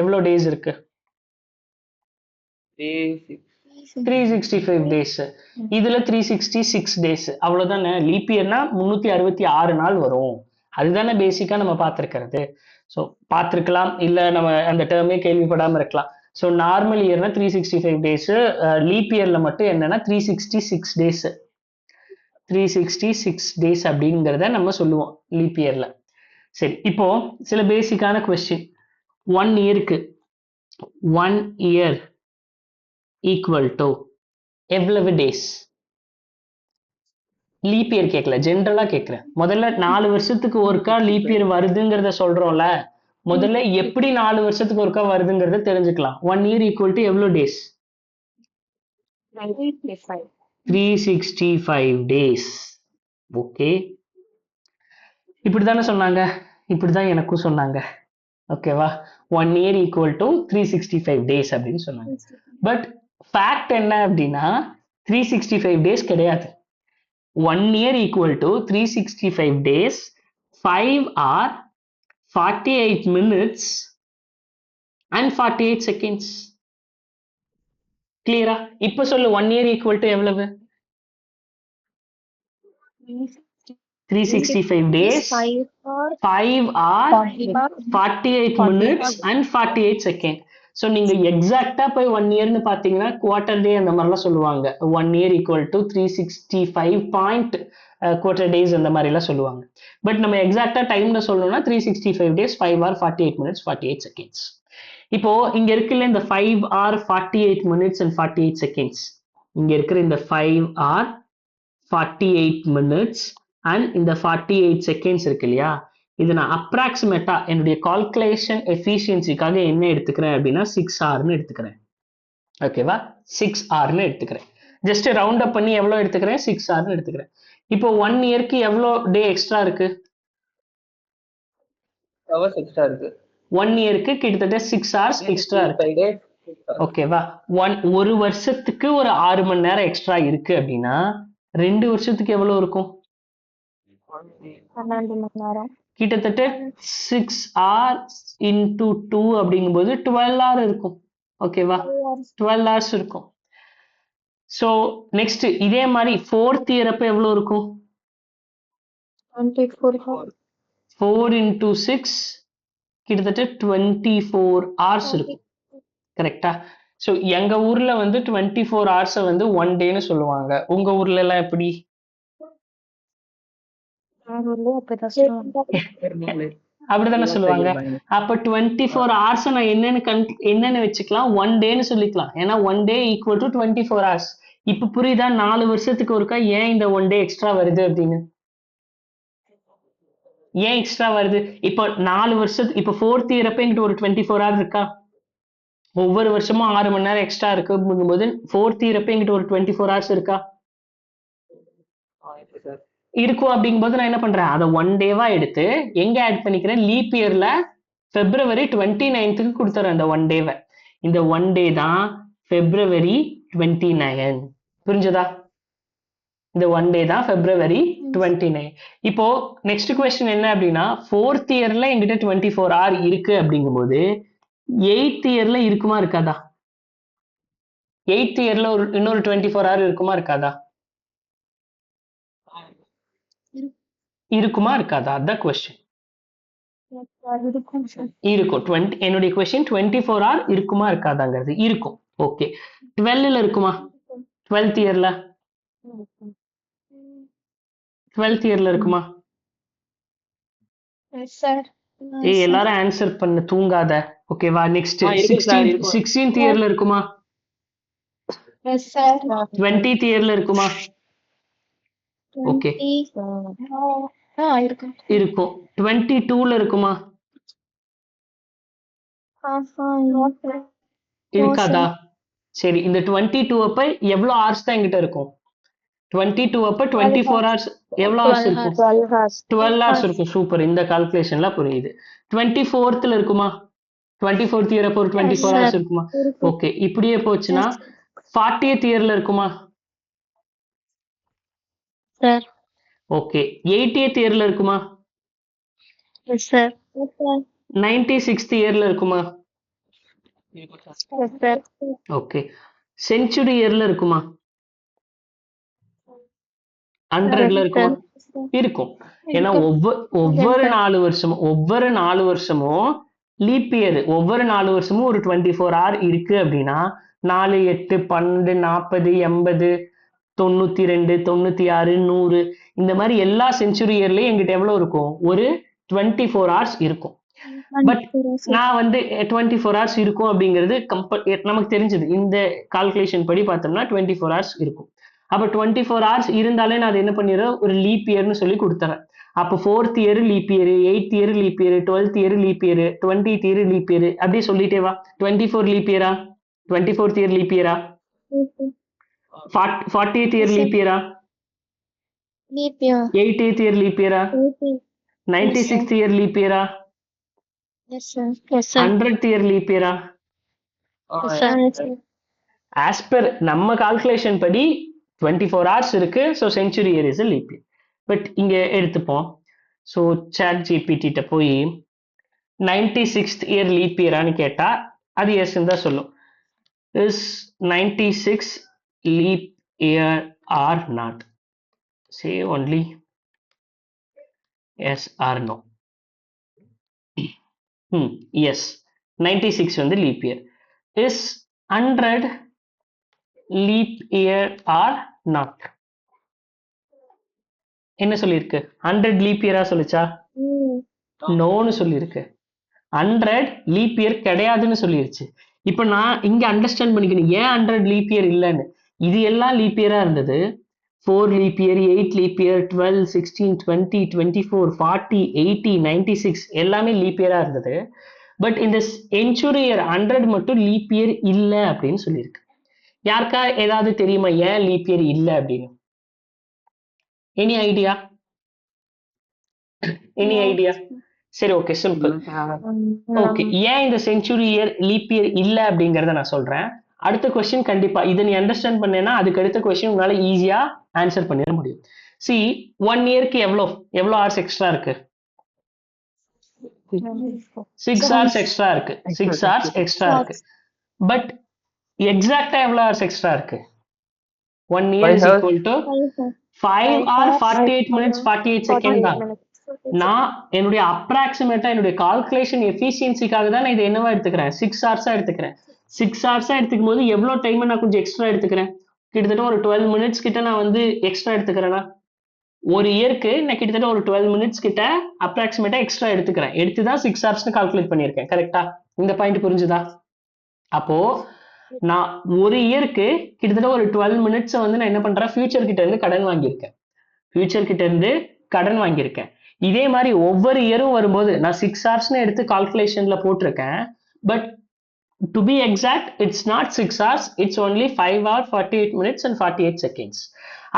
எவ்வளோ டேஸ் இருக்கு? 365 டேஸ். இதுல 366 டேஸ். அவ்வளவுதானே. லீப் இயர்னா 366 நாள் வரும். அதுதானே பேசிக்கா நம்ம பார்த்திருக்கிறது. ஸோ பார்த்திருக்கலாம், இல்ல நம்ம அந்த டேர்மே கேள்விப்படாம இருக்கலாம். ஸோ நார்மல் இயர்னா 365 டேஸ், லீப் இயர்ல மட்டும் என்னன்னா 366 டேஸ். 366 டேஸ் அப்படிங்கிறத நம்ம சொல்லுவோம் லீப் இயர்ல. சரி, இப்போ சில பேசிக்கான கொஸ்டின். 1 இயருக்கு 1 இயர் ஈக்குவல் டு எவ்வளவு டேஸ்? லீப் இயர் கேட்கல, ஜென்ரலா கேட்கிறேன். முதல்ல 4 வருஷத்துக்கு ஒருக்கா லீப் இயர் வருதுங்கிறத சொல்றோம்ல, முதல்ல எப்படி 4 வருஷத்துக்கு ஒருக்கா வருதுங்கிறத தெரிஞ்சுக்கலாம். 1 இயர் ஈக்குவல் டு எவ்வளவு டேஸ்? 365 டேஸ். ஓகே, இப்படித்தானே சொன்னாங்க, இப்படிதான் எனக்கும் சொன்னாங்க. ஓகேவா? 1 இயர் ஈக்குவல் டு 365 டேஸ் அப்படின்னு சொன்னாங்க. பட் ஃபேக்ட் என்ன அப்படின்னா 365 டேஸ் கிடையாது. 1 year equal to 365 days, 5 hours, 48 minutes and 48 seconds. கிளியரா? இப்ப சொல்லு, 1 year equal to எவ்வளவு? 365 days, 5 hours, 48 minutes and 48 seconds. So நீங்க எக்ஸாக்டா போய் 1 இயர்னு பார்த்தீங்கன்னா குவார்டர் டே அந்த மாதிரிலாம் சொல்லுவாங்க. 1 year equal to 365 point quarter days அந்த மாதிரிலாம் சொல்லுவாங்க. பட் நம்ம எக்ஸாக்டா டைம்ல சொல்லணும்னா 365 டேஸ் 5 hour 48 minutes 48 seconds. இப்போ இங்க இருக்குல்ல இந்த 5 hour 48 minutes and 48 seconds, இங்க இருக்கிற இந்த 5 hour 48 minutes and இந்த 48 seconds இருக்கு இல்லையா, இது நான் அப்ராக்சிமேட்டா என்னுடைய கால்குலேஷன் எஃபிஷியன்சிக்காக என்ன எடுத்துக்கிறேன் அப்படின்னா 6 hourனு எடுத்துக்கிறேன். ஓகேவா, 6 hourனு எடுத்துக்கிறேன். ஜஸ்ட் ரவுண்ட் அப் பண்ணி எவ்வளவு எடுத்துக்கிறேன், 6 hourனு எடுத்துக்கிறேன். இப்போ 1 இயர்க்கு எவ்வளோ டே எக்ஸ்ட்ரா இருக்கு, ஹவர்ஸ் எக்ஸ்ட்ரா இருக்கு. 1 இயர்க்கு கிட்டத்தட்ட 6 hours எக்ஸ்ட்ரா இருக்கு. ஓகேவா, ஒரு வருஷத்துக்கு ஒரு 6 மணி நேரம் எக்ஸ்ட்ரா இருக்கு அப்படின்னா 2 வருஷத்துக்கு எவ்வளவு இருக்கும், 12 மணி நேரம். கிட்டத்தட்ட 6 hour into 2 அப்படிங்கும்போது 12 hour இருக்கும். ஓகேவா, 12 hours இருக்கும். ஸோ நெக்ஸ்ட் இதே மாதிரி 4th இயர் அப்ப எவ்வளவு இருக்கும், 4 into 6 கிட்டத்தட்ட 24 hours இருக்கும். கரெக்டா. ஸோ எங்க ஊர்ல வந்து 24 hours வந்து 1 டேன்னு சொல்லுவாங்க. உங்க ஊர்ல எல்லாம் எப்படி, அப்படிதானே சொல்லுவாங்க. அப்ப 24 hours நான் என்னன்னு வச்சுக்கலாம், 1 டேன்னு சொல்லிக்கலாம். ஏன்னா 1 day equal to 24 hours. இப்ப புரியுதா 4 வருஷத்துக்கு ஒருக்கா ஏன் இந்த 1 day எக்ஸ்ட்ரா வருது அப்படின்னு, ஏன் எக்ஸ்ட்ரா வருது. இப்போ 4 வருஷத்துக்கு இப்போ 4th இயர் அப்ப எங்கிட்ட ஒரு 24 hour இருக்கா, ஒவ்வொரு வருஷமும் 6 மணி நேரம் எக்ஸ்ட்ரா இருக்கும்போது 4th இயர் அப்ப எங்கிட்ட ஒரு 24 hours இருக்கா, இருக்கும். அப்படிங்கும்போது நான் என்ன பண்றேன், அதை 1 டேவா எடுத்து எங்க ஆட் பண்ணிக்கிறேன், லீப் இயர்ல February 29th கொடுத்துறேன் அந்த 1 டேவை. இந்த 1 டே தான் February 29. புரிஞ்சதா, இந்த 1 டே தான் February 29. இப்போ நெக்ஸ்ட் கொஸ்டின் என்ன அப்படின்னா, 4th இயர்ல எங்கிட்ட 24 hour இருக்கு அப்படிங்கும்போது 8th இயர்ல இருக்குமா இருக்காதா, 8th இயர்ல இன்னொரு 24 hour இருக்குமா இருக்காதா, இருக்குமா இருக்காதா, அதான் கொஸ்டின். இருக்கும். என்னுடைய கொஸ்டின் 24 hour இருக்குமா இருக்காதாங்கிறது இருக்கும். ஓகே, 12ல இருக்குமா, 12th இயர்ல 12th இயர்ல இருக்குமா, எல்லாரும் ஆன்சர் பண்ண, தூங்காத. ஓகேவா, நெக்ஸ்ட் 16th இயர்ல இருக்குமா, 20th இயர்ல இருக்குமா, ஓகே இருக்கும். 22ல இருக்குமா, இருக்காதா. சரி, இந்த 22 அப்ப எவ்வளவு hours தான் என்கிட்ட இருக்கும், 22 அப்ப 24 hours எவ்வளவு hours இருக்கும், 12 hours இருக்கும். சூப்பர், இந்த கால்குலேஷன்ல புரியுது. 24th இருக்குமா, 24th இயர் அப்போ ஒரு 24 hours இருக்குமா, ஓகே. இப்படியே போச்சுன்னா 40th இயர்ல இருக்குமா, ஓகே. 80th இயர்ல இருக்குமா, 96th இயர்ல இருக்குமா, ஓகே. செஞ்சுரி இயர்ல இருக்குமா, 100ல இருக்குமா, இருக்கும். ஏன்னா ஒவ்வொரு 4 வருஷமும் லீப் இயர், ஒவ்வொரு 4 வருஷமும் ஒரு 24 hour இருக்கு அப்படின்னா 4 8 12 40 80 92 96 100 இந்த மாதிரி எல்லா செஞ்சுரி இயர்லயும் எங்கிட்ட எவ்வளவு இருக்கும், ஒரு 24 hours இருக்கும். பட் நான் வந்து 24 hours இருக்கும் அப்படிங்கிறது நமக்கு தெரிஞ்சது, இந்த கால்குலேஷன் படி பார்த்தோம்னா 24 hours இருக்கும். அப்ப 24 hours இருந்தாலே நான் அதை என்ன பண்ணிடுறேன், ஒரு லீப் இயர்னு சொல்லி கொடுத்துறேன். அப்போ 4th year leap year, 8th year leap year, 12th year leap year, 20th year leap year, அப்படியே சொல்லிட்டே வா. 24 லீப் இயரா, 24th இயர் லீப் இயரா, 40th இயர் லீப் இயரா, 80th இயர் லீப் இயரா, 96th இயர் லீப் இயரா, 100th இயர் லீப் இயரா. ஆஸ் பெர் நம்ம கால்குலேஷன் படி 24 hours இருக்கு. So century year is leap year. But இங்க எடுத்துப்போம். ஸோ சாட் ஜிபிடி போய் 96th இயர் லீப் இயரான்னு கேட்டா அது எஸ் தான் சொல்லும். Is 96 leap year or not, say only yes or no. Yes 96 வந்து leap year. Is 100 leap year or not? என்ன சொல்லியிருக்கு? 100 லீப் இயரா சொல்லிச்சா? நோன்னு சொல்லியிருக்கு. 100 லீப் இயர் கிடையாதுன்னு சொல்லிருச்சு. இப்ப நான் இங்க அண்டர்ஸ்டாண்ட் பண்ணிக்கணும் ஏன் 100 லீப் இயர் இல்லைன்னு. இது எல்லாம் லீப் இயரா இருந்தது. 4 லீப் இயர், 8 லீப் இயர், 12, 16, 20, 24, 40, 80, 96 எல்லாமே லீப் இயரா இருந்தது. பட் இந்த செஞ்சுரி இயர் 100 மட்டும் லீப் இயர் இல்லை அப்படின்னு சொல்லியிருக்கு. யாருக்கா ஏதாவது தெரியுமா ஏன் லீப் இயர் இல்லை அப்படின்னு? Any idea? Any idea? சரி, ஓகே, சிம்பிள். ஓகே, ஏன் இந்த செஞ்சுரி இயர் லீப் இயர் இல்ல அப்படிங்கறத நான் சொல்றேன். அடுத்த கொஸ்டின் கண்டிப்பா இதை நீ அண்டர்ஸ்டாண்ட் பண்ணேன்னா அதுக்கு அடுத்த கொஸ்டின் உங்களால ஈஸியா ஆன்சர் பண்ணிட முடியும். சி 1 இயருக்கு எவ்வளவு ஹவர்ஸ் எக்ஸ்ட்ரா இருக்கு? 6 ஹவர்ஸ் எக்ஸ்ட்ரா இருக்கு. 6 ஹவர்ஸ் எக்ஸ்ட்ரா இருக்கு. பட் எக்ஸாக்டா எவ்வளவு ஹவர்ஸ் எக்ஸ்ட்ரா இருக்கு? 1 year is equal to 5 hour 48 minutes 48 second தான். நான் என்னுடைய அப்ராக்சிமேட்டா என்னுடைய கால்குலேஷன் எஃபிஷியன்சிக்காக தான் நான் இதை என்னவா எடுத்துக்கிறேன்? 6 ஹவர்ஸா எடுத்துக்கிறேன். 6 ஹவர்ஸா எடுத்துக்கும் போது எவ்வளவு டைம் நான் கொஞ்சம் எக்ஸ்ட்ரா எடுத்துக்கிறேன்? கிட்டத்தட்ட ஒரு 12 மினிட்ஸ் கிட்ட நான் வந்து எக்ஸ்ட்ரா எடுத்துக்கிறேன்னா, ஒரு இயருக்கு நான் கிட்டத்தட்ட ஒரு 12 மினிட்ஸ் கிட்ட அப்ராக்சிமேட்டா எக்ஸ்ட்ரா எடுத்துக்கிறேன். எடுத்துதான் 6 ஹவர்ஸ்னு கால்குலேட் பண்ணியிருக்கேன். கரெக்டா? இந்த பாயிண்ட் புரிஞ்சுதா? அப்போ நான் ஒரு இயருக்கு கிட்டத்தட்ட ஒரு 12 மினிட்ஸ் வந்து நான் என்ன பண்றேன்? ஃபியூச்சர் கிட்ட இருந்து கடன் வாங்கியிருக்கேன். ஃபியூச்சர் கிட்ட இருந்து கடன் வாங்கியிருக்கேன். இதே மாதிரி ஒவ்வொரு இயரும் வரும்போது நான் 6 ஹவர்ஸ்னு எடுத்து கால்குலேஷன்ல போட்டிருக்கேன். But to be exact it's not 6 hours, it's only 5 hour 48 minutes and 48 seconds.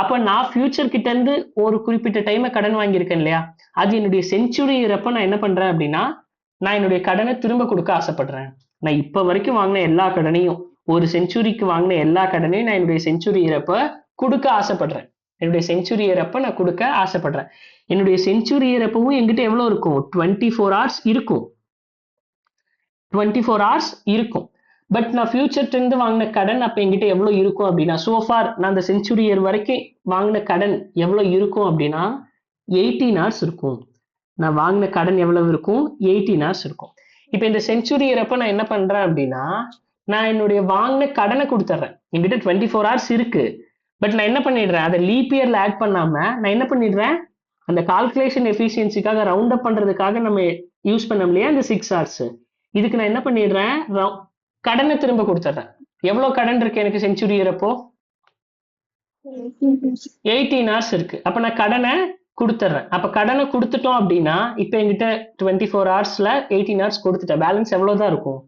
அப்போ நான் ஃபியூச்சர் கிட்ட இருந்து ஒரு குறிப்பிட்ட டைமை கடன் வாங்கியிருக்கேன் இல்லையா, அது என்னுடைய செஞ்சுரி இயரப்ப நான் என்ன பண்றேன் அப்படின்னா, நான் என்னுடைய கடனை திரும்ப கொடுக்க ஆசைப்படுறேன். நான் இப்ப வரைக்கும் வாங்கின எல்லா கடனையும், ஒரு செஞ்சுரிக்கு வாங்கின எல்லா கடனையும் நான் என்னுடைய செஞ்சுரி இயரப்ப கொடுக்க ஆசைப்படுறேன். என்னுடைய செஞ்சுரி இயரப்ப நான் கொடுக்க ஆசைப்படுறேன். என்னுடைய செஞ்சுரி இயரப்பவும் என்கிட்ட எவ்வளவு இருக்கும்? 24 hours இருக்கும். 24 hours இருக்கும். பட் நான் ஃபியூச்சர் இருந்து வாங்கின கடன் அப்ப என்கிட்ட எவ்வளவு இருக்கும் அப்படின்னா, சோஃபார் நான் அந்த செஞ்சுரி இயர் வரைக்கும் வாங்கின கடன் எவ்வளவு இருக்கும் அப்படின்னா 18 hours இருக்கும். நான் வாங்கின கடன் எவ்வளவு இருக்கும்? 18 hours இருக்கும். இப்ப இந்த செஞ்சுரி இயரப்ப நான் என்ன பண்றேன் அப்படின்னா, நான் என்னுடைய வாங்கின கடனை கொடுத்துட்றேன். என்கிட்ட 24 hours இருக்கு. பட் நான் என்ன பண்ணிடுறேன்? அதை லீப் இயர்ல ஆட் பண்ணாம நான் என்ன பண்ணிடுறேன்? அந்த கால்குலேஷன் எஃபிஷியன்சிக்காக ரவுண்ட் அப் பண்றதுக்காக நம்ம யூஸ் பண்ணோம் இல்லையா இந்த 6 hours, இதுக்கு நான் என்ன பண்ணிடுறேன்? கடனை திரும்ப கொடுத்துட்றேன். எவ்வளவு கடன் இருக்கு எனக்கு செஞ்சுரி இயரப்போ? 18 hours இருக்கு. அப்ப நான் கடனை கொடுத்துட்றேன். அப்ப கடனை கொடுத்துட்டோம் அப்படின்னா இப்ப என்கிட்ட 24 ஹவர்ஸ்ல 18 hours கொடுத்துட்டேன். பேலன்ஸ் எவ்வளவுதான் இருக்கும்?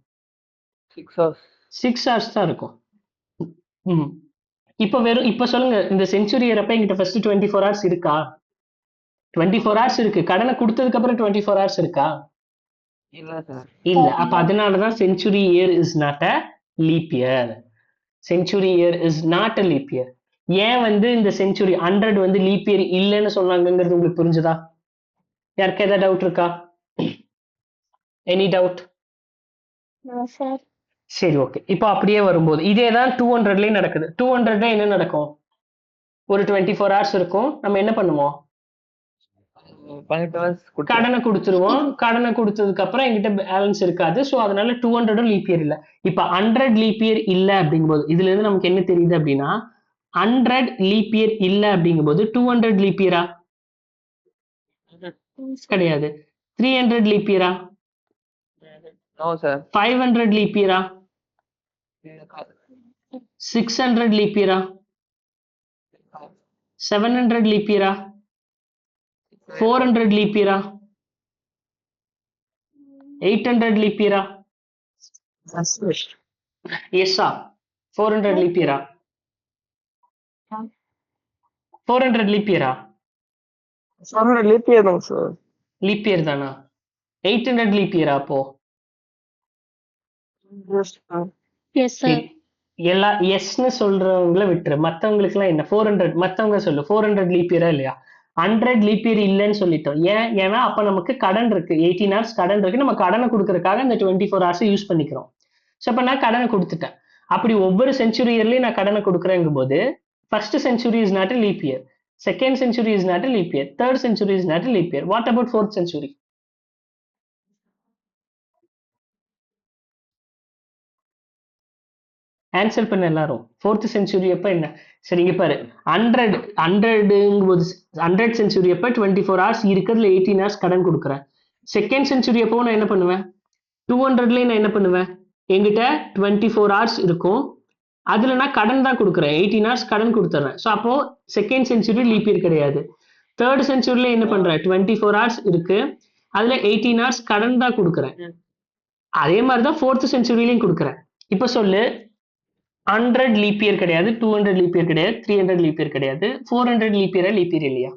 6 hours தான் இருக்கும். இப்ப சொல்லுங்க, இந்த செஞ்சுரி இயரப்ப என்கிட்ட ஃபர்ஸ்ட் 24 hours இருக்கா? 24 hours இருக்கு. கடனை கொடுத்ததுக்கு அப்புறம் 24 hours இருக்கா? இல்ல. அப்ப அதனாலதான் century year is not a leap year. Century year is not a leap year. ஏன் வந்து இந்த செஞ்சுரி 100 வந்து லீப் இயர் இல்லைன்னு சொன்னாங்கிறது உங்களுக்கு புரிஞ்சுதா? யாருக்கு ஏதாவது டவுட் இருக்கா? Any doubt? சரி, ஓகே. இப்போ அப்படியே வரும்போது இதேதான் 200லயும் நடக்குது. 200ல என்ன நடக்கும்? ஒரு 24 hours இருக்கும். நம்ம என்ன பண்ணுவோம்? கடனை கொடுத்துருவோம். கடனை கொடுத்ததுக்கு அப்புறம் என்கிட்ட பேலன்ஸ் இருக்காது. சோ அதனால 200 லீப் இயர் இல்ல. இப்ப 100 லீப் இயர் இல்ல அப்படிங்கும்போது இதுல இருந்து நமக்கு என்ன தெரியுது அப்படின்னா, 100 லீப் இயர் இல்ல அப்படிங்கும்போது 200 லீப் இயரா? கிடையாது. 300 லீப் இயரா? 500 லீப் இயரா? 600 லீப் இயரா? 700 லீப் இயரா? 400 லீப் இயரா? 800 லீப் இயரா? எஸ்ஸா? 400 லீப் இயரா? 400 லீப் இயரா? 400 லீப் இயர் தான் சார். லீப் இயர் தானா? 800 லீப் இயரா அப்போ? எல்லா எஸ்ன்னு சொல்றவங்கள விட்டுரு. மத்தவங்களுக்கு எல்லாம் என்ன 400? மத்தவங்க சொல்லு. 400 லீப் இயரா இல்லையா? 100 லீப் இயர் இல்லைன்னு சொல்லிட்டோம். ஏன்னா அப்ப நமக்கு கடன் இருக்கு. 18 hours கடன் இருக்கு. நம்ம கடனை கொடுக்கறதுக்காக இந்த 24 hours யூஸ் பண்ணிக்கிறோம். சோ அப்ப நான் கடனை கொடுத்துட்டேன். அப்படி ஒவ்வொரு செஞ்சுரி இயர்லயும் நான் கடனை கொடுக்குறேங்கும் போது first century is not a leap year, second century is not a leap year, third century is not a leap year. What about fourth century? Answer பண்ண எல்லாரும். 4th செஞ்சுரி அப்ப என்ன? சரி இங்க பாரு, 100ங்கும்போது 100 செஞ்சுரி அப்ப 24 ஹவர்ஸ் இருக்கிறதுல 18 ஹவர்ஸ் கடன் கொடுக்குறேன். செகண்ட் செஞ்சுரி அப்போ நான் என்ன பண்ணுவேன்? 200ல நான் என்ன பண்ணுவேன்? என்கிட்ட 24 ஹவர்ஸ் இருக்கும், அதுல நான் கடன் தான் கொடுக்குறேன், 18 ஹவர்ஸ் கடன் கொடுத்துறேன். ஸோ அப்போ செகண்ட் செஞ்சுரி லீப் இயர் கிடையாது. தேர்ட் செஞ்சுரியில என்ன பண்றேன்? 24 ஹவர்ஸ் இருக்கு, அதுல 18 ஹவர்ஸ் கடன் தான் கொடுக்குறேன். அதே மாதிரி தான் 4th செஞ்சுரியிலையும் கொடுக்குறேன். இப்போ சொல்லு, 100 லீப் இயர் கிடையாது, 200 லீப் இயர் கிடையாது, 300 லீப் இயர் கிடையாது, 400 லீப் இயர் இல்லையா?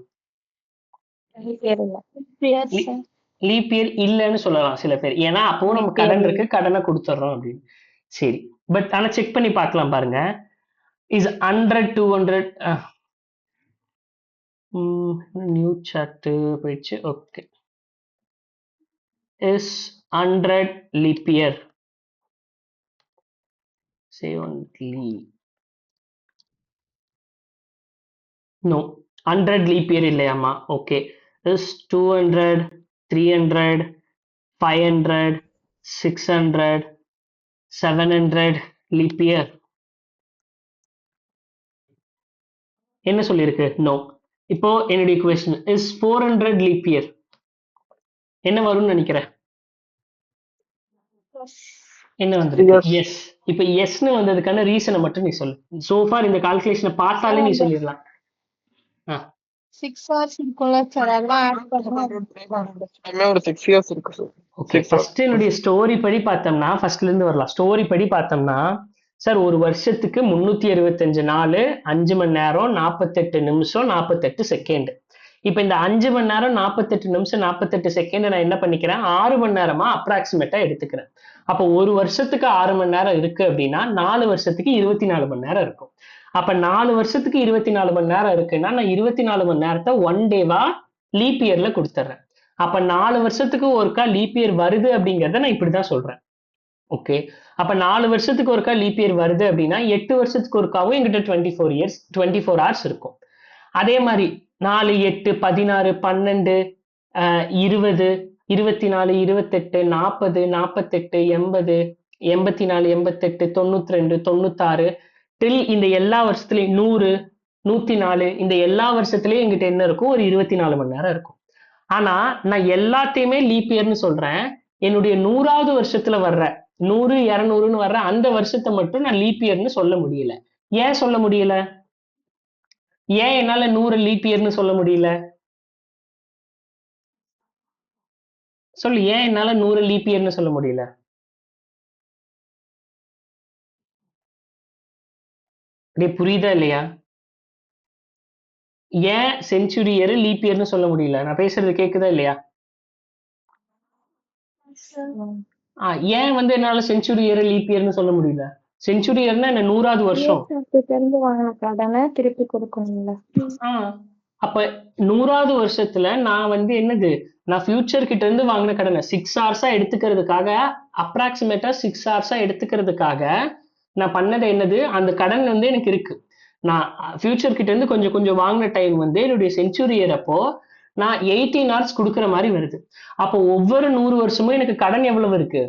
லீப் இயர் இல்லைன்னு சொல்லலாம் சில பேர், ஏன்னா அப்போ நம்ம கடன் இருக்கு, கடனை கொடுத்துட்றோம் அப்படின்னு. சரி, பட் ஆனா செக் பண்ணி பார்க்கலாம் பாருங்க. இஸ் 100 200 நியூ சாட் போயிடுச்சு. Okay, is 100 leap year? say only no, 100 leap year இல்லையாமா. Okay, is 200 300 500 600 700 leap year? என்ன சொல்லியிருக்கு? நோ. இப்போ என்னுடைய கொஸ்டின் இஸ் 400 லீப் இயர்? என்ன வரும்னு நினைக்கிறேன்? என்ன வந்திருக்கு? எஸ். இப்போ எஸ்னு வந்ததுக்கான ரீசனை மட்டும் நீ சொல்லு. சோ ஃபார் இந்த கால்குலேஷனை பார்த்தாலே நீ சொல்லிடலாம். 6 ஹவர்ஸ் இருக்கும்ல சார், அதெல்லாம் ஆட் பண்ணுவோம். ஒரு 6 இயர்ஸ் இருக்கு சார். ஓகே, ஃபர்ஸ்ட் என்னுடைய ஸ்டோரி படி பார்த்தோம்னா, ஃபர்ஸ்ட்ல இருந்து வரலாம். ஸ்டோரி படி பார்த்தோம்னா சார், ஒரு வருஷத்துக்கு 365 நாள், 5 மணி நேரம் 48 நிமிஷம் 48 செகண்ட். இப்போ இந்த 5 மணி நேரம் 48 நிமிஷம் 48 செகண்ட் நான் என்ன பண்ணிக்கிறேன்? 6 மணி நேரமா அப்ராக்சிமேட்டா எடுத்துக்கிறேன். அப்போ ஒரு வருஷத்துக்கு 6 மணி நேரம் இருக்கு அப்படின்னா 4 வருஷத்துக்கு 24 மணி நேரம் இருக்கும். அப்ப 4 வருஷத்துக்கு 24 மணி நேரம் இருக்குன்னா நான் 24 மணி நேரத்தை 1 டேவா லீப் இயர்ல கொடுத்துட்றேன். அப்ப 4 வருஷத்துக்கு ஒருக்கா லீப் இயர் வருது அப்படிங்கறத நான் இப்படிதான் சொல்றேன். ஓகே, அப்ப 4 வருஷத்துக்கு ஒருக்கா லீப் இயர் வருது அப்படின்னா 8 வருஷத்துக்கு ஒருக்காவும் எங்கிட்ட 24 ஹவர்ஸ் இருக்கும். அதே மாதிரி 4 8 16 12 20 24 28 40 48 80 84 88 92 96 டில் இந்த எல்லா வருஷத்துலயும் 100 104 இந்த எல்லா வருஷத்துலயும் எங்கிட்ட என்ன இருக்கும்? ஒரு 24 மணி நேரம் இருக்கும். ஆனா நான் எல்லாத்தையுமே லீப் இயர்னு சொல்றேன். என்னுடைய 100வது வருஷத்துல வர்ற 100 200ன்னு வர்ற அந்த வருஷத்தை மட்டும் நான் லீப் இயர்னு சொல்ல முடியல. ஏன் சொல்ல முடியல? ஏன் என்னால 100 லீப் இயர்னு சொல்ல முடியல? சொல்லு, ஏன் என்னால 100 லீப் இயர்னு சொல்ல முடியல? புரியுதா இல்லையா? ஏன் செஞ்சுரி இயர் லீப் இயர்னு சொல்ல முடியல? நான் பேசுறது கேக்குதா இல்லையா? ஏன் என்னால செஞ்சுரி இயர் லீப் இயர்னு சொல்ல முடியல? செஞ்சுரி இயர்னா என்ன? 100வது வருஷம் திருப்பி கொடுக்கணும்ல. அப்ப 100வது வருஷத்துல நான் என்னது? நான் ஃபியூச்சர் கிட்ட இருந்து வாங்கின கடனை 6 ஹவர்ஸா எடுத்துக்கிறதுக்காக, அப்ராக்சிமேட்டா 6 ஹவர்ஸா எடுத்துக்கிறதுக்காக நான் பண்ணது என்னது? அந்த கடன் எனக்கு இருக்கு. நான் ஃபியூச்சர் கிட்ட இருந்து கொஞ்சம் கொஞ்சம் வாங்கின டைம் என்னுடைய செஞ்சுரி இயர் அப்போ நான் 18 ஹவர்ஸ் கொடுக்குற மாதிரி வருது. அப்போ ஒவ்வொரு 100 வருஷமும் எனக்கு கடன் எவ்வளவு இருக்கு?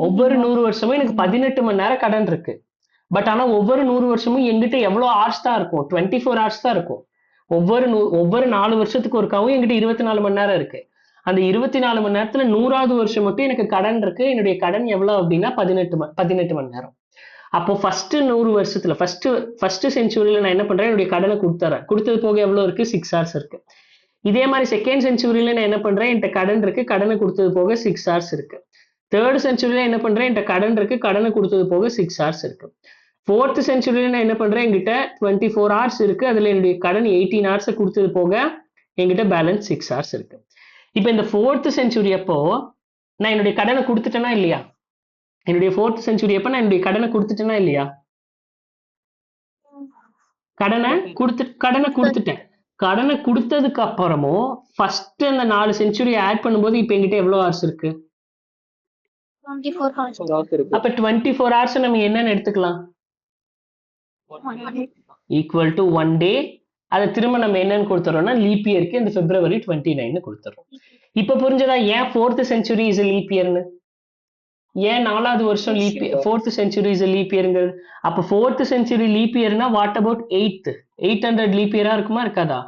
ஒவ்வொரு 100 வருஷமும் எனக்கு 18 மணி நேரம் கடன் இருக்கு. பட் ஆனா ஒவ்வொரு 100 வருஷமும் எங்கிட்ட எவ்வளவு ஹவர்ஸ் தான் இருக்கும்? 24 ஹவர்ஸ் தான் இருக்கும். ஒவ்வொரு 4 வருஷத்துக்கு ஒருக்காவும் எங்கிட்ட 24 மணி நேரம் இருக்கு. அந்த 24 மணி நேரத்துல 100வது வருஷம் மட்டும் எனக்கு கடன் இருக்கு. என்னுடைய கடன் எவ்வளவு அப்படின்னா 18 மணி நேரம். அப்போ ஃபர்ஸ்ட் 100 வருஷத்துல ஃபர்ஸ்ட் செஞ்சுரியில நான் என்ன பண்றேன்? என்னுடைய கடனை கொடுத்துறேன். கொடுத்தது போக எவ்வளவு இருக்கு? 6 ஹவர்ஸ் இருக்கு. இதே மாதிரி செகண்ட் செஞ்சுரியில நான் என்ன பண்றேன்? என்கிட்ட கடன் இருக்கு, கடனை கொடுத்தது போக 6 ஹவர்ஸ் இருக்கு. தேர்ட் செஞ்சுரியில என்ன பண்றேன்? என்கிட்ட கடன் இருக்கு, கடனை கொடுத்தது போக 6 ஹவர்ஸ் இருக்கு. ஃபோர்த் செஞ்சுரியில நான் என்ன பண்றேன்? என்கிட்ட 24 ஹவர்ஸ் இருக்கு, அதுல என்னுடைய கடன் 18 ஹவர்ஸ் கொடுத்தது போக என்கிட்ட பேலன்ஸ் 6 ஹவர்ஸ் இருக்கு. இப்போ இந்த 4th செஞ்சுரி அப்போ நான் என்னுடைய கடனை கொடுத்துட்டேனா இல்லையா? என்னுடைய 4th செஞ்சுரி அப்ப நான் என்னுடைய கடனை கொடுத்துட்டேனா இல்லையா? கடனை கொடுத்துட்டேன். கடனை கொடுத்ததுக்கு அப்புறமும் ஃபர்ஸ்ட் அந்த 4 செஞ்சுரி ஆட் பண்ணும்போது இப்போ என்கிட்ட எவ்வளவு ஹவர்ஸ் இருக்கு? 24 ஹவர்ஸ். அப்ப 24 ஹவர்ஸ் நம்ம என்னன்னு எடுத்துக்கலாம்? ஈக்குவல் டு 1 டே. அதை திரும்ப நம்ம என்னன்னு கொடுத்துறோம்னா லீப் இயருக்கு இந்த February 29 கொடுத்துறோம். இப்ப புரிஞ்சதா ஏன் 4th செஞ்சுரி இஸ் லீப் இயர்னு? ஏன் 4வது வருஷம் leap year, 4th century is leap இயர்ங்கிறது? அப்ப 4th century லீப் இயர்னா வாட் அபவுட் 8th? 800 லீப் இயரா இருக்குமா இருக்காதா?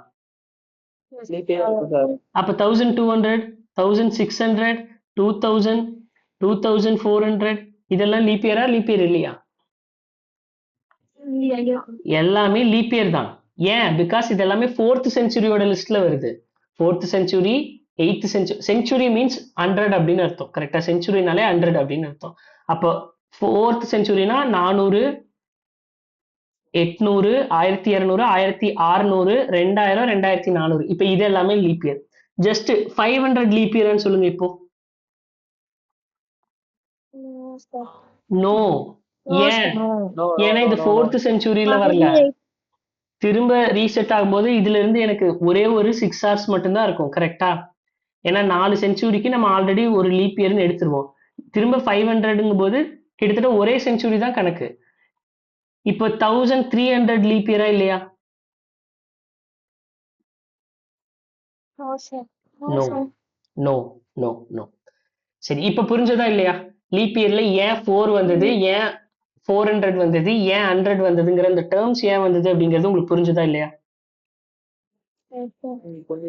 லீப் இயர் இருக்கு சார். அப்ப 1200, 1600, 2000, 2400 இதெல்லாம் லீப் இயரா? லீப் இயர் இல்லையா? எல்லாமே லீப் இயர் தான். ஏன்? பிகாஸ் இது எல்லாமே 4th centuryயோட லிஸ்ட்ல வருது. 4th century, 8th century. Century means 100 அப்படின்னு அர்த்தம். கரெக்டா? செஞ்சுரினாலே 100 அப்படின்னு அர்த்தம். அப்போ 4th centuryனா 400, 800, 1200, 1600, 2000, 2400. இப்ப இது எல்லாமே லீப் இயர். ஜஸ்ட் 500 லீப் இயர்னு சொல்லுங்க இப்போ. நோ. ஏன்? ஏன்னா இது 4th centuryல வரல. திரும்ப ரீசெட் ஆகும்போது இதுல இருந்து எனக்கு ஒரே ஒரு 6 hours மட்டும்தான் இருக்கும். கரெக்டா? ஏன்னா 4 செஞ்சுரிக்கு நம்ம ஆல்ரெடி ஒரு லீப் இயர்னு எடுத்துருவோம். திரும்ப 500ங்கும் போது கிட்டத்தட்ட ஒரே செஞ்சுரி தான் கணக்கு. இப்போ 1300 லீப் இயரா இல்லையா? No no no no. சரி, இப்ப புரிஞ்சதா இல்லையா? லீப் இயர்ல ஏன் 4 வந்தது, ஏன் 400 வந்தது, ஏன் 100 வந்ததுங்கிற இந்த டேர்ம்ஸ் ஏன் வந்தது அப்படிங்கிறது உங்களுக்கு புரிஞ்சதா இல்லையா?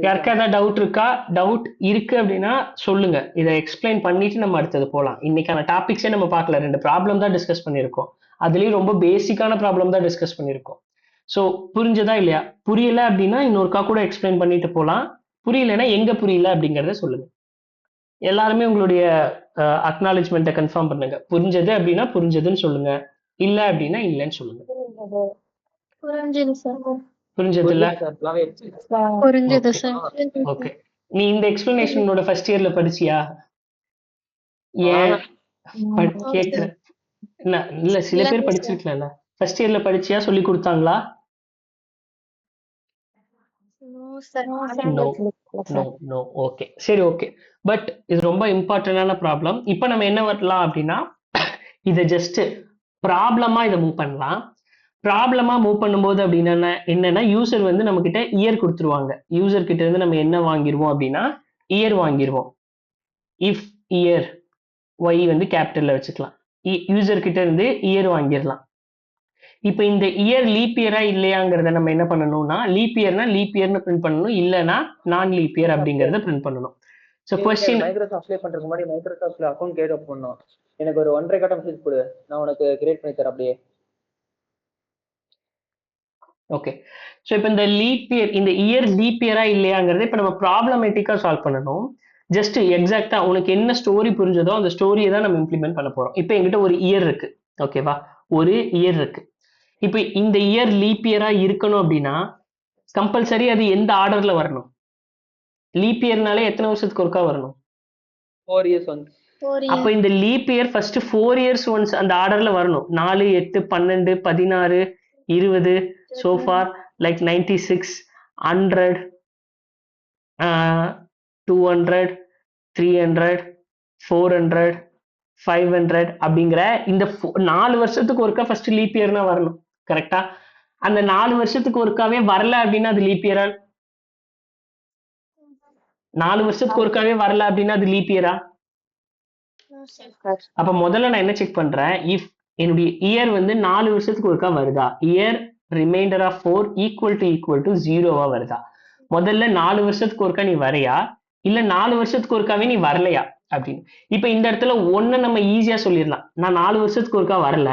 யாருக்கா ஏதாவது டவுட் இருக்கா? டவுட் இருக்கு அப்படின்னா சொல்லுங்க. இதை எக்ஸ்பிளைன் பண்ணிட்டு நம்ம அடுத்தது போகலாம். இன்னைக்கான டாபிக்ஸே நம்ம பார்க்கல, 2 ப்ராப்ளம் தான் டிஸ்கஸ் பண்ணியிருக்கோம். அதுலயும் ரொம்ப பேசிக்கான ப்ராப்ளம் தான் டிஸ்கஸ் பண்ணியிருக்கோம். ஸோ புரிஞ்சதா இல்லையா? புரியல அப்படின்னா இன்னொருக்கா கூட எக்ஸ்பிளைன் பண்ணிட்டு போகலாம். புரியலன்னா எங்க புரியல அப்படிங்கறத சொல்லுங்க. எல்லாருமே உங்களுடைய அக்னாலஜ்மெண்ட்டை கன்ஃபார்ம் பண்ணுங்க. புரிஞ்சது அப்படின்னா புரிஞ்சதுன்னு சொல்லுங்க, இல்ல அப்படின்னா இல்லைன்னு சொல்லுங்க. புரிஞ்சது சார். புரிஞ்சது இல்ல? புரிஞ்சது சார். ஓகே. நீ இந்த எக்ஸ்பிளனேஷனோட ஃபர்ஸ்ட் இயர்ல படிச்சியா? ஏன் கேக்குற? இல்ல சில பேர் படிச்சிருக்கல. ஃபர்ஸ்ட் இயர்ல படிச்சியா? சொல்லி கொடுத்தாங்களா? No no no. ஓகே, சரி, ஓகே. பட் இது ரொம்ப இம்பார்ட்டன்டான ப்ராப்ளம். இப்போ நம்ம என்ன வரலாம் அப்படின்னா, இதை ஜஸ்ட் ப்ராப்ளமா இதை மூவ் பண்ணலாம். ப்ராப்ளமா மூவ் பண்ணும்போது அப்படின்னா என்னன்னா, யூசர் வந்து நம்ம கிட்ட இயர் கொடுத்துருவாங்க. யூசர் கிட்ட இருந்து நம்ம என்ன வாங்கிடுவோம் அப்படின்னா இயர் வாங்கிடுவோம். இஃப் இயர் ஒய் வந்து கேபிட்டல்ல வச்சுக்கலாம். யூசர் கிட்ட இருந்து இயர் வாங்கிடலாம். இப்போ இந்த இயர் லீப் இயரா இல்லையாங்கிறத நம்ம என்ன பண்ணணும்னா, லீப் இயர்னா லீப் இயர்னு பிரிண்ட் பண்ணணும், இல்லைன்னா நான் லீப் இயர் அப்படிங்கறத பிரிண்ட் பண்ணணும். ஸோ கொஸ்டின் மைக்ரோசாஃப்ட் அப்ளை பண்றதுக்கு முன்னாடி மைக்ரோசாஃப்ட்ல அக்கவுண்ட் கிரியேட் பண்ணணும். எனக்கு ஒரு 1.5 கட்ட மெசேஜ் கொடு, நான் உனக்கு கிரியேட் பண்ணி தரேன் அப்படியே. ஓகே. ஸோ இப்போ இந்த லீப் இயர், இந்த இயர் லீப் இயரா இல்லையாங்கிறத இப்போ நம்ம ப்ராப்ளமேட்டிக்கா சால்வ் பண்ணணும். ஜஸ்ட் எக்ஸாக்டா உனக்கு என்ன ஸ்டோரி புரிஞ்சதோ அந்த ஸ்டோரியை தான் நம்ம இம்ப்ளிமெண்ட் பண்ண போறோம். இப்போ என்கிட்ட ஒரு இயர் இருக்கு, ஓகேவா? ஒரு இயர் இருக்கு. இப்போ இந்த இயர் லீப் இயரா இருக்கணும் அப்படின்னா கம்பல்சரி அது எந்த ஆர்டர்ல வரணும்? லீப் இயர்னாலே எத்தனை வருஷத்துக்கு ஒருக்கா வரணும்? 4 years once. அப்ப இந்த leap year first 4 years once அந்த ஆர்டர்ல வரணும். 4, 8, 12, 16, 20, so far like 96, 100, 200, 300, 400, 500 அப்படிங்கிற இந்த 4 வருஷத்துக்கு ஒருக்கா ஃபர்ஸ்ட் லீப் இயர்னா வரணும். கரெக்டா? அந்த 4 வருஷத்துக்கு ஒருக்காவே வரல அப்படின்னா அது லீப் இயரா? 4 வருஷத்துக்கு ஒருக்காவே வரல அப்படின்னா அது லீப் இயரா? அப்ப முதல்ல நான் என்ன செக் பண்றேன், இஃப் என்னுடைய இயர் வந்து 4 வருஷத்துக்கு ஒருக்கா வருதா, year reminder of 4 equal to 0வா வருதா? முதல்ல 4 வருஷத்துக்கு ஒருக்கா நீ வரையா, இல்ல 4 வருஷத்துக்கு ஒருக்காவே நீ வரலையா அப்படின்னு. இப்ப இந்த இடத்துல ஒண்ணு நம்ம ஈஸியா சொல்லிடலாம், நான் 4 வருஷத்துக்கு ஒருக்கா வரல,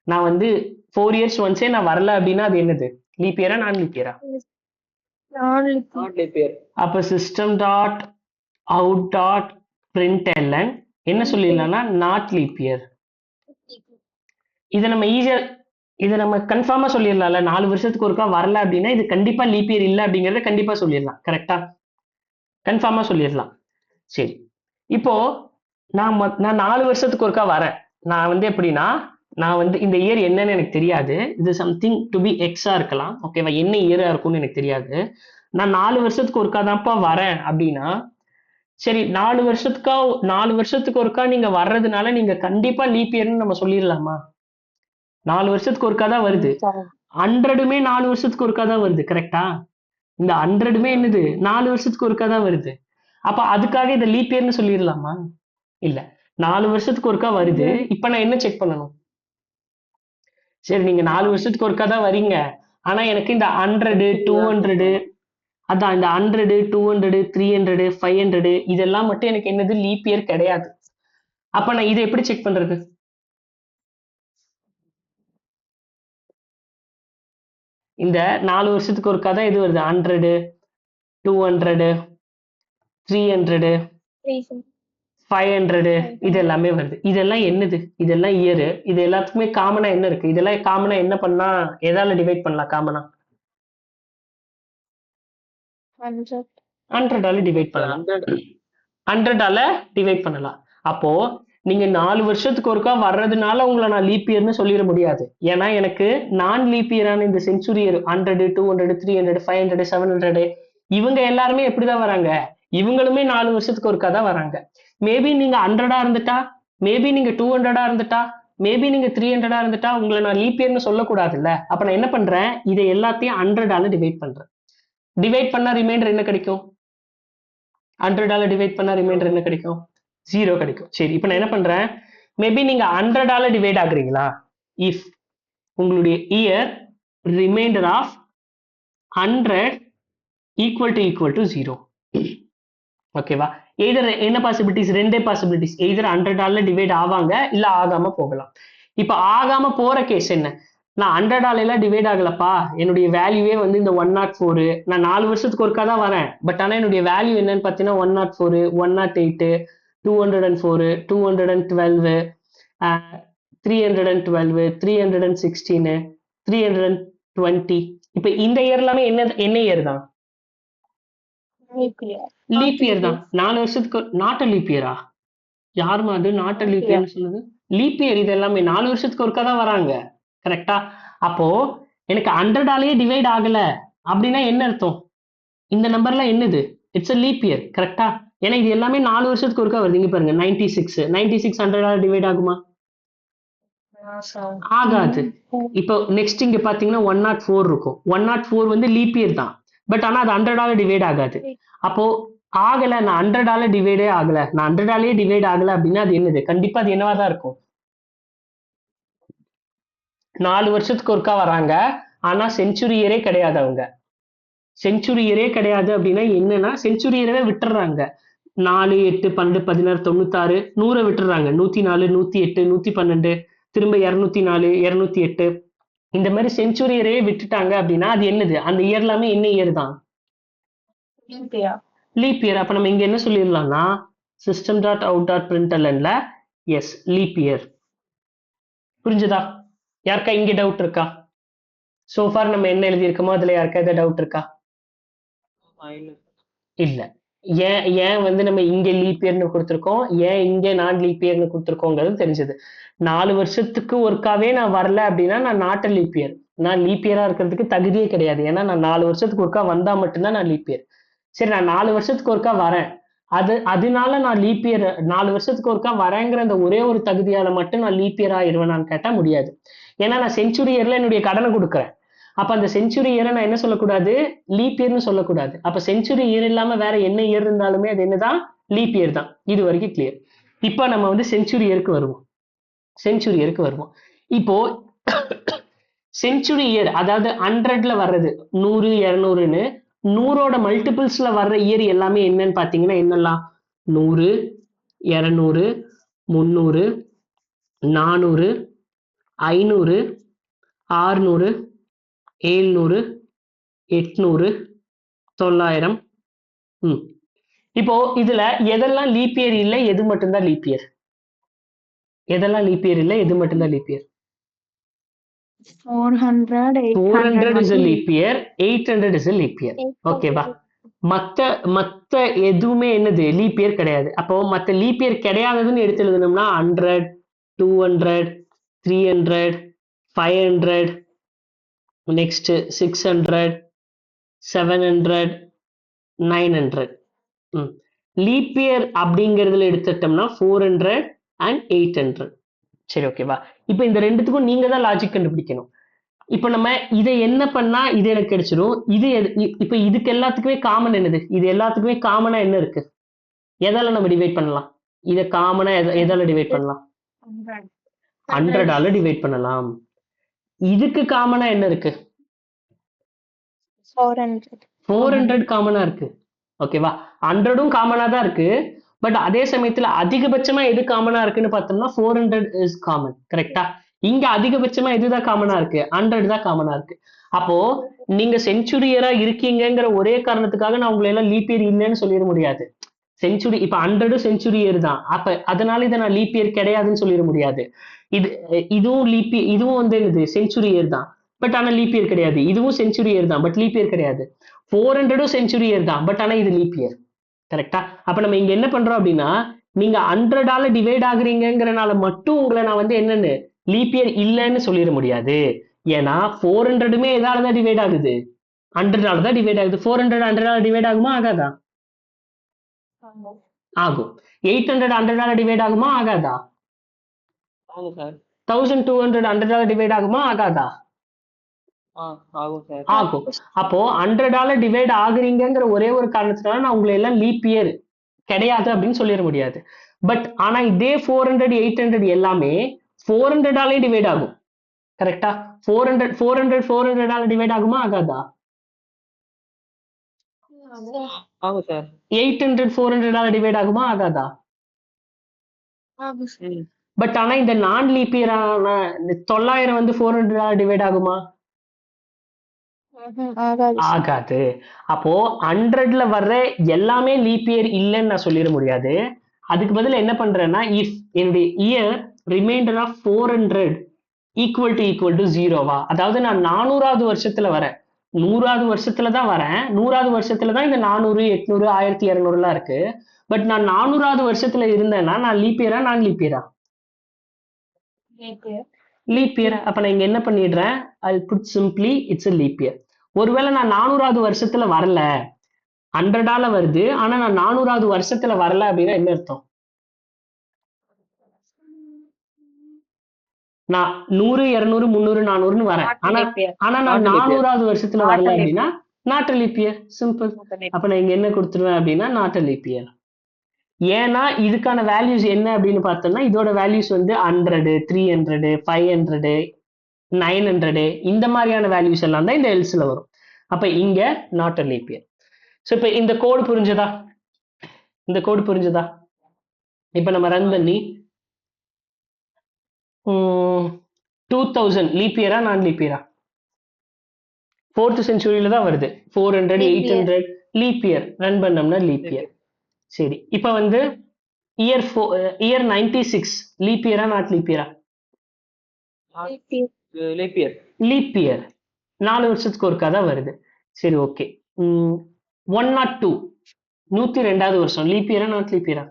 நான் வந்து 4 years ஒன்ஸே நான் வரல அப்படின்னா அது என்னது? லீப் இயரா நான் லீப் இயரா? Not leap year. அப்ப system dot out dot println என்ன சொல்லிடலாம்னா நாட் லீப் இயர். இதை நம்ம ஈஸியா, இதை நம்ம கன்ஃபார்மா சொல்லிடலாம்ல. 4 வருஷத்துக்கு ஒருக்கா வரல அப்படின்னா இது கண்டிப்பா லீப் இயர் இல்லை அப்படிங்கறத கண்டிப்பா சொல்லிடலாம். கரெக்டா? கன்ஃபார்மா சொல்லிடலாம். சரி, இப்போ நான் 4 வருஷத்துக்கு ஒருக்கா வரேன். நான் வந்து எப்படின்னா, நான் வந்து இந்த இயர் என்னன்னு எனக்கு தெரியாது, இது சம்திங் டு பி எக்ஸா இருக்கலாம், ஓகேவா? என்ன இயரா இருக்கும்னு எனக்கு தெரியாது. நான் 4 வருஷத்துக்கு ஒருக்கா தான்ப்பா வரேன் அப்படின்னா, சரி 4 வருஷத்துக்கு ஒருக்கா நீங்க வர்றதுனால நீங்க கண்டிப்பா லீப் இயர்னு நம்ம சொல்லிடலாமா? 4 வருஷத்துக்கு ஒருக்கா தான் வருது. 100மே 4 வருஷத்துக்கு ஒருக்கா தான் வருது. கரெக்டா? இந்த 100மே என்னது? 4 வருஷத்துக்கு ஒருக்கா தான் வருது. அப்ப அதுக்காக இதை லீப் இயர்னு சொல்லிடலாமா? இல்ல. 4 வருஷத்துக்கு ஒருக்கா வருது. இப்ப நான் என்ன செக் பண்ணணும்? சரி, நீங்க 4 வருஷத்துக்கு ஒருக்கா தான் வரீங்க. ஆனா எனக்கு இந்த 100, 200 அதான் இந்த 100, 200, 300, 500 இதெல்லாம் மட்டும் எனக்கு என்னது லீப் இயர் கிடையாது. அப்ப நான் இதை எப்படி செக் பண்றது? இந்த 4 வருஷத்துக்கு ஒருக்கா தான் இது வருது. 100, 200, 300, 500 இது எல்லாமே வருது. இதெல்லாம் என்னது? இதெல்லாம் இயர். இது எல்லாத்துக்குமே காமனா என்ன இருக்கு? இதெல்லாம் காமனா என்ன பண்ணா எதால டிவைட் பண்ணலாம்? காமனா 100 டிவைட் பண்ணலாம். 100 டிவைட் பண்ணலாம். அப்போ நீங்க 4 வருஷத்துக்கு ஒருக்கா வர்றதுனால உங்களை நான் லீப் இயர்னு சொல்லிட முடியாது. ஏன்னா எனக்கு நான் லீப் இயரான இந்த செஞ்சுரி இயர் 100, 200, 300, 500, 700 இவங்க எல்லாருமே எப்படிதான் வராங்க? இவங்களுமே 4 வருஷத்துக்கு ஒருக்கா தான் வராங்க. மேபி நீங்க 100 இருந்துட்டா, மேபி நீங்க 200 இருந்துட்டா, மேபி நீங்க 300 இருந்துட்டா உங்களை நான் லீப் இயர்னு சொல்லக்கூடாதுல்ல. அப்ப நான் என்ன பண்றேன்? இதை எல்லாத்தையும் 100 டிவைட் பண்றேன். டிவைட் பண்ணா ரிமைண்டர் என்ன கிடைக்கும்? 100 டிவைட் பண்ணா ரிமைண்டர் என்ன கிடைக்கும்? 0 கிடைக்கும். சரி, இப்போ நான் என்ன பண்றேன்? மேபி நீங்க 100 டிவைட் ஆகுறீங்களா? இஃப் உங்களுடைய year reminder of 100 equal to 0. ஓகேவா? எய்தர் என்ன பாசிபிலிட்டிஸ்? ரெண்டே பாசிபிலிட்டிஸ். எய்தர் 100 டிவைட் ஆவாங்க, இல்ல ஆகாம போகலாம். இப்ப ஆகாம போற கேஸ் என்ன? நான் 100 டிவைட் ஆகலப்பா, என்னுடைய வேல்யூவே வந்து இந்த 104. நான் 4 வருஷத்துக்கு ஒருக்கா தான் வரேன். பட் ஆனா என்னுடைய வேல்யூ என்னன்னு பாத்தீங்கன்னா 104, 108, 204, 212, 312, 316, 320. இப்ப இந்த இயர் எல்லாமே என்ன இயர் தான்? லீப் இயர் தான். 4 வருஷத்துக்கு நாட் லீப் இயரா? யாருமா அது நாட் லீப் இயர்னு சொன்னது? லீப் இயர் இது எல்லாமே 4 வருஷத்துக்கு ஒருக்கா தான் வராங்க. கரெக்டா? அப்போ எனக்கு 100 டிவைட் ஆகல அப்படின்னா என்ன அர்த்தம்? இந்த நம்பர்லாம் என்னது? It's a leap year. கரெக்டா? ஏன்னா இது எல்லாமே 4 வருஷத்துக்கு ஒருக்கா வருது. இங்க பாருங்க 96 100 டிவைட் ஆகுமா? ஆகாது. இப்போ நெக்ஸ்ட் இங்க பாத்தீங்கன்னா 104 இருக்கும். 104 வந்து லீப் இயர் தான். பட் ஆனா அது 100 டிவைட் ஆகாது. அப்போ ஆகல, நான் 100 டிவைடே ஆகல, நான் 100 டிவைட் ஆகல அப்படின்னா அது என்னது? கண்டிப்பா அது என்னவா தான் இருக்கும். 4 வருஷத்துக்கு ஒருக்கா வராங்க. ஆனா செஞ்சுரி இயரே கிடையாது. அவங்க செஞ்சுரி இயரே கிடையாது அப்படின்னா என்னன்னா செஞ்சுரி இயரவே விட்டுறாங்க. 4, 8, 12, 16, 96, 100 விட்டுறாங்க. 104, 108, 112, திரும்ப 204, 208 இந்த மாதிரி செஞ்சுரி இயரே விட்டுட்டாங்க அப்படின்னா அது என்னது? அந்த இயர் எல்லாமே என்ன இயர் தான்? Leap year. அப்ப நம்ம இங்க என்ன சொல்லிடலாம்னா சிஸ்டம் டாட் அவுட் டாட் பிரிண்டல்ல எஸ் லீப் இயர். புரிஞ்சுதா? யாருக்கா இங்க டவுட் இருக்கா? சோஃபார் நம்ம என்ன எழுதியிருக்கோமோ அதுல யாருக்கா ஏதாவது டவுட் இருக்கா? இல்ல. ஏன் வந்து நம்ம இங்க லீப் இயர்னு கொடுத்துருக்கோம், ஏன் இங்க நான் லீப் இயர்னு கொடுத்துருக்கோங்கிறது தெரிஞ்சது. 4 வருஷத்துக்கு ஒருக்காவே நான் வரல அப்படின்னா நான் நாட் லீப் இயர். நான் லீப் இயரா இருக்கிறதுக்கு தகுதியே கிடையாது. ஏன்னா நான் 4 வருஷத்துக்கு ஒருக்கா வந்தா மட்டும்தான் நான் லீப் இயர். சரி, நான் 4 வருஷத்துக்கு ஒருக்கா வரேன், அதனால நான் லீப் இயர் 4 வருஷத்துக்கு ஒருக்கா வரேங்கிற அந்த ஒரே ஒரு தகுதியால மட்டும் நான் லீப் இயர் ஆயிருவேனான்னு கேட்டா முடியாது. ஏன்னா நான் செஞ்சுரி இயர்ல என்னுடைய கடனை கொடுக்குறேன். அப்ப அந்த செஞ்சுரி இயரை நான் என்ன சொல்லக்கூடாது? லீப் இயர்னு சொல்லக்கூடாது. அப்ப செஞ்சுரி இயர் இல்லாம வேற என்ன இயர் இருந்தாலுமே அது என்னதான்? லீப் இயர் தான். இது வரைக்கும் கிளியர். இப்ப நம்ம வந்து செஞ்சுரி இயருக்கு வருவோம். இப்போ செஞ்சுரி இயர் அதாவது 100ல வர்றது 100, 200ன்னு 100ஓட மல்டிபிள்ஸ்ல வர்ற இயர் எல்லாமே என்னன்னு பாத்தீங்கன்னா என்னெல்லாம்? 100, 200, 300, 400, 500, 600, 700, 800, 900. இப்போ இதுல எதெல்லாம் லீப் இயர் இல்ல, எது மட்டும்தான் லீப் இயர்? எதெல்லாம் லீப் இயர் இல்ல, எது மட்டும்தான் leap year? 400 is a leap year, 800 is a leap year. ஓகேவா? மத்த எதுவுமே என்னது? லீப் இயர் கிடையாது. அப்போ மத்த லீப் இயர் கிடையாதுன்னு எடுத்து எழுதணும்னா 100, 200, 300, 500, நெக்ஸ்ட் 600, 700, 900. லீப் இயர் அப்படிங்கிறதுல எடுத்துட்டோம்னா 400 and 800. சரி, ஓகேவா? இப்போ இந்த ரெண்டுத்துக்கும் நீங்க தான் லாஜிக் கண்டுபிடிக்கணும். இப்போ நம்ம இதை என்ன பண்ணா இது எனக்கு கிடைச்சிடும். இப்போ இதுக்கு எல்லாத்துக்குமே காமன் என்னது? இது எல்லாத்துக்குமே காமனா என்ன இருக்கு? எதால நம்ம டிவைட் பண்ணலாம்? இதை காமனா எதால டிவைட் பண்ணலாம்? 100 டிவைட் பண்ணலாம். இதுக்கு காமனா என்ன இருக்கு? 400 காமனா இருக்கு. ஓகேவா? 100ம் காமனா தான் இருக்கு. பட் அதே சமயத்துல அதிகபட்சமா எது காமனா இருக்குன்னு பார்த்தோம்னா 400 இஸ் காமன். கரெக்டா? இங்க அதிகபட்சமா எதுதான் காமனா இருக்கு? 100 தான் காமனா இருக்கு. அப்போ நீங்க செஞ்சுரியரா இருக்கீங்கங்கிற ஒரே காரணத்துக்காக நான் உங்களை எல்லாம் லீப் இயர் இல்லைன்னு சொல்லிட முடியாது. செஞ்சுரி இப்ப 100 செஞ்சுரி இயர் தான். அப்ப அதனால இதை நான் லீப் இயர் கிடையாதுன்னு சொல்லிட முடியாது. இதுவும் லீப் இதுவும் வந்து என்னது செஞ்சுரி இயர் தான். பட் ஆனா லீப் இயர் கிடையாது. இதுவும் செஞ்சுரி இயர் தான். பட் லீப் இயர் கிடையாது. 400ம் செஞ்சுரி இயர் தான். பட் ஆனா இது லீப் இயர். கரெக்டா? அப்ப நம்ம இங்க என்ன பண்றோம் அப்படின்னா நீங்க 100ஆல டிவைட் ஆகுறீங்கிறனால மட்டும் உங்களை நான் வந்து என்னன்னு லீப் இயர் இல்லைன்னு சொல்லிட முடியாது. ஏன்னா 400மே எதாலதான் டிவைட் ஆகுது? 100ஆல தான் டிவைட் ஆகுது. 400 100ஆல டிவைட் ஆகுமா ஆகாதா? ஆகும். 800 100ஆல டிவைட் ஆகுமா ஆகாதா? ஆகும் சார். 1200 100ஆல டிவைட் ஆகுமா ஆகாதா? ஆகும் சார். ஆகும். அப்போ 100ஆல டிவைட் ஆகுறீங்கிற ஒரே ஒரு காரணத்தினால நான் உங்களை எல்லாம் லீப் இயர் கிடையாது அப்படின்னு சொல்லிட முடியாது. பட் ஆனா இதே 400 800 எல்லாமே 400ஆலே டிவைட் ஆகும். கரெக்டா? 400ஆல டிவைட் ஆகுமா ஆகாதா? ஆகும் சார். 800 400ஆல டிவைட் ஆகுமா ஆகாதா? பட் ஆனா இந்த நான் லீப் இயரான 900 வந்து 400ஆல டிவைட் ஆகுமா? ஆகாது. அப்போ 100ல வர்ற எல்லாமே லீப் இயர் இல்லைன்னு நான் சொல்லிட முடியாது. அதுக்கு பதிலா என்ன பண்றேன்னா இஃப் என்னுடைய year reminder of 400 equal to 0வா, அதாவது நான் 400வது வருஷத்துல வரேன், 100வது வருஷத்துல தான் வரேன், 100வது வருஷத்துல தான் இந்த 400 800 1200 இருக்கு. பட் நான் 400வது வருஷத்துல இருந்தேன்னா நான் லீப் இயரா நான் லீப் இயரா? Leap year. அப்ப நான் இங்க என்ன பண்ணிடுறேன், I put simply it's a leap year. ஒருவேளை நான் 400வது வருஷத்துல வரல, 100ஆல வருது, ஆனா நான் 400வது வருஷத்துல வரல அப்படின்னா என்ன அர்த்தம்? நான் 100 200 300 400ன்னு வரேன், ஆனா நான் 400வது வருஷத்துல வரல அப்படின்னா நாட் லீப் இயர். சிம்பிள். அப்ப நான் இங்க என்ன கொடுத்துருவேன் அப்படின்னா நாட் லீப் இயர். ஏன்னா இதுக்கான வேல்யூஸ் என்ன அப்படின்னு பார்த்தோம்னா இதோட வேல்யூஸ் வந்து 100 300 500 900 இந்த மாதிரியான வேல்யூஸ் எல்லாம் தான் இந்த எல்ஸ்ல வரும். அப்ப இங்க நாட் லீப் இயர். ஸோ இப்ப இந்த கோடு புரிஞ்சதா? இந்த கோடு புரிஞ்சதா? இப்ப நம்ம ரன் பண்ணி 2000 லீப் இயரா நான் லீப் இயரா? 4th செஞ்சுரியில தான் வருது. 400 800 லீப் இயர் ரன் பண்ணோம்னா லீப் இயர். சரி, இப்ப வந்து இயர் 96 லீப் இயரா நாட் லீப் இயரா? Leap year. லீப் இயர் 4 வருஷத்துக்கு ஒருக்கா தான் வருது. சரி, ஓகே. 102 102வது வருஷம் லீப் இயரா நாட் லீப் இயரா?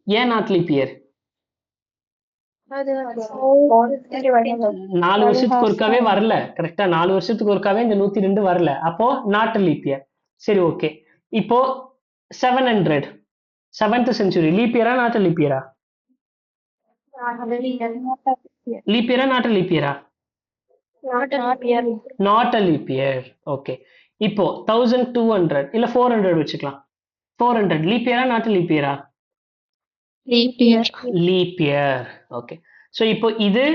ஏன் நாட் லீப் இயர்? 4 வருஷத்துக்கு ஒருக்காவே வரல. கரெக்டா? 4 வருஷத்துக்கு ஒருக்காவே இந்த 102 வரல. அப்போ நாட் லீப் இயர். சரி, ஓகே. இப்போ 700 7th செஞ்சுரி லீப் இயரா நாட் லீப் இயரா? லீப் இயரா நாட் லீப் இயரா? Not a leap year. Okay. இப்போ 1200 இல்ல 400 வச்சுக்கலாம். 400 லீப் இயரா நாட் லீப் இயரா? Leap year. ஓகே. சோ இப்போ இது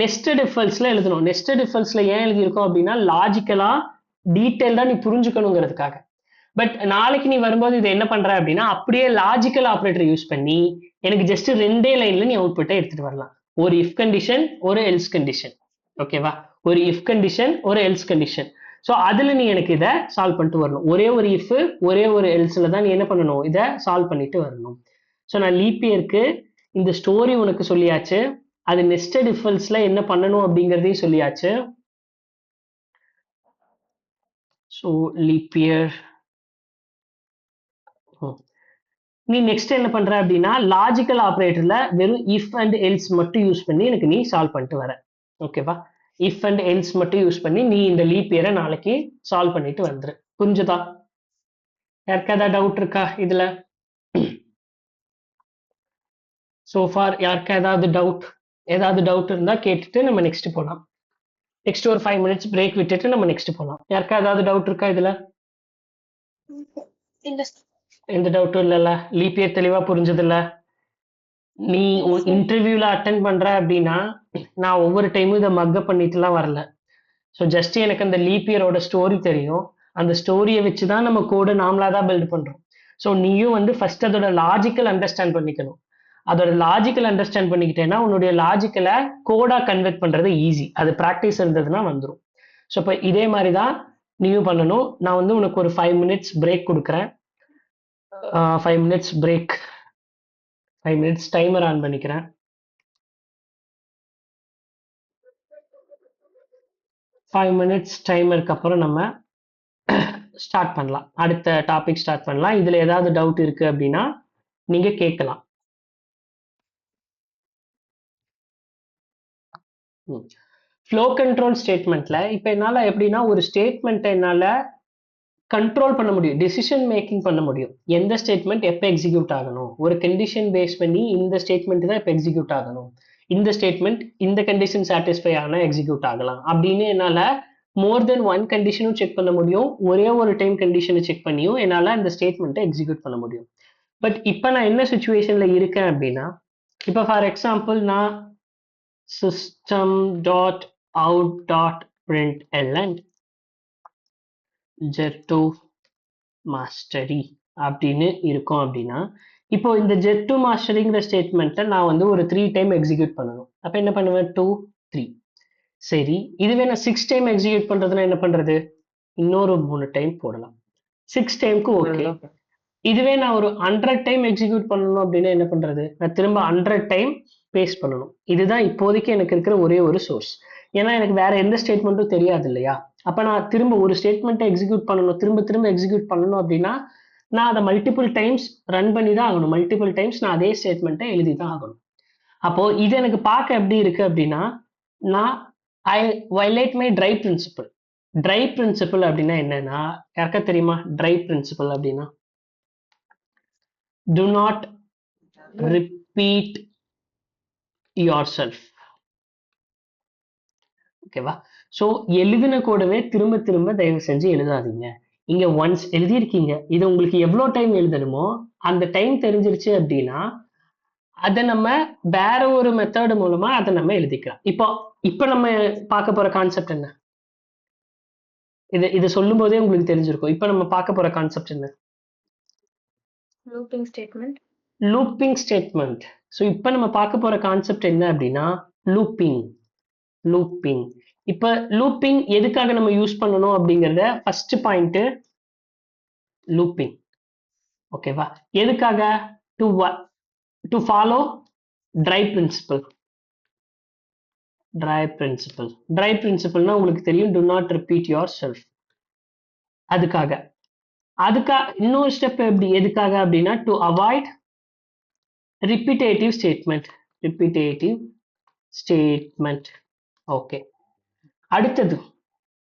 நெஸ்டட் இஃப்எல்ஸ்ல எழுதணும். நெஸ்டட் இஃப்எல்ஸ்ல ஏன் எழுதியிருக்கோம் அப்படின்னா லாஜிக்கலா டீடைல்டா நீ புரிஞ்சுக்கணுங்கிறதுக்காக. பட் நாளைக்கு நீ வரும்போது இது என்ன பண்ற அப்படின்னா அப்படியே லாஜிக்கல் ஆபரேட்டர் யூஸ் பண்ணி எனக்கு ஜஸ்ட் 2 லைன்ல நீ அவுட்புட்டை எடுத்துட்டு வரலாம். ஒரு இஃப் கண்டிஷன் ஒரு எல்ஸ் கண்டிஷன். ஓகேவா? ஒரு இஃப் கண்டிஷன் ஒரு எல்ஸ் கண்டிஷன். ஸோ அதுல நீ எனக்கு இதை சால்வ் பண்ணிட்டு வரணும். ஒரே ஒரு இஃப் ஒரே ஒரு எல்ஸ்ல தான் நீ என்ன பண்ணணும், இதை சால்வ் பண்ணிட்டு வரணும். ஸோ நான் லீப் இயருக்கு இந்த ஸ்டோரி உனக்கு சொல்லியாச்சு. அது நெஸ்டட் இஃப்எல்ஸ்ல என்ன பண்ணணும் அப்படிங்கிறதையும் சொல்லியாச்சு. ஸோ லீப் இயர் நீ நெக்ஸ்ட் என்ன பண்ற அப்படின்னா லாஜிக்கல் ஆபரேட்டர்ல வெறும் இஃப் அண்ட் எல்ஸ் மட்டும் யூஸ் பண்ணி எனக்கு நீ சால்வ் பண்ணிட்டு வர. ஓகேவா? இஃப் அண்ட் எல்ஸ் மட்டும் யூஸ் பண்ணி நீ இந்த லீப் இயரை நாளைக்கு சால்வ் பண்ணிட்டு வந்துரு. புரிஞ்சுதா? யாருக்கு ஏதாவது டவுட் இருக்கா இதுல? சோஃபார் யாருக்கு ஏதாவது டவுட் இருந்தா கேட்டுட்டு நம்ம நெக்ஸ்ட் போலாம். நெக்ஸ்ட் ஒரு 5 minutes பிரேக் விட்டுட்டு நம்ம நெக்ஸ்ட் போலாம். யாருக்கு ஏதாவது டவுட் இருக்கா இதுல? எந்த டவுட்டும் இல்லைல்ல? லீப் இயர் தெளிவா புரிஞ்சதில்ல? நீ Yes, sir. இன்டர்வியூல அட்டன் பண்ற அப்படின்னா நான் ஒவ்வொரு டைமும் இதை மக்கப் பண்ணிட்டுலாம் வரல. ஸோ ஜஸ்ட் எனக்கு அந்த லீப் இயரோட ஸ்டோரி தெரியும். அந்த ஸ்டோரியை வச்சு தான் நம்ம கோடை நாமளா தான் பில்ட் பண்றோம். ஸோ நீயும் வந்து ஃபர்ஸ்ட் அதோட லாஜிக்கல் அண்டர்ஸ்டாண்ட் பண்ணிக்கணும். அதோட லாஜிக்கல் அண்டர்ஸ்டாண்ட் பண்ணிக்கிட்டேன்னா உன்னுடைய லாஜிக்கலை கோடா கன்வெர்ட் பண்றது ஈஸி. அது ப்ராக்டிஸ் இருந்ததுன்னா வந்துடும். ஸோ இப்போ இதே மாதிரி தான் நீயும் பண்ணணும். நான் வந்து உனக்கு ஒரு 5 minutes பிரேக் கொடுக்குறேன். 5 minutes break, 5 minutes timer on பண்ணிக்கிறேன். 5 minutes டைமருக்கு அப்புறம் நம்ம ஸ்டார்ட் பண்ணலாம். அடுத்த டாபிக் ஸ்டார்ட் பண்ணலாம். இதுல ஏதாவது டவுட் இருக்கு அப்படின்னா நீங்க கேட்கலாம். ஃப்ளோ கண்ட்ரோல் ஸ்டேட்மெண்ட்ல இப்ப என்னால எப்படின்னா ஒரு ஸ்டேட்மெண்ட்டை என்னால கண்ட்ரோல் பண்ண முடியும், டிசிஷன் மேக்கிங் பண்ண முடியும். எந்த ஸ்டேட்மெண்ட் எப்போ எக்ஸிக்யூட் ஆகணும், ஒரு கண்டிஷன் பேஸ் பண்ணி இந்த ஸ்டேட்மெண்ட் தான் இப்போ எக்ஸிக்யூட் ஆகணும், இந்த ஸ்டேட்மெண்ட் இந்த கண்டிஷன் சாட்டிஸ்ஃபை ஆனா எக்ஸிக்யூட் ஆகலாம் அப்படின்னு என்னால மோர் தென் ஒன் கண்டிஷனும் செக் பண்ண முடியும். ஒரே ஒரு டைம் கண்டிஷனை செக் பண்ணியும் என்னால அந்த ஸ்டேட்மெண்ட்டை எக்ஸிக்யூட் பண்ண முடியும். பட் இப்போ நான் என்ன சுச்சுவேஷன்ல இருக்கேன் அப்படின்னா, இப்போ ஃபார் எக்ஸாம்பிள் நான் system.out.println jet2 mastery அப்படின்னு இருக்கும் அப்படின்னா, இப்போ இந்த jet2 masteryங்கிற ஸ்டேட்மெண்ட்டை நான் வந்து ஒரு 3 டைம் எக்ஸிக்யூட் பண்ணணும். அப்போ என்ன பண்ணுவேன்? 2 3. சரி, இதுவே நான் 6 டைம் எக்ஸிக்யூட் பண்றதுன்னா என்ன பண்றது? இன்னொரு 3 டைம் போடலாம். 6 டைம்க்கு ஓகே. இதுவே நான் ஒரு 100 டைம் எக்ஸிக்யூட் பண்ணணும் அப்படின்னா என்ன பண்றது? நான் திரும்ப 100 டைம் பேஸ்ட் பண்ணணும். இதுதான் இப்போதைக்கு எனக்கு இருக்கிற ஒரே ஒரு சோர்ஸ். ஏன்னா எனக்கு வேற எந்த ஸ்டேட்மெண்ட்டும் தெரியாது இல்லையா? அப்ப நான் திரும்ப ஒரு ஸ்டேட்மெண்ட்டை எக்ஸிக்யூட் பண்ணணும், திரும்ப திரும்ப எக்ஸிக்யூட் பண்ணணும் அப்படின்னா நான் அதை மல்டிபிள் டைம்ஸ் ரன் பண்ணி தான் ஆகணும். மல்டிபிள் டைம்ஸ் நான் அதே ஸ்டேட்மெண்ட்டை எழுதி தான் ஆகணும். அப்போ இது எனக்கு பார்க்க எப்படி இருக்கு அப்படின்னா, நான் I violate my dry principle. Dry principle அப்படின்னா என்னன்னா, யாருக்கா தெரியுமா ட்ரை பிரின்சிபல் அப்படின்னா? Do not repeat yourself. ஓகேவா? ஸோ எழுதின கூடவே திரும்ப திரும்ப தயவு செஞ்சு எழுதாதீங்க. இங்க ஒன்ஸ் எழுதியிருக்கீங்க, இதை உங்களுக்கு எவ்வளோ டைம் எழுதணுமோ அந்த டைம் தெரிஞ்சிருச்சு அப்படின்னா அதை நம்ம வேற ஒரு மெத்தட் மூலமா அதை நம்ம எழுதிக்கலாம். இப்போ இப்போ நம்ம பார்க்க போற கான்செப்ட் என்ன? இது சொல்லும் போதே உங்களுக்கு தெரிஞ்சிருக்கும். இப்போ நம்ம பார்க்க போற கான்செப்ட் என்ன? Looping statement. Looping statement. So இப்போ நம்ம பார்க்க போற கான்செப்ட் என்ன அப்படின்னா லூப்பிங். லூப்பிங் இப்போ லூப்பிங் எதுக்காக நம்ம யூஸ் பண்ணணும் அப்படிங்கிறத ஃபர்ஸ்ட் பாயிண்ட். லூப்பிங் ஓகேவா? எதுக்காக? To follow dry principle. Dry principle. Dry பிரின்சிபல்னா உங்களுக்கு தெரியும், do not repeat yourself. அதுக்காக இன்னொரு ஸ்டெப் எப்படி எதுக்காக அப்படின்னா to avoid repetitive statement. Repetitive statement. Okay, அடுத்தது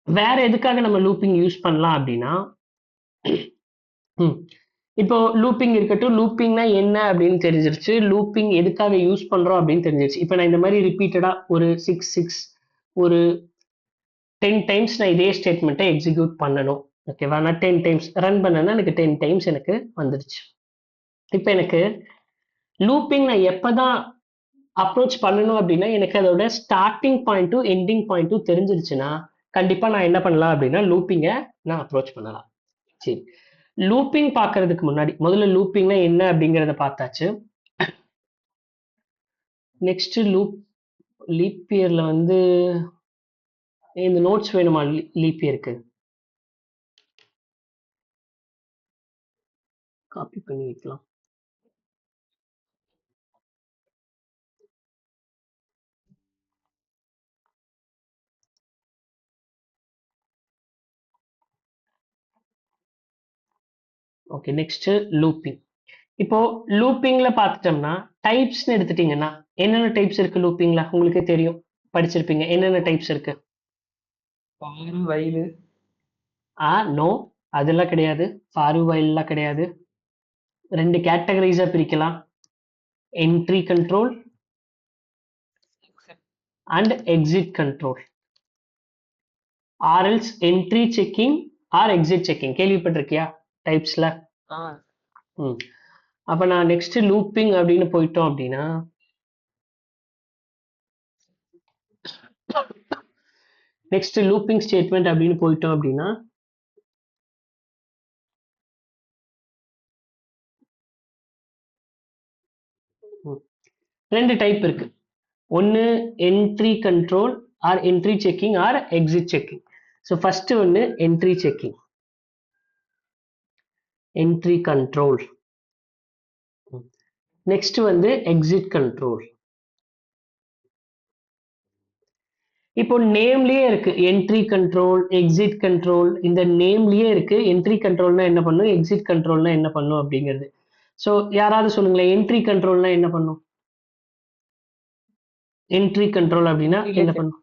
வேற எதுக்காக நம்ம லூப்பிங் யூஸ் பண்ணலாம் அப்படின்னா, இப்போ லூப்பிங் இருக்கட்டும், லூப்பிங்னா என்ன அப்படின்னு தெரிஞ்சிருச்சு, லூப்பிங் எதுக்காக யூஸ் பண்றோம் அப்படின்னு தெரிஞ்சிருச்சு. இப்போ நான் இந்த மாதிரி ரிப்பீட்டடா ஒரு 6 ஒரு 10 டைம்ஸ் நான் இதே ஸ்டேட்மெண்ட்டை எக்ஸிக்யூட் பண்ணணும். ஓகேவா? நான் 10 டைம்ஸ் ரன் பண்ணேன்னா எனக்கு 10 டைம்ஸ் எனக்கு வந்துருச்சு. இப்போ எனக்கு லூப்பிங் நான் எப்பதான் அப்ரோச் பண்ணணும் அப்படின்னா, எனக்கு அதோட ஸ்டார்டிங் பாயிண்ட்டும் எண்டிங் பாயிண்ட்டும் தெரிஞ்சிருச்சுன்னா கண்டிப்பா நான் என்ன பண்ணலாம் அப்படின்னா லூப்பிங்கை நான் அப்ரோச் பண்ணலாம். சரி, லூப்பிங் பார்க்கறதுக்கு முன்னாடி முதல்ல லூப்பிங்னா என்ன அப்படிங்கிறத பார்த்தாச்சு. நெக்ஸ்ட் லீப் இயர்ல வந்து இந்த நோட்ஸ் வேணுமா? லீப் இயருக்கு காப்பி பண்ணி வைக்கலாம். Okay, next looping. இப்போ லூப்பிங்ல பார்த்துட்டோம்னா டைப்ஸ்னு எடுத்துட்டீங்கன்னா என்னென்ன டைப்ஸ் இருக்கு லூப்பிங்ல? உங்களுக்கே தெரியும், படிச்சிருப்பீங்க. என்னென்ன டைப்ஸ் இருக்கு? வயலு. நோ, அதெல்லாம் கிடையாது. ஃபார் வைல்லாம் கிடையாது. 2 கேட்டகரைஸா பிரிக்கலாம். Entry control and exit control. Or else entry checking or exit checking. கேள்விப்பட்டிருக்கியா டைப்ஸ்ல? ம் அப்ப நான் நெக்ஸ்ட் லூப்பிங் அப்படின்னு போயிட்டோம் அப்படின்னா நெக்ஸ்ட் லூப்பிங் ஸ்டேட்மெண்ட் அப்படின்னு போயிட்டோம் அப்படின்னா ரெண்டு டைப் இருக்கு. ஒன்னு entry control or entry checking or exit checking. So first ஒன்னு entry checking, entry control. Next வந்து எக்ஸிட் கண்ட்ரோல். இப்போ நேம்லயே இருக்கு என்ட்ரி கண்ட்ரோல், எக்ஸிட் கண்ட்ரோல். இந்த நேம்லயே இருக்கு என்ட்ரி கண்ட்ரோல்னா என்ன பண்ணும், எக்ஸிட் கண்ட்ரோல்னா என்ன பண்ணும் அப்படிங்கிறது. ஸோ யாராவது சொல்லுங்களேன், என்ட்ரி கண்ட்ரோல்னா என்ன பண்ணும்? என்ட்ரி கண்ட்ரோல் அப்படின்னா என்ன பண்ணும்?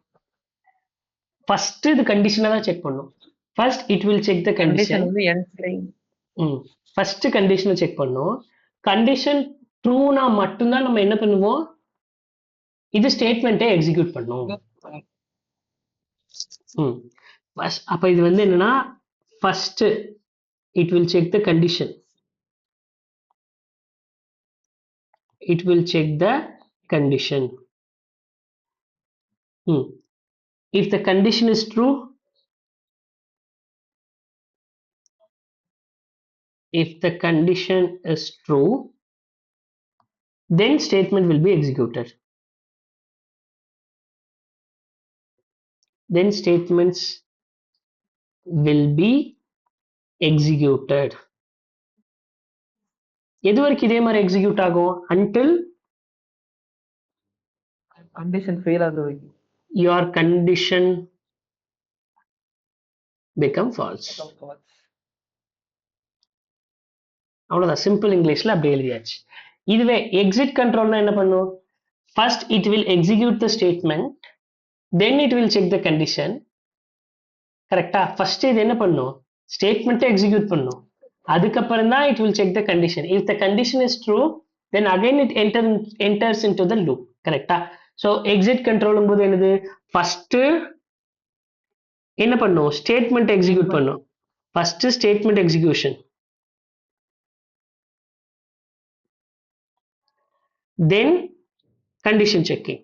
ஃபர்ஸ்ட் இது கண்டிஷனை தான் செக் பண்ணும். First it will check the condition. வந்து entry. ஃபர்ஸ்ட் கண்டிஷனை செக் பண்ணும். கண்டிஷன் ட்ரூனா மட்டும்தான் நம்ம என்ன பண்ணுவோம், இது ஸ்டேட்மெண்ட்டை எக்ஸிக்யூட் பண்ணும். அப்ப இது வந்து என்னன்னா first it will check the condition. It will check the condition. If the condition is true, if the condition is true, then statement will be executed. Then statements will be executed. எது வரைக்கும் இதே மாதிரி எக்ஸிக்யூட் ஆகும்? until condition fail ஆகுற வரைக்கும். your condition become false. அவ்வளவுதான், சிம்பிள் இங்கிலீஷ்ல அப்படி எழுதியாச்சு. இதுவே எக்ஸிட் கண்ட்ரோல்னா என்ன பண்ணும்? First it will execute the statement, then it will check the condition. கரெக்டா? ஃபர்ஸ்ட் இது என்ன பண்ணும், ஸ்டேட்மெண்ட்டை எக்ஸிக்யூட் பண்ணும், அதுக்கப்புறம் தான் it will check the condition. If the condition is true then again it enters into the loop. கரெக்டா? ஸோ எக்ஸிட் கண்ட்ரோலும் போது என்னது, ஃபர்ஸ்ட் என்ன பண்ணும், ஸ்டேட்மெண்ட் எக்ஸிக்யூட் பண்ணும். ஃபர்ஸ்ட் ஸ்டேட்மெண்ட் எக்ஸிக்யூஷன், தென் கண்டிஷன் செக்கிங்.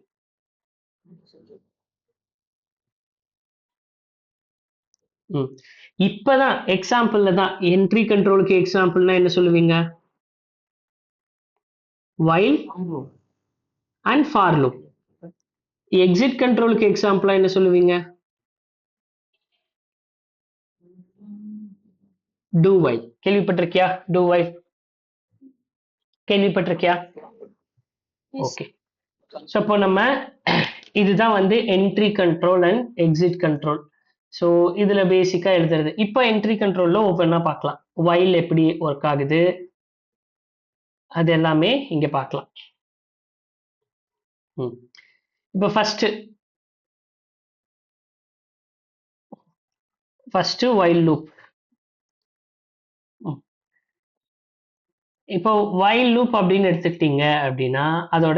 இப்பதான் எக்ஸாம்பிள்ல தான் என்ட்ரி கண்ட்ரோலுக்கு எக்ஸாம்பிள்னா என்ன சொல்லுவீங்க, while and for loop. Exit கண்ட்ரோலுக்கு எக்ஸாம்பிளா என்ன சொல்லுவீங்க, do while. கேள்விப்பட்டிருக்கியா? do while கேள்விப்பட்டிருக்கியா? ஓகே. ஸோ இப்போ நம்ம இதுதான் வந்து entry control and exit control. So இதுல பேசிக்கா எழுதுறது. இப்போ என்ட்ரி கண்ட்ரோல்ல ஒவ்வொன்றா பார்க்கலாம். while எப்படி ஒர்க் ஆகுது அது எல்லாமே இங்க பார்க்கலாம். இப்போ ஃபர்ஸ்ட் while loop. இப்போ while loop அப்படின்னு எடுத்துக்கிட்டீங்க அப்படின்னா அதோட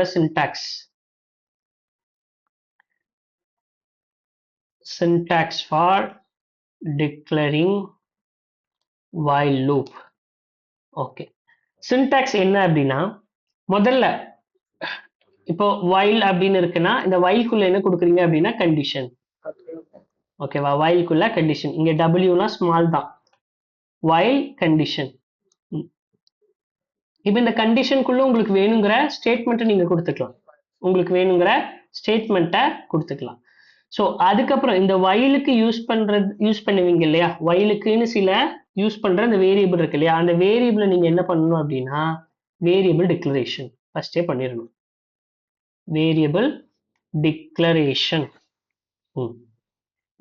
syntax for declaring while loop. Okay, syntax என்ன அப்படின்னா, முதல்ல இப்போ while அப்படின்னு இருக்குன்னா இந்த while குள்ள என்ன கொடுக்குறீங்க அப்படின்னா கண்டிஷன். ஓகேவா? while குள்ள கண்டிஷன். இங்க wனா ஸ்மால் தான், while கண்டிஷன். இப்போ இந்த கண்டிஷனுக்குள்ள உங்களுக்கு வேணுங்கிற ஸ்டேட்மெண்ட்டை நீங்க கொடுத்துக்கலாம், உங்களுக்கு வேணுங்கிற ஸ்டேட்மெண்ட்டை கொடுத்துக்கலாம். ஸோ அதுக்கப்புறம் இந்த whileக்கு யூஸ் பண்ணுவீங்க இல்லையா, whileக்குன்னு சில யூஸ் பண்ற அந்த வேரியபிள் இருக்கு இல்லையா, அந்த வேரியபிளை நீங்க என்ன பண்ணணும் அப்படின்னா வேரியபிள் டிக்ளரேஷன் ஃபர்ஸ்டே பண்ணிடணும். Variable declaration.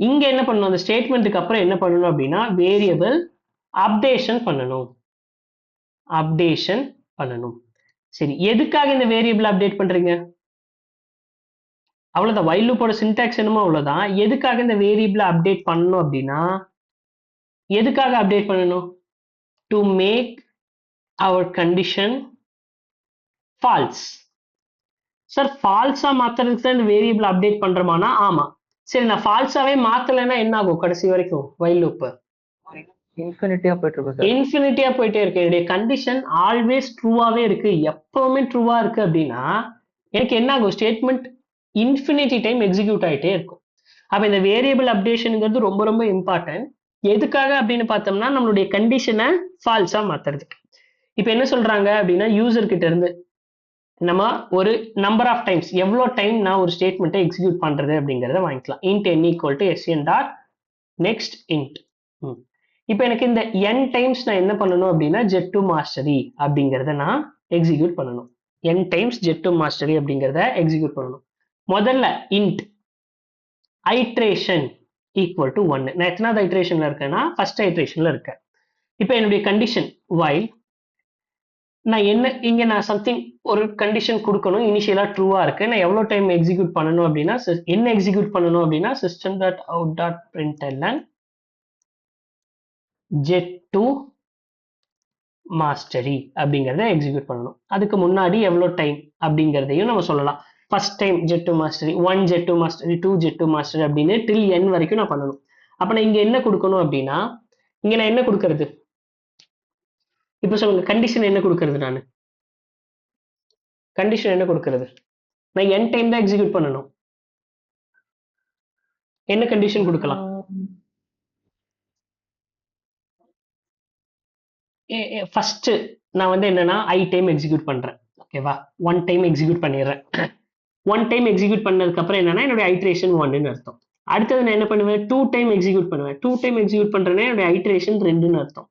இங்க என்ன பண்ணணும், அந்த ஸ்டேட்மெண்ட்டுக்கு அப்புறம் என்ன பண்ணணும் அப்படின்னா வேரியபிள் அப்டேஷன் பண்ணணும். சரி, எதுக்காக இந்த வேரியபிள் அப்டேட் பண்றீங்க? அவ்வளவுதான், while loopோட சின்டாக்ஸ் என்னமோ அவ்வளவுதான். எதுக்காக இந்த வேரியபிள் அப்டேட் பண்ணணும் அப்படின்னா, எதுக்காக அப்டேட் பண்ணணும்? To make our condition false. Sir ஃபால்ஸா மாத்துறதுக்கு தான் இந்த வேரியபிள் அப்டேட் பண்றோமானா? ஆமா. சரி, நான் ஃபால்ஸாவே மாத்தலைன்னா என்ன ஆகும் கடைசி வரைக்கும் while loop? இன்ஃபினிட்டியா போயிட்டு இருக்கும் சார். இன்ஃபினிட்டியா போயிட்டே இருக்கு. என்னுடைய கண்டிஷன் ஆல்வேஸ் ட்ரூவாவே இருக்கு, எப்பவுமே ட்ரூவா இருக்கு அப்படின்னா எனக்கு என்ன ஆகும்? ஸ்டேட்மெண்ட் இன்ஃபினிட்டி டைம் எக்ஸிக்யூட் ஆயிட்டே இருக்கும். அப்ப இந்த வேரியபிள் அப்டேஷனுங்கிறது ரொம்ப ரொம்ப இம்பார்ட்டன்ட். எதுக்காக அப்படின்னு பார்த்தோம்னா நம்மளுடைய கண்டிஷனை ஃபால்ஸா மாத்துறதுக்கு. இப்ப என்ன சொல்றாங்க அப்படின்னா யூசர் கிட்ட இருந்து நம்ம ஒரு நம்பர் ஆஃப் டைம்ஸ், எவ்வளோ டைம் நான் ஒரு ஸ்டேட்மெண்ட்டை எக்ஸிக்யூட் பண்றது அப்படிங்கிறத வாங்கிக்கலாம். int n equal to sn dot next int. இப்போ எனக்கு இந்த n டைம்ஸ் நான் என்ன பண்ணணும் அப்படின்னா get to mastery அப்படிங்கிறத நான் எக்ஸிக்யூட் பண்ணணும். n times get to mastery அப்படிங்கிறத எக்ஸிக்யூட் பண்ணணும். முதல்ல int iteration equal to 1. நான் எத்தனாவது ஐட்ரேஷன்ல இருக்கேன்னா ஃபர்ஸ்ட் ஐட்ரேஷன்ல இருக்கேன். இப்போ என்னுடைய கண்டிஷன் while நான் இங்க நான் சம்திங் ஒரு கண்டிஷன் கொடுக்கணும், இனிஷியலா ட்ரூவா இருக்கு. நான் எவ்வளவு டைம் எக்ஸிக்யூட் பண்ணணும் அப்படின்னா என்ன எக்ஸிக்யூட் பண்ணணும் அப்படின்னா system dot out dot println get to mastery அப்படிங்கறத எக்ஸிக்யூட் பண்ணணும். அதுக்கு முன்னாடி எவ்வளவு டைம் அப்படிங்கறதையும் நம்ம சொல்லலாம். First time get to mastery, 1 get to mastery, 2 get to mastery அப்படின்னு till n வரைக்கும் நான் பண்ணணும். அப்ப நான் இங்க என்ன கொடுக்கணும் அப்படின்னா இங்க நான் என்ன கொடுக்கறது? இப்ப சொல்லுங்க, கண்டிஷன் என்ன கொடுக்கறது? நான் கண்டிஷன் என்ன கொடுக்கறது? நான் n டைம் தான் எக்ஸிக்யூட் பண்ணணும். என்ன கண்டிஷன் கொடுக்கலாம்? ஃபர்ஸ்ட் நான் வந்து என்னன்னா i டைம் எக்ஸிக்யூட் பண்றேன். ஓகேவா? 1 டைம் எக்ஸிக்யூட் பண்ணிடுறேன். 1 டைம் எக்ஸிக்யூட் பண்ணதுக்கு அப்புறம் என்னன்னா என்னோட ஐட்ரேஷன் 1ன்னு அர்த்தம். அடுத்தது நான் என்ன பண்ணுவேன்? 2 டைம் எக்ஸிக்யூட் பண்ணுவேன். 2 டைம் எக்ஸிக்யூட் பண்றேன்னா என்னோட ஐட்ரேஷன் 2ன்னு அர்த்தம்.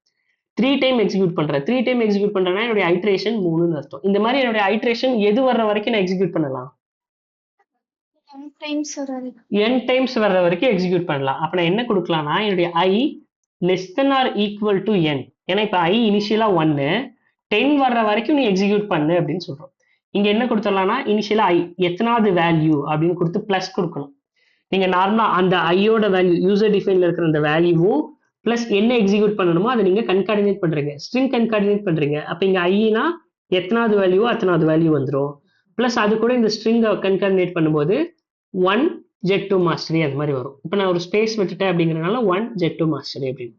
3 டைம் எக்ஸிக்யூட் பண்றேன். 3 டைம் எக்ஸிக்யூட் பண்றேன்னா என்னோட ஐட்ரேஷன் 3ன்னு அர்த்தம். இந்த மாதிரி என்னோட ஐட்ரேஷன் எது வர்ற வரைக்கும் நான் எக்ஸிக்யூட் பண்ணலாம்? n டைம்ஸ் வர்ற வரைக்கும் எக்ஸிக்யூட் பண்ணலாம். அப்ப நான் என்ன கொடுக்கலாம்னா என்னுடைய i less than or equal to n. ஏன்னா இப்ப i இனிஷியலா 1, 10 வர்ற வரைக்கும் நீ எக்ஸிக்யூட் பண்ணு அப்படின்னு சொல்றோம். இங்க என்ன கொடுத்துடலாம்னா இனிஷியலா i எத்தனாவது வேல்யூ அப்படின்னு கொடுத்து பிளஸ் கொடுக்கணும். நீங்க நார்மலா அந்த ஐயோட வேல்யூ யூசர் டிஃபைன்ல இருக்கிற அந்த வேல்யூவும் பிளஸ் என்ன எக்ஸிக்யூட் பண்ணணுமோ அதை நீங்க கன்கார்டினேட் பண்றீங்க, ஸ்ட்ரிங் கன்கார்டினேட் பண்றீங்க. அப்ப இங்க ஐனா எத்தனாவது வேல்யூவோ அத்தனாவது வேல்யூ வந்துடும். பிளஸ் அது கூட இந்த ஸ்ட்ரிங் கன்கார்டினேட் பண்ணும்போது 1 get to mastery அது மாதிரி வரும். இப்போ நான் ஒரு ஸ்பேஸ் விட்டுட்டேன் அப்படிங்கிறதுனால 1 get to mastery அப்படின்னு.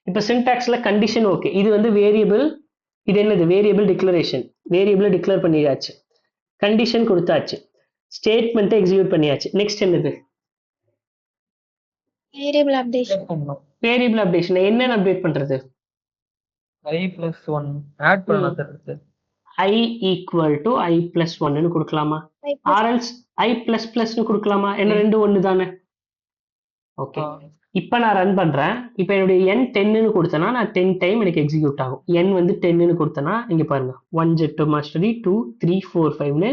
இப்போ சின்டாக்ஸ்ல கண்டிஷன் ஓகே, இது வந்து வேரியபிள், இது என்னது? Variable declaration. வேரியபிளை டிக்ளேர் பண்ணியாச்சு, கண்டிஷன் கொடுத்தாச்சு, ஸ்டேட்மெண்ட்டை எக்ஸிக்யூட் பண்ணியாச்சு. நெக்ஸ்ட் என்னது? Variable updation. வேரியபிள் அப்டேஷன் என்னன்னு அப்டேட் பண்றது? i plus 1 ஆட் பண்ணலாம் sir. i equal to i plus 1ன்னு கொடுக்கலாமா? ஆர் எல்ஸ் i plus plusன்னு கொடுக்கலாமா? என்ன ரெண்டு ஒன்று தானே? ஓகே, இப்போ நான் ரன் பண்றேன். இப்போ என்னுடைய n 10ன்னு கொடுத்தனா நான் 10 டைம் எனக்கு எக்ஸிக்யூட் ஆகும். n வந்து 10ன்னு கொடுத்தனா இங்க பாருங்க 1 get to mastery, 2 3 4 5ன்னு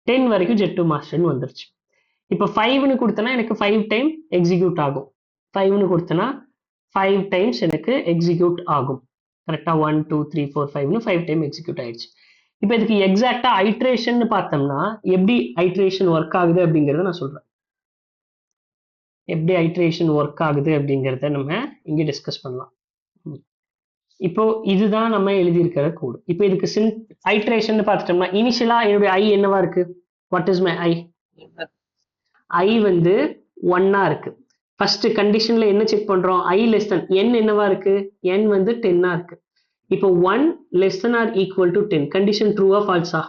10 வரைக்கும் get to mastery வந்துருச்சு. இப்போ 5ன்னு கொடுத்தனா எனக்கு 5 டைம் எக்ஸிக்யூட் ஆகும். 5ன்னு கொடுத்தனா 5 டைம்ஸ் எனக்கு எக்ஸிக்யூட் ஆகும். கரெக்டா 1 2 3 4 5ன்னு 5 டைம் எக்ஸிக்யூட் ஆயிடுச்சு. இப்போ இதுக்கு எக்ஸாக்டா ஐட்ரேஷன் பார்த்தோம்னா எப்படி ஐட்ரேஷன் ஒர்க் ஆகுது அப்படிங்கறத நான் சொல்றேன். எப்படி ஐட்ரேஷன் ஒர்க் ஆகுது அப்படிங்கறத நம்ம இங்க டிஸ்கஸ் பண்ணலாம். இப்போ இதுதான் நம்ம எழுதியிருக்கிற கோடு. இப்போ இதுக்கு ஐட்ரேஷன் பார்த்துட்டோம்னா இனிஷியலா என்னுடைய i என்னவா இருக்கு? What is my i? i வந்து 1ஆ இருக்கு. ஃபர்ஸ்ட் கண்டிஷன்ல என்ன செக் பண்றோம்? i less than n என்னவா இருக்கு? n வந்து 10ஆ இருக்கு. இப்போ 1 less than or equal to 10 condition ட்ரூவா ஃபால்ஸா?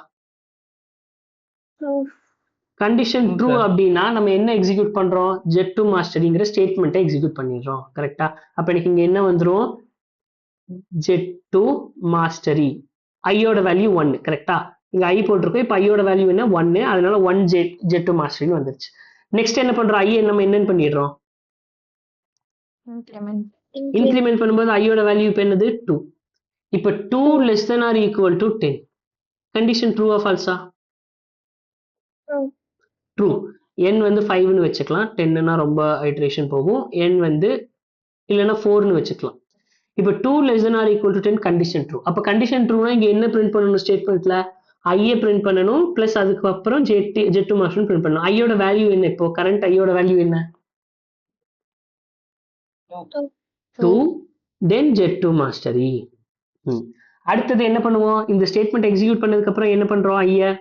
கண்டிஷன் ட்ரூ அப்படின்னா நம்ம என்ன எக்ஸிக்யூட் பண்றோம்? get to masteryங்கிற ஸ்டேட்மெண்ட்டை எக்ஸிக்யூட் பண்ணிடுறோம். கரெக்டா? அப்ப எனக்கு இங்க என்ன வந்துரும்? get to mastery, ஐயோட வேல்யூ 1. கரெக்டா? இங்க i போட்டிருக்கோம். இப்போ ஐயோட வேல்யூ என்ன? 1, அதனால 1 get to masteryன்னு வந்துருச்சு. நெக்ஸ்ட் என்ன பண்றோம்? ஐ நம்ம என்னன்னு பண்ணிடுறோம்? இன்க்ரிமெண்ட் பண்ணும்போது ஐயோட வேல்யூ இப்போ என்னது? 2. இப்போ 2 less than or equal to 10 condition ட்ரூவா ஃபால்ஸா? ட்ரூ. n வந்து 5ன்னு வச்சுக்கலாம், 10ன்னா ரொம்ப ஐட்ரேஷன் போகும். n வந்து இல்லைன்னா 4ன்னு வச்சுக்கலாம். இப்போ 2 less than or equal to 10 condition true. அப்போ கண்டிஷன் ட்ரூனா இங்க என்ன பிரிண்ட் பண்ணணும்? ஸ்டேட்மெண்ட்ல ஐயை பிரிண்ட் பண்ணணும், பிளஸ் அதுக்கு அப்புறம் get to mastery பிரிண்ட் பண்ணணும். ஐயோட வேல்யூ என்ன? இப்போ கரண்ட் ஐயோட வேல்யூ என்ன? 2 then get to mastery. அடுத்தது என்ன பண்ணுவோம்? இந்த ஸ்டேட்மெண்ட் எக்ஸிக்யூட் பண்ணதுக்கு அப்புறம் என்ன பண்றோம்? ஐய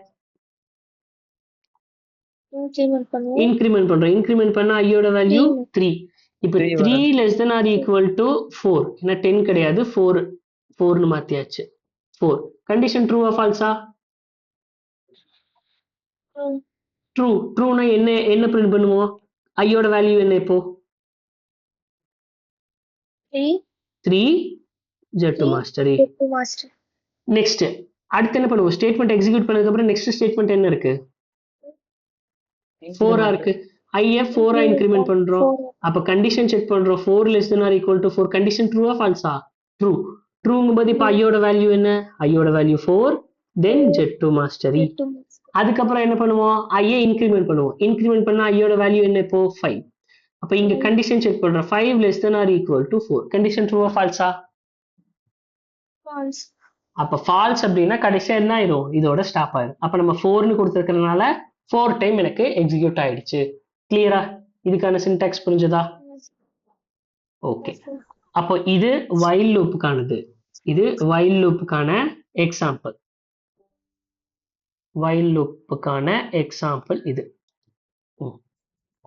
இன்க்ரிமெண்ட் பண்றோம். இன்க்ரிமெண்ட் பண்ணா ஐயோட வேல்யூ 3. இப்போ 3 3 வரும். less than or equal to 4 ஏன்னா 10 கிடையாது 4 மாத்தியாச்சு 4 கண்டிஷன் ட்ரூவா ஃபால்ஸா ட்ரூனா என்ன பிரிண்ட் பண்ணுவோம் ஐயோட வேல்யூ என்ன இப்போ 3 Z2 மாஸ்டரி மாஸ்டர் நெக்ஸ்ட் அடுத்து என்ன பண்ணுவோம் ஸ்டேட்மெண்ட் எக்ஸிக்யூட் பண்ணதுக்கு அப்புறம் நெக்ஸ்ட் ஸ்டேட்மெண்ட் என்ன இருக்கு 4 இருக்கு ஐய 4 இன்கிரிமெண்ட் பண்றோம் அப்ப கண்டிஷன் செக் பண்றோம் 4 less than or equal to 4 condition ட்ரூவா ஃபால்ஸா ட்ரூங்கும்போது இப்ப ஐயோட வேல்யூ என்ன ஐயோட வேல்யூ 4 தென் Z2 மாஸ்டரி அதுக்கப்புறம் என்ன பண்ணுவோம் ஐய இன்கிரிமெண்ட் பண்ணுவோம் இன்கிரிமெண்ட் பண்ணா ஐயோட வேல்யூ என்ன இப்போ 5 அப்ப இங்க கண்டிஷன் செக் பண்றோம் 5 less than or equal to 4 condition ட்ரூவா ஃபால்ஸா ஃபால்ஸ் அப்ப ஃபால்ஸ் அப்படின்னா கடைசியா என்ன ஆயிரும் இதோட ஸ்டாப் ஆயிரும் அப்ப நம்ம 4னு கொடுத்துருக்கறதுனால 4 டைம் எனக்கு எக்ஸிக்யூட் ஆயிடுச்சு கிளியரா இதுக்கான சின்டாக்ஸ் புரிஞ்சதா ஓகே அப்போ இது while லூப்புக்கானது இது while லூப்புக்கான எக்ஸாம்பிள் while லூப்புக்கான எக்ஸாம்பிள் இது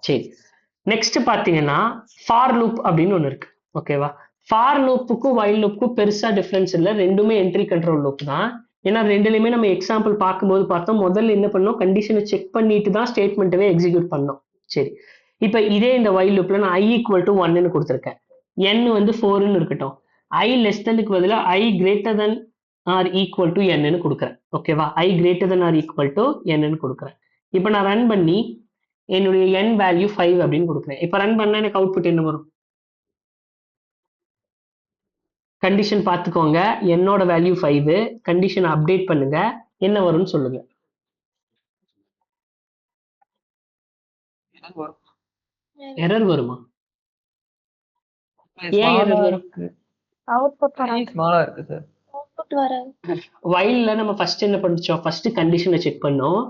சரி நெக்ஸ்ட் பாத்தீங்கன்னா ஃபார் லூப் அப்படின்னு ஒண்ணு இருக்கு ஓகேவா ஃபார் லூப்புக்கும் while லூப்புக்கும் பெருசா டிஃபரன்ஸ் இல்லை ரெண்டுமே என்ட்ரி கண்ட்ரோல் லூப் தான் ஏன்னா ரெண்டுலையுமே நம்ம எக்ஸாம்பிள் பார்க்கும்போது பார்த்தோம் முதல்ல என்ன பண்ணோம் கண்டிஷனை செக் பண்ணிட்டு தான் ஸ்டேட்மெண்ட்டவே எக்ஸிக்யூட் பண்ணோம் சரி இப்போ இதே இந்த while லூப்ல நான் i ஈக்குவல் டு 1ன்னு கொடுத்துருக்கேன் n வந்து 4ன்னு இருக்கட்டும் i less thanக்கு பதிலா i greater than or equal to nன்னு கொடுக்குறேன் ஓகேவா i greater than or equal to nன்னு கொடுக்குறேன் இப்போ நான் ரன் பண்ணி என்னுடைய n வேல்யூ 5 அப்படின்னு கொடுக்குறேன் இப்போ ரன் பண்ணா எனக்கு அவுட்புட் என்ன வரும் கண்டிஷன் பார்த்துக்கோங்க என்னோட வேல்யூ 5 கண்டிஷன் அப்டேட் பண்ணுங்க என்ன வரும்னு சொல்லுங்க எரர் வருமா ஏன் எரர் வரும் அவுட்புட் வராது ஸ்மாலா இருக்கு சார். அவுட்புட் வராது whileல நம்ம ஃபர்ஸ்ட் என்ன பண்ணிச்சோம் ஃபர்ஸ்ட் கண்டிஷனை செக் பண்ணோம்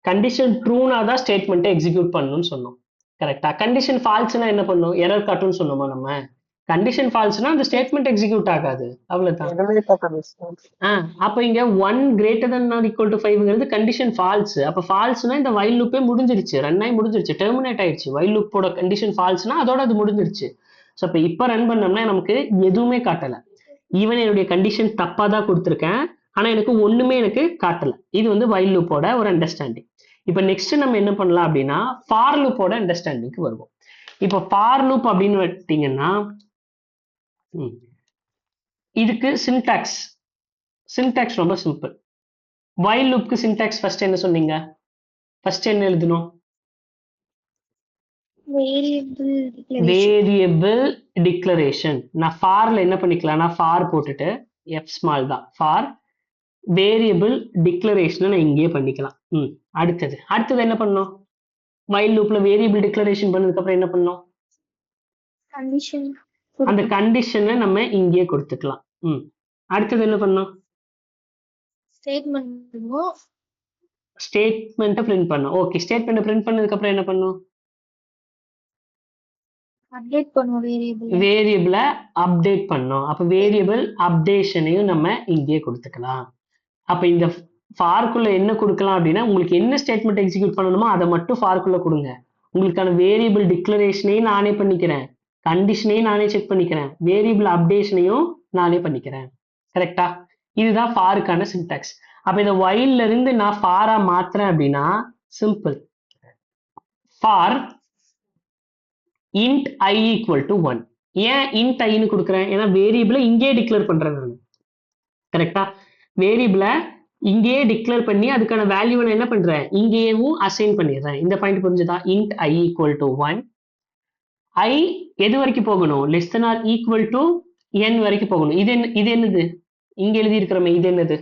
கண்டிஷன் ட்ரூனா தான் ஸ்டேட்மெண்ட்டை எக்ஸிக்யூட் பண்ணணும்னு சொன்னோம் கரெக்டா கண்டிஷன் ஃபால்ஸ்னா என்ன பண்ணோம் எரர் காட்டும்னு சொன்னோமா நம்ம கண்டிஷன் ஃபால்ஸ்னா அந்த ஸ்டேட்மெண்ட் எக்ஸிக்யூட் ஆகாது அவ்வளவுதான் அப்ப இங்க 1 greater than or equal to 5ங்கிறது கண்டிஷன் ஃபால்ஸ் அப்ப ஃபால்ஸ்னா இந்த while லூப்பே முடிஞ்சிருச்சு ரன் ஆகி முடிஞ்சிருச்சு டெர்மினேட் ஆயிடுச்சு while லூப்போட கண்டிஷன் ஃபால்ஸ்னா அதோட அது முடிஞ்சிருச்சு ஸோ அப்ப இப்ப ரன் பண்ணோம்னா நமக்கு எதுவுமே காட்டல ஈவன் என்னுடைய கண்டிஷன் தப்பா தான் கொடுத்துருக்கேன் ஆனா எனக்கு ஒண்ணுமே எனக்கு காட்டல இது வந்து while லூப்போட ஒரு அண்டர்ஸ்டாண்டிங் இப்ப நெக்ஸ்ட் நம்ம என்ன பண்ணலாம் அப்படின்னா ஃபார் லூப்போட அண்டர்ஸ்டாண்டிங்க்கு வருவோம் இப்போ ஃபார் லூப் அப்படின்னு பார்த்தீங்கன்னா இதுக்கு சின்டாக்ஸ் ரொம்ப சிம்பிள் while லூப்க்கு சின்டாக்ஸ் ஃபர்ஸ்ட் என்ன சொன்னீங்க ஃபர்ஸ்ட் என்ன எழுதணும் வேரியபிள் டிக்ளரேஷன் நான் ஃபார்ல என்ன பண்ணிக்கலாம்னா ஃபார் போட்டுட்டு f ஸ்மால் தான் ஃபார் வேரியபிள் டிக்ளரேஷனை நான் இங்கேயே பண்ணிக்கலாம் அடுத்தது என்ன பண்ணோம் while லூப்ல வேரியபிள் டிக்ளரேஷன் பண்ணதுக்கு அப்புறம் என்ன பண்ணோம் கண்டிஷன் அந்த கண்டிஷனை நம்ம இங்கேயே கொடுத்துக்கலாம் அடுத்தது என்ன பண்ணோம் ஸ்டேட்மெண்ட்டை பிரிண்ட் பண்ணோம் ஓகே ஸ்டேட்மெண்ட்டை பிரிண்ட் பண்ணதுக்கு அப்புறம் என்ன பண்ணோம் அப்டேட் பண்ணுவோம் வேரியபிளை அப்டேட் பண்ணோம் அப்ப வேரியபிள் அப்டேஷனையும் நம்ம இங்கேயே கொடுத்துக்கலாம் அப்ப இந்த ஃபார்க்குள்ள என்ன கொடுக்கலாம் அப்படின்னா உங்களுக்கு என்ன ஸ்டேட்மெண்ட் எக்ஸிக்யூட் பண்ணணுமோ அதை மட்டும் ஃபார்க்குள்ள கொடுங்க உங்களுக்கான வேரியபிள் டிக்ளரேஷனையும் நானே பண்ணிக்கிறேன் கண்டிஷனையும் நானே செக் பண்ணிக்கிறேன் வேரியபிள் அப்டேஷனையும் நானே பண்ணிக்கிறேன் கரெக்டா இதுதான் ஃபாருக்கான சின்டாக்ஸ் அப்ப இந்த whileல இருந்து நான் ஃபாரா மாத்துறேன் அப்படின்னா simple for int i equal to 1 ஏன் int iன்னு கொடுக்குறேன் ஏன்னா வேரியபிளை இங்கே டிக்ளேர் பண்றேன் நான் கரெக்டா வேரியபிளை இங்கேயே டிக்ளேர் பண்ணி அதுக்கான வேல்யூ நான் என்ன பண்றேன் இங்கேயும் அசைன் பண்ணிடுறேன் இந்த பாயிண்ட் புரிஞ்சுதா int i equal to 1 i எது வரைக்கும் போகணும் less than or equal to n வரைக்கும் போகணும் இது என்னது இங்க எழுதி இருக்கிறோமே இது என்னது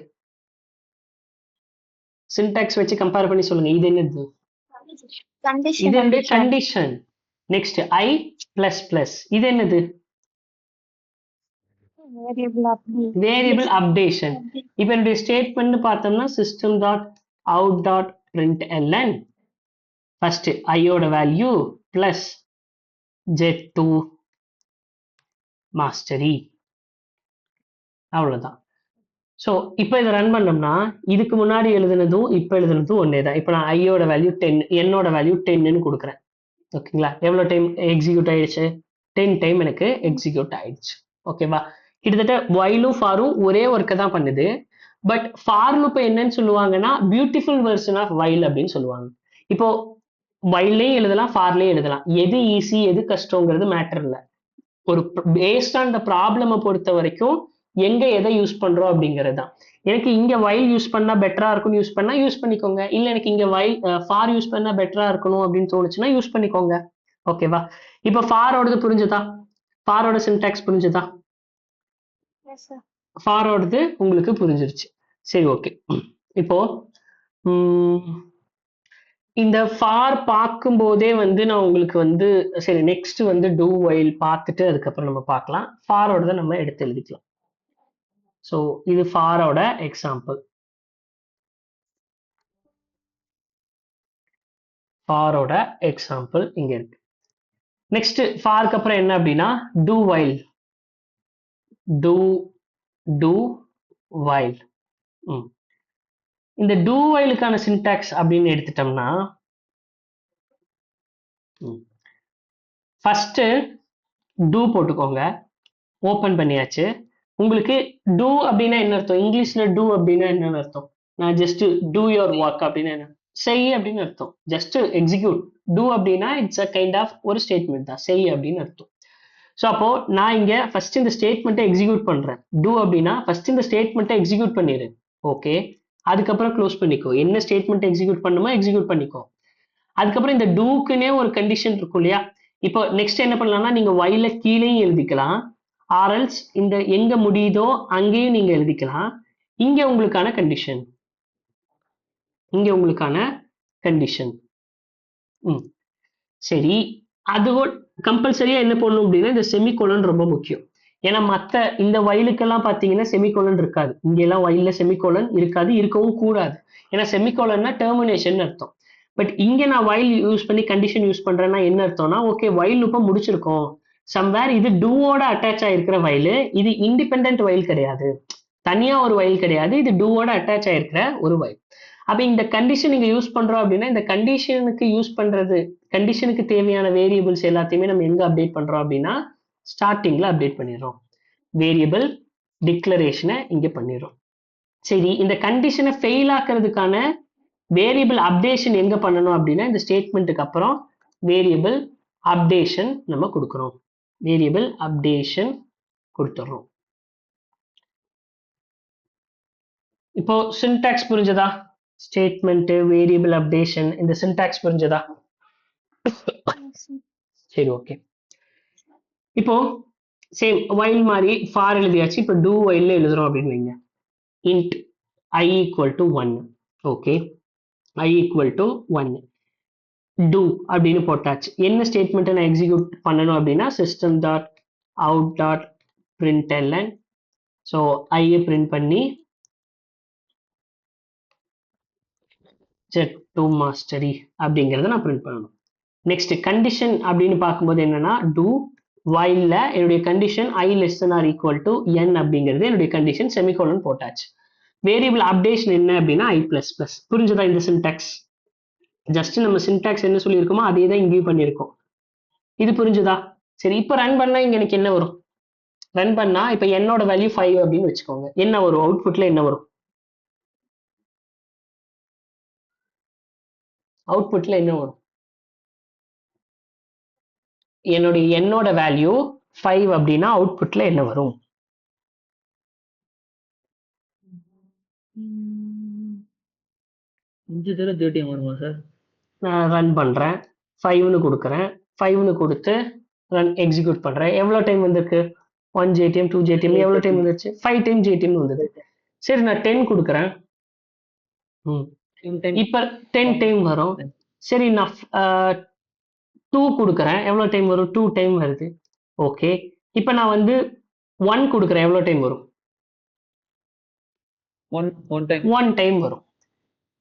சின்டாக்ஸ் வச்சு கம்பேர் பண்ணி சொல்லுங்க இது என்னது இது என்னுடைய condition next i plus plus இது என்னது வேரியபிள் அப்டேஷன் இப்போ என்னுடைய ஸ்டேட்மெண்ட் பார்த்தோம்னா system dot out dot println first ஐயோட வேல்யூ பிளஸ் Z2 மாஸ்டரி அவ்வளவுதான் ஸோ இப்போ இதை ரன் பண்ணோம்னா இதுக்கு முன்னாடி எழுதுனதும் இப்போ எழுதுனதும் ஒன்னே தான் இப்போ நான் ஐயோட வேல்யூ 10 என்னோட வேல்யூ 10ன்னு கொடுக்குறேன் ஓகேங்களா எவ்வளோ டைம் எக்ஸிக்யூட் ஆயிடுச்சு 10 டைம் எனக்கு எக்ஸிக்யூட் ஆயிடுச்சு. ஓகேவா? கிட்டத்தட்ட while-ம் for-ம் ஒரே ஒர்க்கை தான் பண்ணுது. பட் ஃபார் லூப் என்னன்னு சொல்லுவாங்கன்னா பியூட்டிஃபுல் வெர்ஷன் ஆஃப் while அப்படின்னு சொல்லுவாங்க. இப்போ while-லையும் எழுதலாம், for-லையும் எழுதலாம். எது ஈஸி எது கஷ்டங்கிறது மேட்டர் இல்லை. ஒரு பேஸ்ட் ஆன் த ப்ராப்ளமை பொறுத்த வரைக்கும் எங்க எதை யூஸ் பண்றோம் அப்படிங்கிறது தான். எனக்கு இங்க while யூஸ் பண்ணா பெட்டரா இருக்கும்னு யூஸ் பண்ணா யூஸ் பண்ணிக்கோங்க. இல்ல எனக்கு இங்க while for யூஸ் பண்ணா பெட்டரா இருக்கணும் அப்படின்னு தோணுச்சுன்னா யூஸ் பண்ணிக்கோங்க. ஓகேவா? இப்போ ஃபாரோடது புரிஞ்சுதா? ஃபாரோட சின்டாக்ஸ் புரிஞ்சுதா? Yes sir. ஃபாரோடது உங்களுக்கு புரிஞ்சிருச்சு. சரி, ஓகே. இப்போ இந்த ஃபார் பார்க்கும்போதே வந்து நான் உங்களுக்கு வந்து சரி நெக்ஸ்ட் வந்து டூ வைல் பார்த்துட்டு அதுக்கப்புறம் நம்ம பார்க்கலாம். ஃபாரோட நம்ம எடுத்து எழுதிக்கலாம். ஸோ இது ஃபாரோட எக்ஸாம்பிள். ஃபாரோட எக்ஸாம்பிள் இங்க இருக்கு. நெக்ஸ்ட் ஃபாருக்கு அப்புறம் என்ன அப்படின்னா டூ வைல். Two while. இந்த டூ வைலுக்கான சின்டாக்ஸ் அப்படின்னு எடுத்துட்டோம்னா ஃபர்ஸ்ட் டூ போட்டுக்கோங்க. ஓபன் பண்ணியாச்சு. உங்களுக்கு டூ அப்படின்னா என்ன அர்த்தம்? இங்கிலீஷ்ல டூ அப்படின்னா என்னன்னு அர்த்தம்? நான் ஜஸ்ட் டூ யுவர் ஒர்க் அப்படின்னு என்ன செய் அப்படின்னு அர்த்தம். Just execute. டூ அப்படின்னா இட்ஸ் அ கைண்ட் ஆஃப் ஒரு ஸ்டேட்மெண்ட் தான், செய் அப்படின்னு அர்த்தம். ஸோ அப்போ நான் இங்க ஃபர்ஸ்ட் இந்த ஸ்டேட்மெண்ட்டை எக்ஸிக்யூட் பண்றேன். டூ அப்படின்னா ஃபர்ஸ்ட் இந்த ஸ்டேட்மெண்ட்டை எக்ஸிக்யூட் பண்ணிடு. ஓகே, அதுக்கப்புறம் க்ளோஸ் பண்ணிக்கோ. என்ன ஸ்டேட்மெண்ட் எக்ஸிக்யூட் பண்ணுமோ எக்ஸிக்யூட் பண்ணிக்கோ. அதுக்கப்புறம் இந்த டூக்குன்னே ஒரு கண்டிஷன் இருக்கும் இல்லையா? இப்போ நெக்ஸ்ட் என்ன பண்ணலாம்னா நீங்க வைல கீழேயும் எழுதிக்கலாம், ஆர்எல்ஸ் இந்த எங்க முடியுதோ அங்கேயும் நீங்க எழுதிக்கலாம். இங்க உங்களுக்கான கண்டிஷன், இங்க உங்களுக்கான கண்டிஷன். சரி, அது கம்பல்சரியா என்ன பண்ணணும் அப்படின்னா இந்த செமிகோலன் ரொம்ப முக்கியம். ஏன்னா மற்ற இந்த வயலுக்கெல்லாம் பார்த்தீங்கன்னா செமிகோலன் இருக்காது. இங்க எல்லாம் வயல்ல செமிகோலன் இருக்காது, இருக்கவும் கூடாது. ஏன்னா செமிகோலன்னா டெர்மினேஷன் அர்த்தம். பட் இங்க நான் வயல் யூஸ் பண்ணி கண்டிஷன் யூஸ் பண்றேன்னா என்ன அர்த்தம்னா ஓகே வயல் லூப்பை முடிச்சிருக்கோம் சம்வேர். இது டூவோட அட்டாச் ஆயிருக்கிற வயல், இது இண்டிபெண்ட் வயல் கிடையாது, தனியா ஒரு வயல் கிடையாது, இது டூவோட அட்டாச் ஆயிருக்கிற ஒரு வயல். அப்ப இந்த கண்டிஷன் நீங்க யூஸ் பண்றோம் அப்படின்னா இந்த கண்டிஷனுக்கு யூஸ் பண்றது, கண்டிஷனுக்கு தேவையான வேரியபிள்ஸ் எல்லாத்தையுமே நம்ம எங்க அப்டேட் பண்றோம் அப்படின்னா ஸ்டார்டிங்ல அப்டேட் பண்ணிடுறோம். வேரியபிள் டிக்ளரேஷனை இங்க பண்ணிடுறோம். சரி, இந்த கண்டிஷனை ஃபெயில் ஆக்குறதுக்கான வேரியபிள் அப்டேஷன் எங்க பண்ணணும் அப்படின்னா இந்த ஸ்டேட்மெண்ட்டுக்கு அப்புறம் வேரியபிள் அப்டேஷன் நம்ம கொடுக்குறோம். வேரியபிள் அப்டேஷன் கொடுத்துறோம். இப்போ சின்டாக்ஸ் புரிஞ்சதா? ஸ்டேட்மெண்ட், வேரியபிள் அப்டேஷன், இந்த சின்டாக்ஸ் புரிஞ்சதா? சரி, ஓகே. இப்போ சேம் வைல் மாதிரி ஃபார் எழுதியாச்சு. இப்போ டூ வைல்ல எழுதுறோம் அப்படின்னு வைங்க. Int i equal to 1. Okay, i equal to 1 டூ அப்படின்னு போட்டாச்சு. என்ன ஸ்டேட்மெண்ட்டை நான் எக்ஸிக்யூட் பண்ணணும் அப்படின்னா system dot out dot println. So ஐயை பிரிண்ட் பண்ணி Z2 mastery அப்படிங்கிறத நான் பிரிண்ட் பண்ணணும். நெக்ஸ்ட் கண்டிஷன் அப்படின்னு பார்க்கும்போது என்னன்னா டூ வைல்ல என்னுடைய condition i less than or equal to n அப்படிங்கிறது என்னுடைய கண்டிஷன், செமிகோலன் போட்டாச்சு. வேரியபிள் அப்டேஷன் என்ன அப்படின்னா i plus plus. புரிஞ்சதா இந்த சின்டாக்ஸ்? ஜஸ்ட் நம்ம சின்டாக்ஸ் என்ன சொல்லியிருக்கோமோ அதே தான் இங்கேயும் பண்ணியிருக்கோம். இது புரிஞ்சுதா? சரி, இப்போ ரன் பண்ணா இங்க எனக்கு என்ன வரும்? ரன் பண்ணா இப்போ என்னோட வேல்யூ 5 அப்படின்னு வச்சுக்கோங்க. என்ன வரும் அவுட்புட்ல? என்ன வரும் அவுட்புட்ல? என்ன வரும்? என்னோட வேல்யூ 5 அப்படின்னா அவுட்புட்ல என்ன வரும்? வருமா சார்? நான் ரன் பண்றேன், 5ன்னு கொடுக்குறேன், 5ன்னு கொடுத்து ரன் எக்ஸிக்யூட் பண்றேன். எவ்வளவு டைம் வந்திருக்கு? 1 JTM 2 JTM எவ்வளவு டைம் வந்துருச்சு? 5 டைம் JTM வந்தது. சரி, நான் 10 கொடுக்குறேன். இப்ப 10 டைம் வரும். சரி, நான் 2 கொடுக்குறேன், எவ்வளவு டைம் வரும்? 2 டைம் வருது. ஓகே, இப்ப நான் வந்து 1 கொடுக்குறேன், எவ்வளவு டைம் வரும்? 1 டைம் வரும்.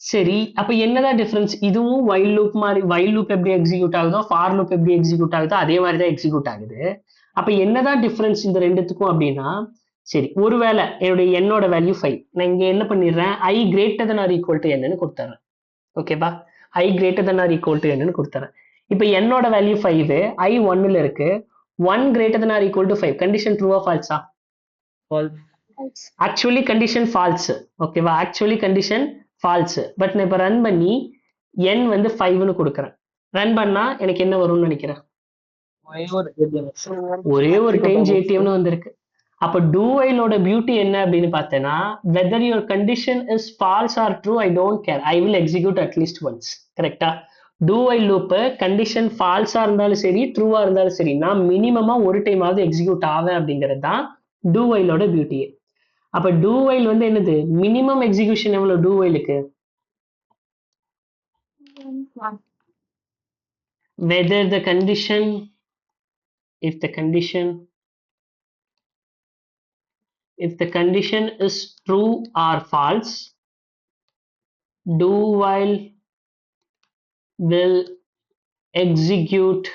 சரி, அப்ப என்னதான் டிஃபரன்ஸ்? இதுவும் வைல் லூப் மாதிரி, வைல் லூப் எப்படி எக்ஸிக்யூட் ஆகுதோ ஃபார் லூப் எப்படி எக்ஸிக்யூட் ஆகுதோ அதே மாதிரி தான் எக்ஸிக்யூட் ஆகுது. அப்ப என்னதான் டிஃபரன்ஸ் இந்த ரெண்டுத்துக்கும் அப்படின்னா, சரி ஒருவேளை என்னோட வேல்யூ 5, நான் இங்க என்ன பண்ணிடுறேன் i greater than or equal to n கொடுத்துறேன். ஓகேவா? i greater than or equal to n கொடுத்துறேன். இப்ப என்னோட வேல்யூ 5, i 1ல இருக்கு, 1 greater than or equal to 5 condition true or false False. actually condition false ஓகேவா actually condition false பட் நான் இப்போ ரன் பண்ணி n வந்து 5ன்னு கொடுக்குறேன் ரன் பண்ணா எனக்கு என்ன வரும்னு நினைக்கிறேன் ஒரே ஒரு டைம் ஜேடிஎம்னு வந்திருக்கு அப்ப do while ஓட பியூட்டி என்ன அப்படின்னு பார்த்தேன்னா whether your condition is false or true I don't care I will execute at least once கரெக்டா do while loop condition false ஆ இருந்தாலும் சரி true ஆ இருந்தாலும் சரி நான் மினிமமா ஒரு டைம் ஆவது எக்ஸிக்யூட் ஆவேன் அப்படிங்கிறது தான் do while ஓட பியூட்டியே அப்ப do while வந்து என்னது மினிமம் எக்ஸிகியூஷன் எவ்வளவு do whileக்கு whether the condition if the condition is true or false do while will execute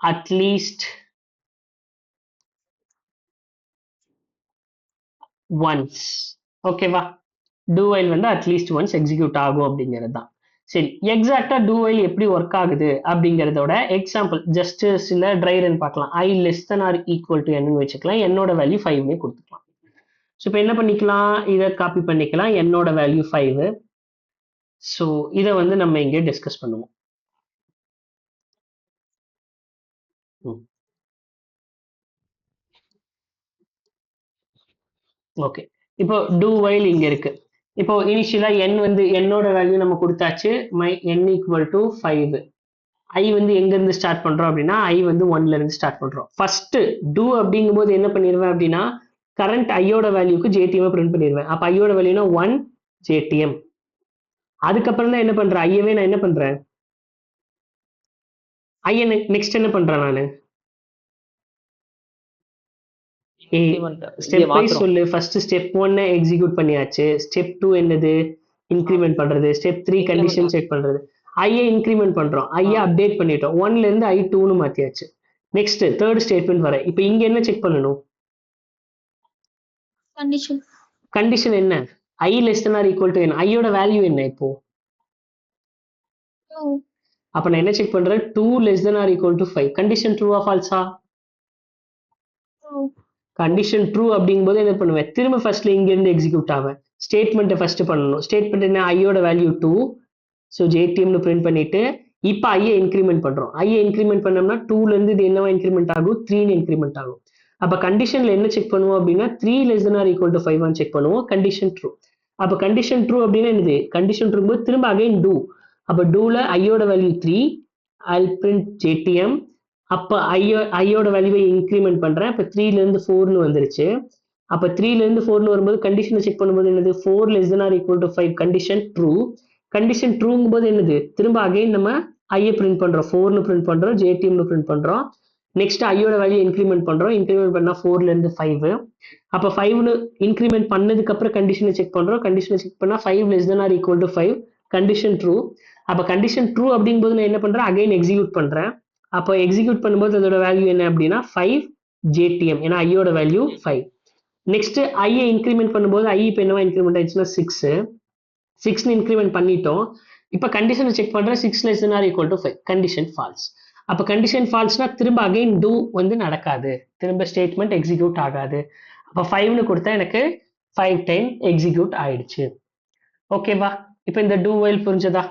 at least once ஓகேவா do while வந்து அட்லீஸ்ட் ஒன்ஸ் எக்ஸிக்யூட் ஆகும் அப்படிங்கிறது தான் சரி எக்ஸாக்டா do while எப்படி ஒர்க் ஆகுது அப்படிங்கிறதோட எக்ஸாம்பிள் ஜஸ்ட் சில ட்ரை ரன் பார்க்கலாம் I less than or equal to n வச்சுக்கலாம் என்னோட வேல்யூ 5 கொடுத்துக்கலாம் ஸோ இப்போ என்ன பண்ணிக்கலாம் இதை காப்பி பண்ணிக்கலாம் என்னோட வேல்யூ 5 ஸோ இதை வந்து நம்ம இங்கே டிஸ்கஸ் பண்ணுவோம் ஓகே இப்போ do while இங்க இருக்கு இப்போ இனிஷியலா n வந்து என்னோட வேல்யூ நம்ம கொடுத்தாச்சு my n equal to 5 i வந்து எங்க இருந்து ஸ்டார்ட் பண்றோம் அப்படின்னா i வந்து 1ல இருந்து ஸ்டார்ட் பண்றோம் ஃபர்ஸ்ட் do அப்படிங்கும்போது என்ன பண்ணிடுவேன் அப்படின்னா கரண்ட் ஐயோட வேல்யூக்கு ஜேடிஎம் பிரிண்ட் பண்ணிடுவேன் அப்ப ஐயோட வேல்யூனா 1 ஜேடிஎம் அதுக்கப்புறம் தான் என்ன பண்றேன் ஐயவே நான் என்ன பண்றேன் ஐய நெக்ஸ்ட் என்ன பண்றேன் நானு ஸ்டெப் வைஸ் சொல்லு ஃபர்ஸ்ட் ஸ்டெப் 1 எக்ஸிக்யூட் பண்ணியாச்சு ஸ்டெப் 2 என்னது இன்கிரிமெண்ட் பண்றது ஸ்டெப் 3 கண்டிஷன் செக் பண்றது ஐய இன்கிரிமெண்ட் பண்றோம் ஐய அப்டேட் பண்ணிட்டோம் 1ல இருந்து i 2 னு மாத்தியாச்சு நெக்ஸ்ட் தேர்ட் ஸ்டேட்மெண்ட் வர இப்போ இங்க என்ன செக் பண்ணனும் கண்டிஷன் என்ன i less than or equal to n ஐயோட வேல்யூ என்ன இப்போ அப்ப நான் என்ன செக் பண்றேன் 2 less than or equal to 5 condition true ஆ ஃபால்ஸா கண்டிஷன் ட்ரூ அப்படிங்கும்போது என்ன பண்ணுவேன் திரும்ப ஃபர்ஸ்ட்ல இங்க இருந்து எக்ஸிக்யூட் ஆவேன் ஸ்டேட்மெண்ட்டை ஃபர்ஸ்ட் பண்ணணும் ஸ்டேட்மெண்ட் என்ன ஐயோட வேல்யூ 2 ஸோ ஜேடிஎம்னு பிரிண்ட் பண்ணிட்டு இப்போ ஐயை இன்க்ரிமெண்ட் பண்றோம் ஐயை இன்க்ரிமெண்ட் பண்ணோம்னா 2ல இருந்து இது என்னவா இன்க்ரிமெண்ட் ஆகும் 3ன்னு இன்க்ரிமெண்ட் ஆகும் அப்ப கண்டிஷன்ல என்ன செக் பண்ணுவோம் அப்படின்னா 3 less than or equal to 5 check பண்ணுவோம் கண்டிஷன் ட்ரூ அப்ப கண்டிஷன் ட்ரூ அப்படின்னா என்னது கண்டிஷன் ட்ரூ போது திரும்ப அகைன் do அப்ப doல ஐயோட வேல்யூ 3 I'll print JTM அப்ப ஐயோட வேல்யூவை இன்க்ரிமெண்ட் பண்றேன் அப்ப 3ல இருந்து 4ன்னு வந்துருச்சு அப்ப 3ல இருந்து 4ன்னு வரும்போது கண்டிஷனை செக் பண்ணும்போது என்னது 4 less than or equal to 5 condition ட்ரூங்கும் போது என்னது திரும்ப அகைன் நம்ம ஐயை பிரிண்ட் பண்றோம் 4ன்னு பிரிண்ட் பண்றோம் ஜேடிஎம்னு பிரிண்ட் பண்றோம் நெக்ஸ்ட் ஐயோட வேல்யூ இன்க்ரிமெண்ட் பண்றோம் இன்க்ரிமெண்ட் பண்ணா 4ல இருந்து 5 அப்ப 5ன்னு இன்க்ரிமெண்ட் பண்ணதுக்கு அப்புறம் கண்டிஷனை செக் பண்றோம் கண்டிஷனை செக் பண்ணா 5 less than or equal to 5 condition true அப்ப கண்டிஷன் ட்ரூ அப்படிங்கும்போது நான் என்ன பண்றேன் அகைன் எக்ஸிக்யூட் பண்றேன் அப்போ எக்ஸிக்யூட் பண்ணும்போது அதோட வேல்யூ என்ன அப்படின்னா 5 ஜேடிஎம் ஏன்னா ஐயோட வேல்யூ 5 நெக்ஸ்ட் ஐயை இன்க்ரிமெண்ட் பண்ணும்போது ஐ இப்போ என்னவா இன்க்ரிமெண்ட் ஆயிடுச்சுன்னா 6ன்னு இன்க்ரிமெண்ட் பண்ணிட்டோம் இப்போ கண்டிஷனை செக் பண்றேன் 6 less than or equal to 5 condition falls அப்போ கண்டிஷன் ஃபால்ஸ்னா திரும்ப அகைன் do வந்து நடக்காது திரும்ப ஸ்டேட்மெண்ட் எக்ஸிக்யூட் ஆகாது அப்போ 5ன்னு கொடுத்தா எனக்கு 5 டைம் எக்ஸிக்யூட் ஆயிடுச்சு ஓகேவா இப்போ இந்த do while புரிஞ்சதா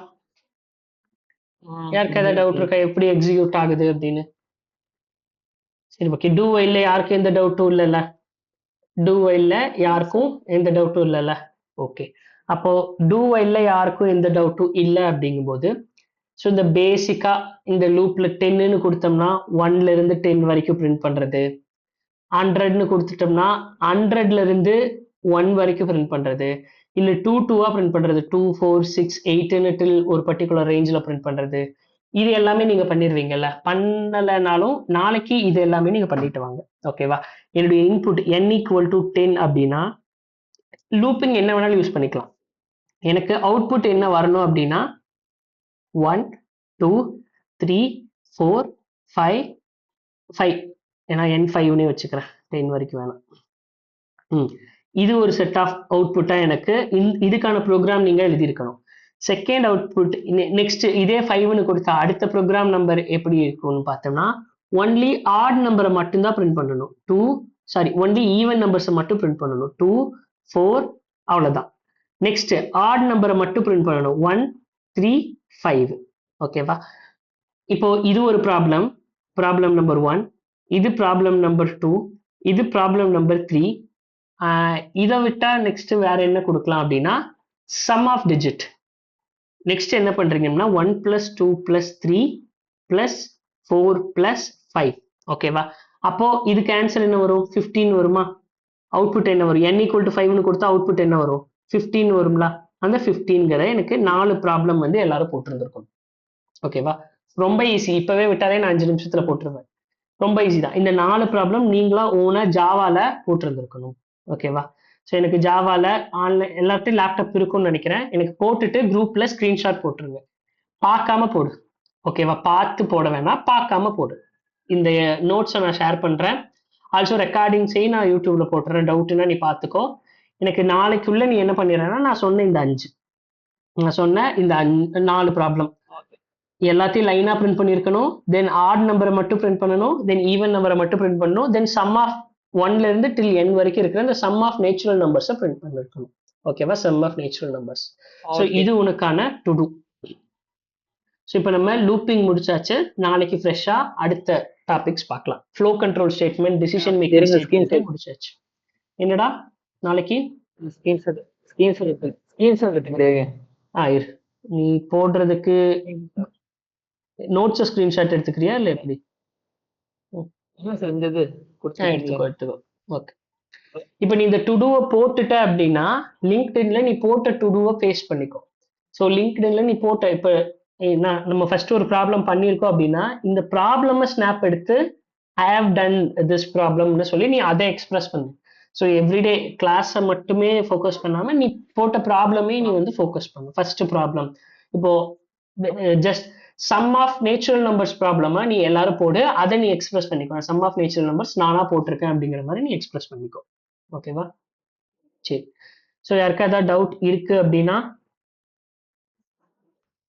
யாருக்கு ஏதாவது டவுட் இருக்கா எப்படி எக்ஸிக்யூட் ஆகுது அப்படின்னு சரி ஓகே do while யாருக்கும் எந்த டவுட்டும் இல்லைல்ல do while யாருக்கும் எந்த டவுட்டும் இல்லைல்ல ஓகே அப்போ do while யாருக்கும் எந்த டவுட்டும் இல்லை அப்படிங்கும்போது ஸோ இந்த பேசிக்கா இந்த லூப்ல 10ன்னு கொடுத்தோம்னா 1ல இருந்து 10 வரைக்கும் பிரிண்ட் பண்றது 100ன்னு கொடுத்துட்டோம்னா 100ல இருந்து 1 வரைக்கும் பிரிண்ட் பண்றது இல்ல 2 பிரிண்ட் பண்றது 2 4 6 8ன்னு டில் ஒரு பர்டிகுலர் ரேஞ்சில் பிரிண்ட் பண்றது இது எல்லாமே நீங்க பண்ணிடுவீங்கல்ல பண்ணலைனாலும் நாளைக்கு இது எல்லாமே நீங்க பண்ணிட்டு வாங்க ஓகேவா என்னுடைய இன்புட் n equal to 10 அப்படின்னா லூப்பிங் என்ன வேணாலும் யூஸ் பண்ணிக்கலாம் எனக்கு அவுட்புட் என்ன வரணும் அப்படின்னா 1 2 3 4 5 ஏன்னா n 5னே வச்சுக்கிறேன் 10 வரைக்கும் வேணாம் இது ஒரு செட் ஆஃப் அவுட்புட்டா எனக்கு இதுக்கான ப்ரோக்ராம் நீங்க எழுதியிருக்கணும் செகண்ட் அவுட்புட் நெக்ஸ்ட் இதே 5ன்னு கொடுத்தா அடுத்த ப்ரோக்ராம் நம்பர் எப்படி இருக்கும்னு பார்த்தோம்னா ஒன்லி ஆட் நம்பரை மட்டும்தான் பிரிண்ட் பண்ணணும். ஒன்லி ஈவன் நம்பர்ஸை மட்டும் பிரிண்ட் பண்ணணும். 2 4 அவ்வளவுதான். நெக்ஸ்ட் ஆட் நம்பரை மட்டும் பிரிண்ட் பண்ணணும். 1 3 5. ஓகேவா? இப்போ இது ஒரு ப்ராப்ளம் நம்பர் 1, இது ப்ராப்ளம் நம்பர் 2, இது ப்ராப்ளம் நம்பர் 3. இதை விட்டா நெக்ஸ்ட் வேற என்ன கொடுக்கலாம் அப்படின்னா சம் ஆஃப் டிஜிட். நெக்ஸ்ட் என்ன பண்றீங்கன்னா 1 + 2 + 3 + 4 + 5. ஓகேவா? அப்போ இதுக்கு ஆன்சர் என்ன வரும்? 15 வருமா? அவுட்புட் என்ன வரும்? n = 5 கொடுத்தா அவுட்புட் என்ன வரும்? 15 வரும்ல. அந்த 15ங்கிற எனக்கு 4 ப்ராப்ளம் வந்து எல்லாரும் போட்டிருந்திருக்கும். ஓகேவா? ரொம்ப ஈஸி. இப்பவே விட்டாலே நான் 5 நிமிஷத்துல போட்டுருவேன். ரொம்ப ஈஸி தான். இந்த 4 ப்ராப்ளம் நீங்களா ஓனா ஜாவால போட்டிருந்திருக்கணும். ஓகேவா? ஸோ எனக்கு ஜாவால ஆன்லைன் எல்லாத்தையும் லேப்டாப் இருக்கும்னு நினைக்கிறேன். எனக்கு போட்டுட்டு குரூப்ல ஸ்கிரீன்ஷாட் போட்டுருங்க. பார்க்காம போடு. ஓகேவா? பார்த்து போட வேணாம், பார்க்காம போடு. இந்த நோட்ஸை நான் ஷேர் பண்றேன். ஆல்சோ ரெக்கார்டிங்ஸையும் நான் யூடியூப்ல போட்டுறேன். டவுட்னா நீ பார்த்துக்கோ. எனக்கு நாளைக்குள்ள நீ என்ன பண்ணிடுறேன்னா நான் சொன்ன இந்த 4 ப்ராப்ளம் எல்லாத்தையும் லைனா பிரிண்ட் பண்ணிருக்கணும். தென் ஆட் நம்பரை மட்டும் பிரிண்ட் பண்ணணும். தென் ஈவன் நம்பரை மட்டும் பிரிண்ட் பண்ணணும். தென் சம் ஆஃப் 1ல இருந்து till n வரைக்கும் இருக்கிற இந்த சம் ஆஃப் நேச்சுரல் நம்பர்ஸை பிரிண்ட் பண்ணிருக்கணும். ஓகேவா? Sum of natural numbers. So இது உனக்கான டு டூ. ஸோ இப்போ நம்ம லூப்பிங் முடிச்சாச்சு. நாளைக்கு ஃப்ரெஷ்ஷா அடுத்த டாபிக்ஸ் பார்க்கலாம். Flow control statement, decision making statement முடிச்சாச்சு. என்னடா நாளைக்கு இரு. நீ போடுறதுக்கு நோட்ஸ் ஸ்கிரீன்ஷாட் எடுத்துக்கிறியா இல்ல எப்படி? எடுத்துக்கோ. ஓகே. இப்போ நீ இந்த டுடூவை போட்டுட்ட அப்படின்னா லிங்க்டின்ல நீ போட்ட டுடூவை பேஸ்ட் பண்ணிக்கோ. ஸோ லிங்க்டின்ல நீ போட்ட இப்போ நம்ம ஃபர்ஸ்ட் ஒரு ப்ராப்ளம் பண்ணியிருக்கோம் அப்படின்னா இந்த ப்ராப்ளமை ஸ்னாப் எடுத்து ஐ ஹவ் டன் திஸ் ப்ராப்ளம்னு சொல்லி நீ அதை எக்ஸ்பிரஸ் பண்ணு. ஸோ எவ்ரிடே கிளாஸை மட்டுமே ஃபோக்கஸ் பண்ணாம நீ போட்ட ப்ராப்ளமே நீ வந்து ஃபோக்கஸ் பண்ணு. ஃபர்ஸ்ட் ப்ராப்ளம் இப்போ just sum of natural numbers ப்ராப்ளமா நீ எல்லாரும் போடு. அதை நீ எக்ஸ்பிரஸ் பண்ணிக்கோ. சம் ஆஃப் நேச்சுரல் நம்பர்ஸ் நானா போட்டிருக்கேன் அப்படிங்கிற மாதிரி நீ எக்ஸ்பிரஸ் பண்ணிக்கோ. ஓகேவா? சரி. ஸோ யாருக்கா ஏதாவது டவுட் இருக்கு அப்படின்னா